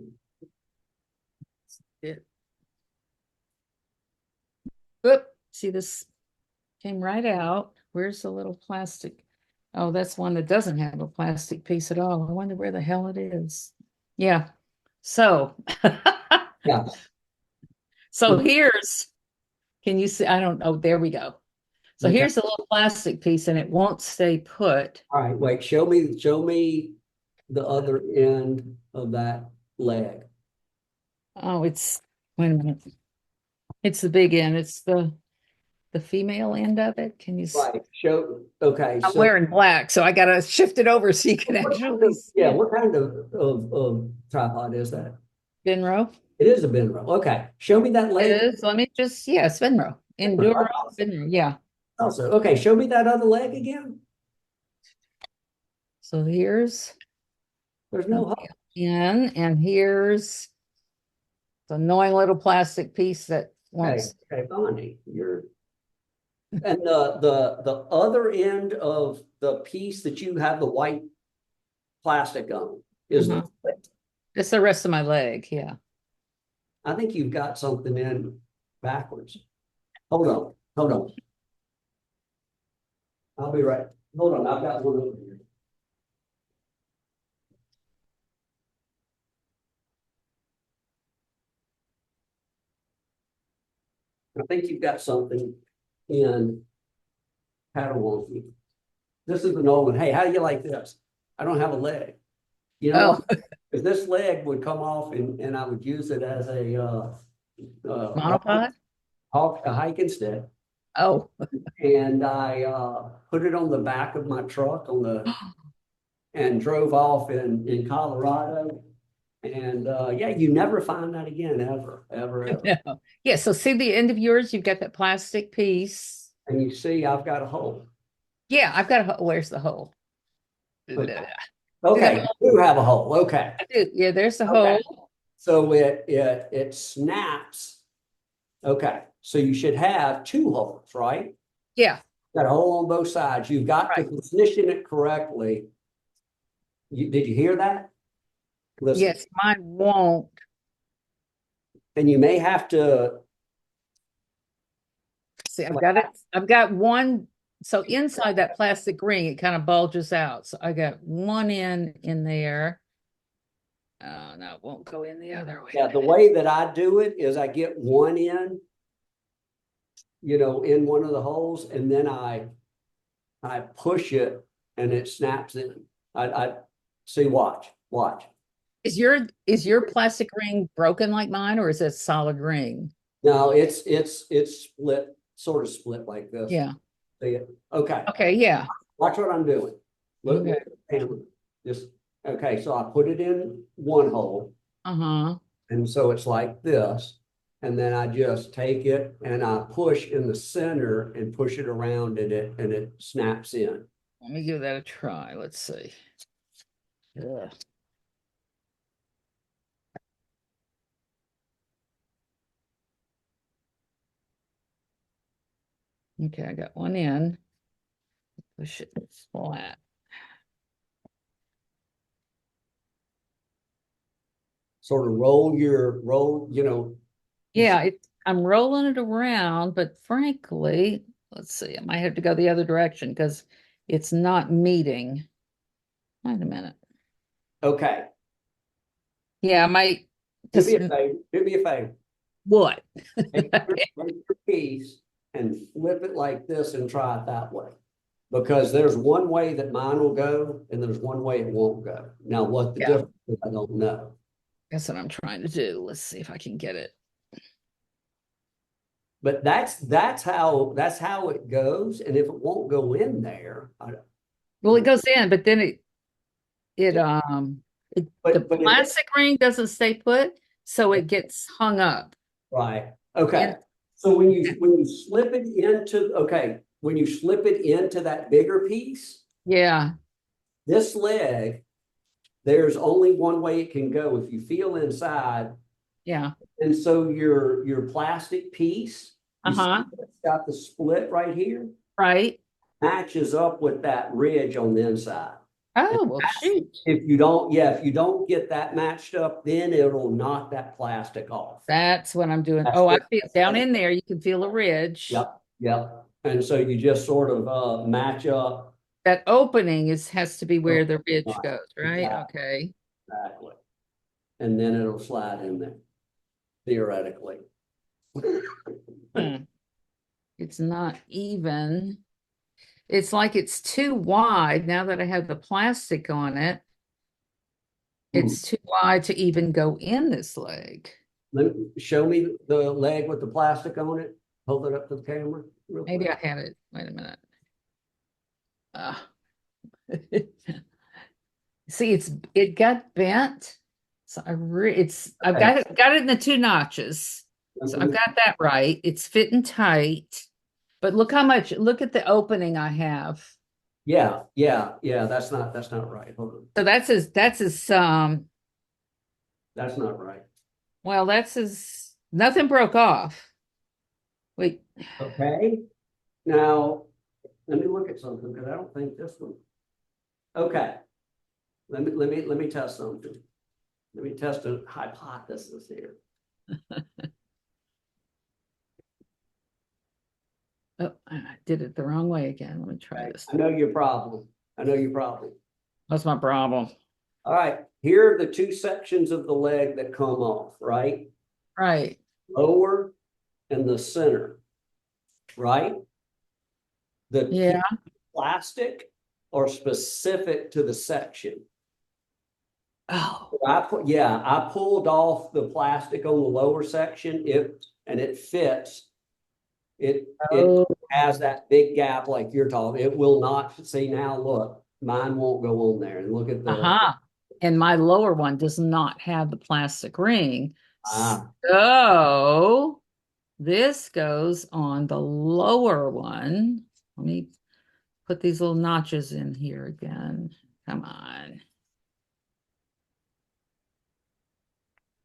Speaker 2: It. Oop, see this came right out. Where's the little plastic? Oh, that's one that doesn't have a plastic piece at all. I wonder where the hell it is. Yeah. So,
Speaker 1: Yeah.
Speaker 2: so can you see? I don't know. There we go. So
Speaker 1: Okay.
Speaker 2: here's a little plastic piece and it won't stay put.
Speaker 1: All right. Wait. Show me the other end of that leg.
Speaker 2: Oh, wait a minute. It's the big end. It's the female end of it. Can you see?
Speaker 1: Right. Okay.
Speaker 2: I'm
Speaker 1: So
Speaker 2: wearing black, so I gotta shift it over so you can actually see
Speaker 1: yeah,
Speaker 2: it.
Speaker 1: what kind of tripod is that?
Speaker 2: Benro.
Speaker 1: It is a Benro. Okay. Show me that leg.
Speaker 2: Is let me just it's Benro. Enduro Benro. Yeah.
Speaker 1: Also, okay, show me that other leg again.
Speaker 2: So here's
Speaker 1: There's no hole.
Speaker 2: in, and here's the annoying little plastic piece that
Speaker 1: Okay,
Speaker 2: wants.
Speaker 1: okay, Bonnie, and the other end of the piece that you have the white plastic on is
Speaker 2: Mhm. It's the rest of my leg. Yeah.
Speaker 1: I think you've got something in backwards. Hold on. I'll be right. Hold on, I've got one over here. I think you've got something in Padawan. This is an old one. Hey, how do you like this? I don't have a leg. You know
Speaker 2: Oh,
Speaker 1: what? If this leg would come off and I would use it as
Speaker 2: monopod.
Speaker 1: a hiking stick,
Speaker 2: Oh,
Speaker 1: and I put it on the back of my truck and drove off in Colorado. And yeah, you never find that again, ever.
Speaker 2: no. Yeah. So see the end of yours. You've got that plastic piece.
Speaker 1: And you see, I've got a hole.
Speaker 2: Yeah, I've got a hole. Where's the hole?
Speaker 1: Okay,
Speaker 2: See the
Speaker 1: okay,
Speaker 2: hole?
Speaker 1: you do have a hole. Okay,
Speaker 2: I do. Yeah, there's the
Speaker 1: okay.
Speaker 2: hole.
Speaker 1: So it snaps. Okay, so you should have two holes, right?
Speaker 2: Yeah,
Speaker 1: Got a hole on both sides. You've got to
Speaker 2: right.
Speaker 1: position it correctly. Did you hear that? Listen,
Speaker 2: Yes, mine won't.
Speaker 1: and you may have to.
Speaker 2: See, I've got it. I've got one. So inside that plastic ring, it kind of bulges out. So I got one in there. Oh, no, it won't go in the other way.
Speaker 1: Yeah, the way that I do it is I get one in, in one of the holes, and then I push it and it snaps in. I see. Watch.
Speaker 2: Is your plastic ring broken like mine, or is it a solid ring?
Speaker 1: No, it's split, sort of split like this.
Speaker 2: Yeah.
Speaker 1: See it? Okay,
Speaker 2: Okay. Yeah.
Speaker 1: watch what I'm doing. Look
Speaker 2: Okay.
Speaker 1: at the camera. Just, okay, so I put it in one hole,
Speaker 2: Uh-huh.
Speaker 1: and so it's like this. And then I just take it and I push in the center and push it around and it snaps in.
Speaker 2: Let me give that a try. Let's see. Ugh. Okay, I got one in. Push it flat.
Speaker 1: Sort of roll, you know.
Speaker 2: Yeah, I'm rolling it around, but frankly, let's see, I might have to go the other direction because it's not meeting. Wait a minute.
Speaker 1: Okay,
Speaker 2: Yeah, I might
Speaker 1: do
Speaker 2: just
Speaker 1: me a favor, do me a favor.
Speaker 2: what?
Speaker 1: Take your piece and flip it like this and try it that way. Because there's one way that mine will go and there's one way it won't go. Now, what the
Speaker 2: Yeah,
Speaker 1: difference is, I don't know.
Speaker 2: that's what I'm trying to do. Let's see if I can get it.
Speaker 1: But that's how it goes. And if it won't go in there,
Speaker 2: Well, it goes in, but then it the
Speaker 1: but if it,
Speaker 2: plastic ring doesn't stay put, so it gets hung up.
Speaker 1: right. Okay.
Speaker 2: And
Speaker 1: So when you slip it into, okay, when you slip it into that bigger piece,
Speaker 2: yeah,
Speaker 1: this leg, there's only one way it can go. If you feel inside,
Speaker 2: yeah.
Speaker 1: and so your plastic piece, you see
Speaker 2: Uh-huh.
Speaker 1: it's got the split right here,
Speaker 2: Right.
Speaker 1: matches up with that ridge on the inside. And
Speaker 2: Oh, well, shoot.
Speaker 1: if you don't, yeah, if you don't get that matched up, then it'll knock that plastic off.
Speaker 2: That's what I'm doing.
Speaker 1: That's
Speaker 2: Oh, I
Speaker 1: the,
Speaker 2: feel down in there, you can feel a ridge.
Speaker 1: yep, yep. And so you just sort of match up.
Speaker 2: That opening has to be where the ridge
Speaker 1: Right,
Speaker 2: goes, right?
Speaker 1: exactly,
Speaker 2: Okay.
Speaker 1: exactly. And then it'll slide in there, theoretically.
Speaker 2: Hmm. It's not even. It's like it's too wide now that I have the plastic on it.
Speaker 1: Hmm.
Speaker 2: It's too wide to even go in this leg.
Speaker 1: Show me the leg with the plastic on it. Hold it up to the camera real
Speaker 2: Maybe
Speaker 1: quick.
Speaker 2: I had it. Wait a minute. Uh, see, it got bent. So I've
Speaker 1: Okay.
Speaker 2: got it in the two notches. So I've got that right. It's fitting tight. But look at the opening I have.
Speaker 1: Yeah, yeah, yeah. That's not right. Hold on.
Speaker 2: So
Speaker 1: That's not right.
Speaker 2: well, nothing broke off. Wait,
Speaker 1: Okay. Now let me look at something because I don't think this one. Okay. Let me test something. Let me test a hypothesis here.
Speaker 2: oh, I did it the wrong way again. Let me try
Speaker 1: Okay.
Speaker 2: this.
Speaker 1: I know your problem. I know your problem.
Speaker 2: What's my problem?
Speaker 1: All right. Here are the two sections of the leg that come off, right?
Speaker 2: Right.
Speaker 1: Lower and the center, right? The
Speaker 2: Yeah.
Speaker 1: plastic or specific to the section.
Speaker 2: Oh,
Speaker 1: I pulled off the plastic on the lower section, and it fits. It
Speaker 2: oh,
Speaker 1: has that big gap like you're talking. It will not, see now, look, mine won't go on there. And look at the,
Speaker 2: uh-huh. And my lower one does not have the plastic ring.
Speaker 1: ah,
Speaker 2: So this goes on the lower one. Let me put these little notches in here again. Come on.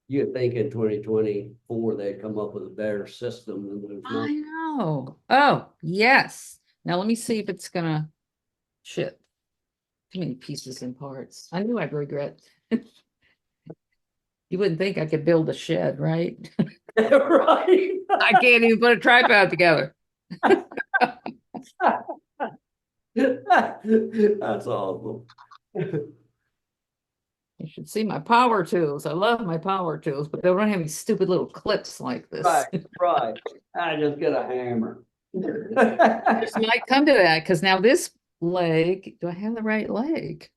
Speaker 1: you'd think in 2024 they'd come up with a better system than there's
Speaker 2: I
Speaker 1: not.
Speaker 2: know. Oh, yes. Now let me see if it's gonna ship. Too many pieces and parts. I knew I'd regret. You wouldn't think I could build a shed, right?
Speaker 1: Right.
Speaker 2: I can't even put a tripod together.
Speaker 1: That's awful.
Speaker 2: You should see my power tools. I love my power tools, but they don't have any stupid little clips like this.
Speaker 1: Right, right. I just get a hammer.
Speaker 2: This might come to that because now this leg, do I have the right leg?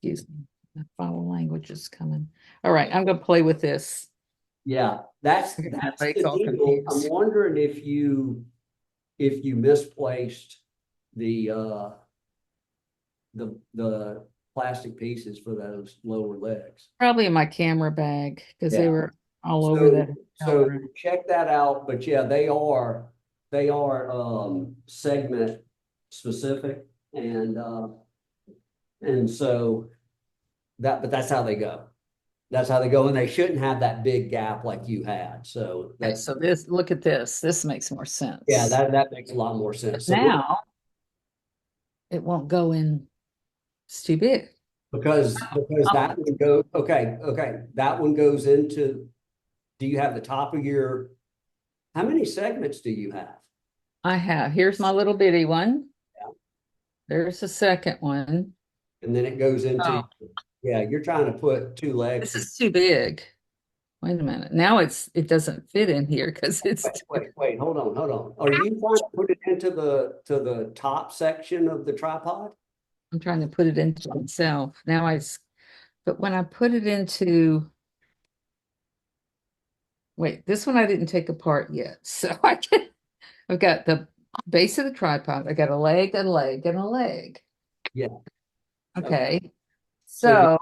Speaker 2: Excuse me. My foul language is coming. All right, I'm gonna play with this.
Speaker 1: Yeah, that's
Speaker 2: Everybody's
Speaker 1: the
Speaker 2: all
Speaker 1: deal. I'm
Speaker 2: confused.
Speaker 1: wondering if you misplaced the plastic pieces for those lower legs.
Speaker 2: Probably in my camera bag because they
Speaker 1: Yeah.
Speaker 2: were all over
Speaker 1: So
Speaker 2: that hotel
Speaker 1: so
Speaker 2: room.
Speaker 1: check that out. But yeah, they are segment specific and so that's how they go. That's how they go, and they shouldn't have that big gap like you had. So
Speaker 2: Okay,
Speaker 1: that's
Speaker 2: so this, look at this. This makes more
Speaker 1: yeah,
Speaker 2: sense.
Speaker 1: that makes a lot more sense. So look,
Speaker 2: Now it won't go in. It's too big.
Speaker 1: because
Speaker 2: Um,
Speaker 1: that one goes okay. That one goes into. Do you have the top of your? How many segments do you have?
Speaker 2: I have. Here's my little bitty one.
Speaker 1: Yeah.
Speaker 2: There's the second one.
Speaker 1: And then it goes into
Speaker 2: Oh,
Speaker 1: yeah. You're trying to put two legs.
Speaker 2: this is too big. Wait a minute. Now it doesn't fit in here because it's
Speaker 1: Wait. Hold on. Are you trying to put it into the top section of the tripod?
Speaker 2: I'm trying to put it into itself. But when I put it into, wait, this one I didn't take apart yet. So I've got the base of the tripod. I got a leg, a leg, and a leg.
Speaker 1: Yeah. Okay.
Speaker 2: Okay.
Speaker 1: So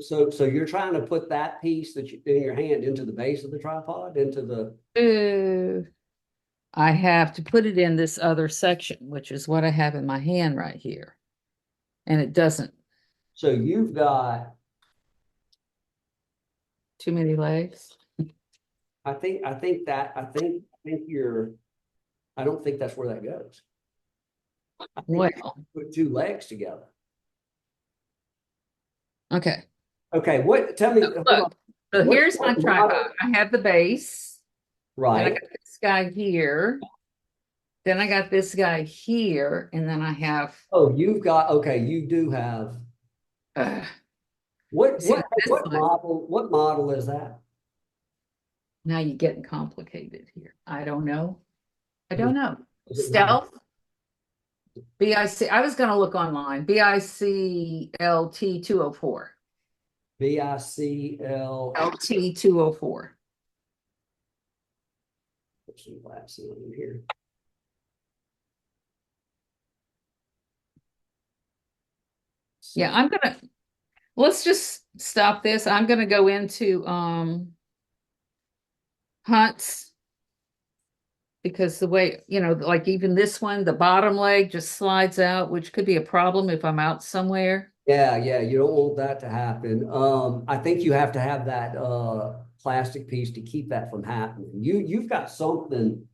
Speaker 2: So
Speaker 1: so you're trying to put that piece that you in your hand into the base of the tripod, into the
Speaker 2: I have to put it in this other section, which is what I have in my hand right here. And it doesn't.
Speaker 1: so you've got
Speaker 2: Too many legs.
Speaker 1: I think you're I don't think that's where that goes. I think you
Speaker 2: Well,
Speaker 1: put two legs together.
Speaker 2: okay.
Speaker 1: Okay, what tell me hold on.
Speaker 2: Look, so
Speaker 1: What
Speaker 2: here's my tripod.
Speaker 1: model?
Speaker 2: I have the base. Then I
Speaker 1: Right.
Speaker 2: got this guy here. Then I got this guy here. And then I have,
Speaker 1: Oh, you've got okay, you do have
Speaker 2: uh,
Speaker 1: what
Speaker 2: see
Speaker 1: what
Speaker 2: this one.
Speaker 1: what model is that?
Speaker 2: Now you're getting complicated here. I don't know. I
Speaker 1: Does,
Speaker 2: don't know.
Speaker 1: does it not
Speaker 2: Stealth, BIC. I was going to look online. BICLT 204.
Speaker 1: BICL
Speaker 2: LT 204.
Speaker 1: put some glasses on here.
Speaker 2: Yeah, let's just stop this. I'm gonna go into hunts because the way, like even this one, the bottom leg just slides out, which could be a problem if I'm out somewhere.
Speaker 1: Yeah, you don't want that to happen. I think you have to have that plastic piece to keep that from happening. You've got something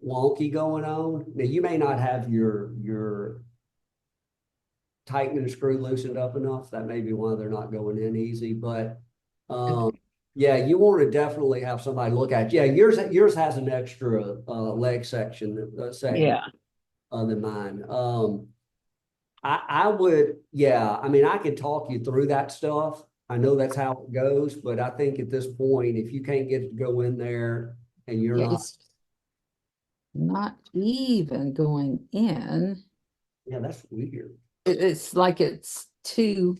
Speaker 1: wonky going on. Now you may not have your tightening screw loosened up enough. That may be why they're not going in easy. But
Speaker 2: Okay.
Speaker 1: yeah, you want to definitely have somebody look at. Yeah, yours has an extra leg section segment
Speaker 2: Yeah.
Speaker 1: than mine. I would, yeah. I mean, I could talk you through that stuff. I know that's how it goes, but I think at this point, if you can't get it to go in there and you're
Speaker 2: Yeah,
Speaker 1: not,
Speaker 2: it's not even going in.
Speaker 1: yeah, that's weird.
Speaker 2: It's like it's too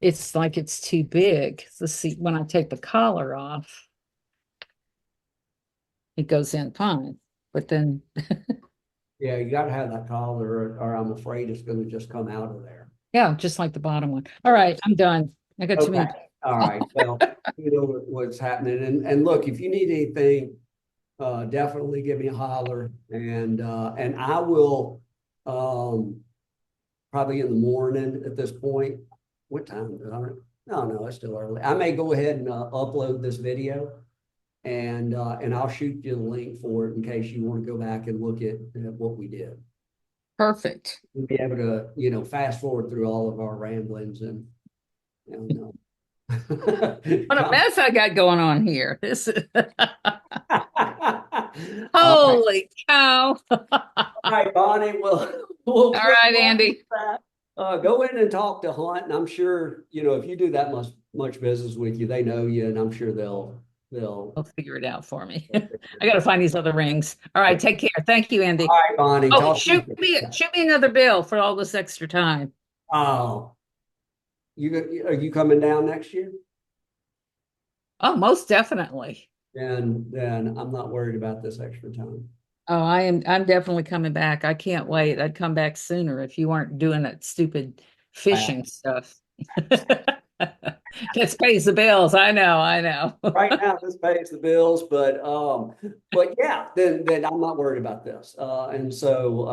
Speaker 2: big. Let's see, when I take the collar off, it goes in fine. But then
Speaker 1: Yeah, you got to have that collar, or I'm afraid it's going to just come out of there.
Speaker 2: yeah, just like the bottom one. All right, I'm done. I got too
Speaker 1: Okay,
Speaker 2: many.
Speaker 1: all right. Well, you know what's happening, and look, if you need anything, definitely give me a holler, and I will, probably in the morning at this point. What time? No, it's still early. I may go ahead and upload this video and I'll shoot you the link for it in case you want to go back and look at what we did.
Speaker 2: Perfect.
Speaker 1: We'll be able to, fast forward through all of our ramblings and
Speaker 2: What a mess I got going on here. This is
Speaker 1: all right,
Speaker 2: holy cow.
Speaker 1: all right, Bonnie. Well,
Speaker 2: All
Speaker 1: we'll
Speaker 2: right, Andy.
Speaker 1: that. Go in and talk to Hunt, and I'm sure if you do that much business with you, they know you, and I'm sure they'll.
Speaker 2: They'll figure it out for me. I got to find these other rings. All right, take care. Thank you,
Speaker 1: All
Speaker 2: Andy.
Speaker 1: right, Bonnie.
Speaker 2: Oh,
Speaker 1: Talk to you.
Speaker 2: shoot me another bill for all this extra time.
Speaker 1: Oh, are you coming down next year?
Speaker 2: Oh, most definitely.
Speaker 1: Then I'm not worried about this extra time.
Speaker 2: Oh, I'm definitely coming back. I can't wait. I'd come back sooner if you weren't doing that stupid
Speaker 1: Uh,
Speaker 2: fishing stuff. This pays the bills. I know, I know.
Speaker 1: right now, this pays the bills, but yeah, then I'm not worried about this. And so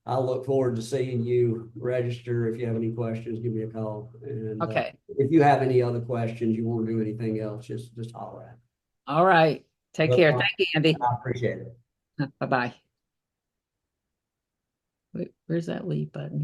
Speaker 1: I'll look forward to seeing you register. If you have any questions, give me a call. And
Speaker 2: Okay.
Speaker 1: if you have any other questions, you want to do anything else, just holler at me.
Speaker 2: All right. Take
Speaker 1: But
Speaker 2: care. Thank you, Andy.
Speaker 1: I appreciate it.
Speaker 2: Bye-bye. Where's that leave button?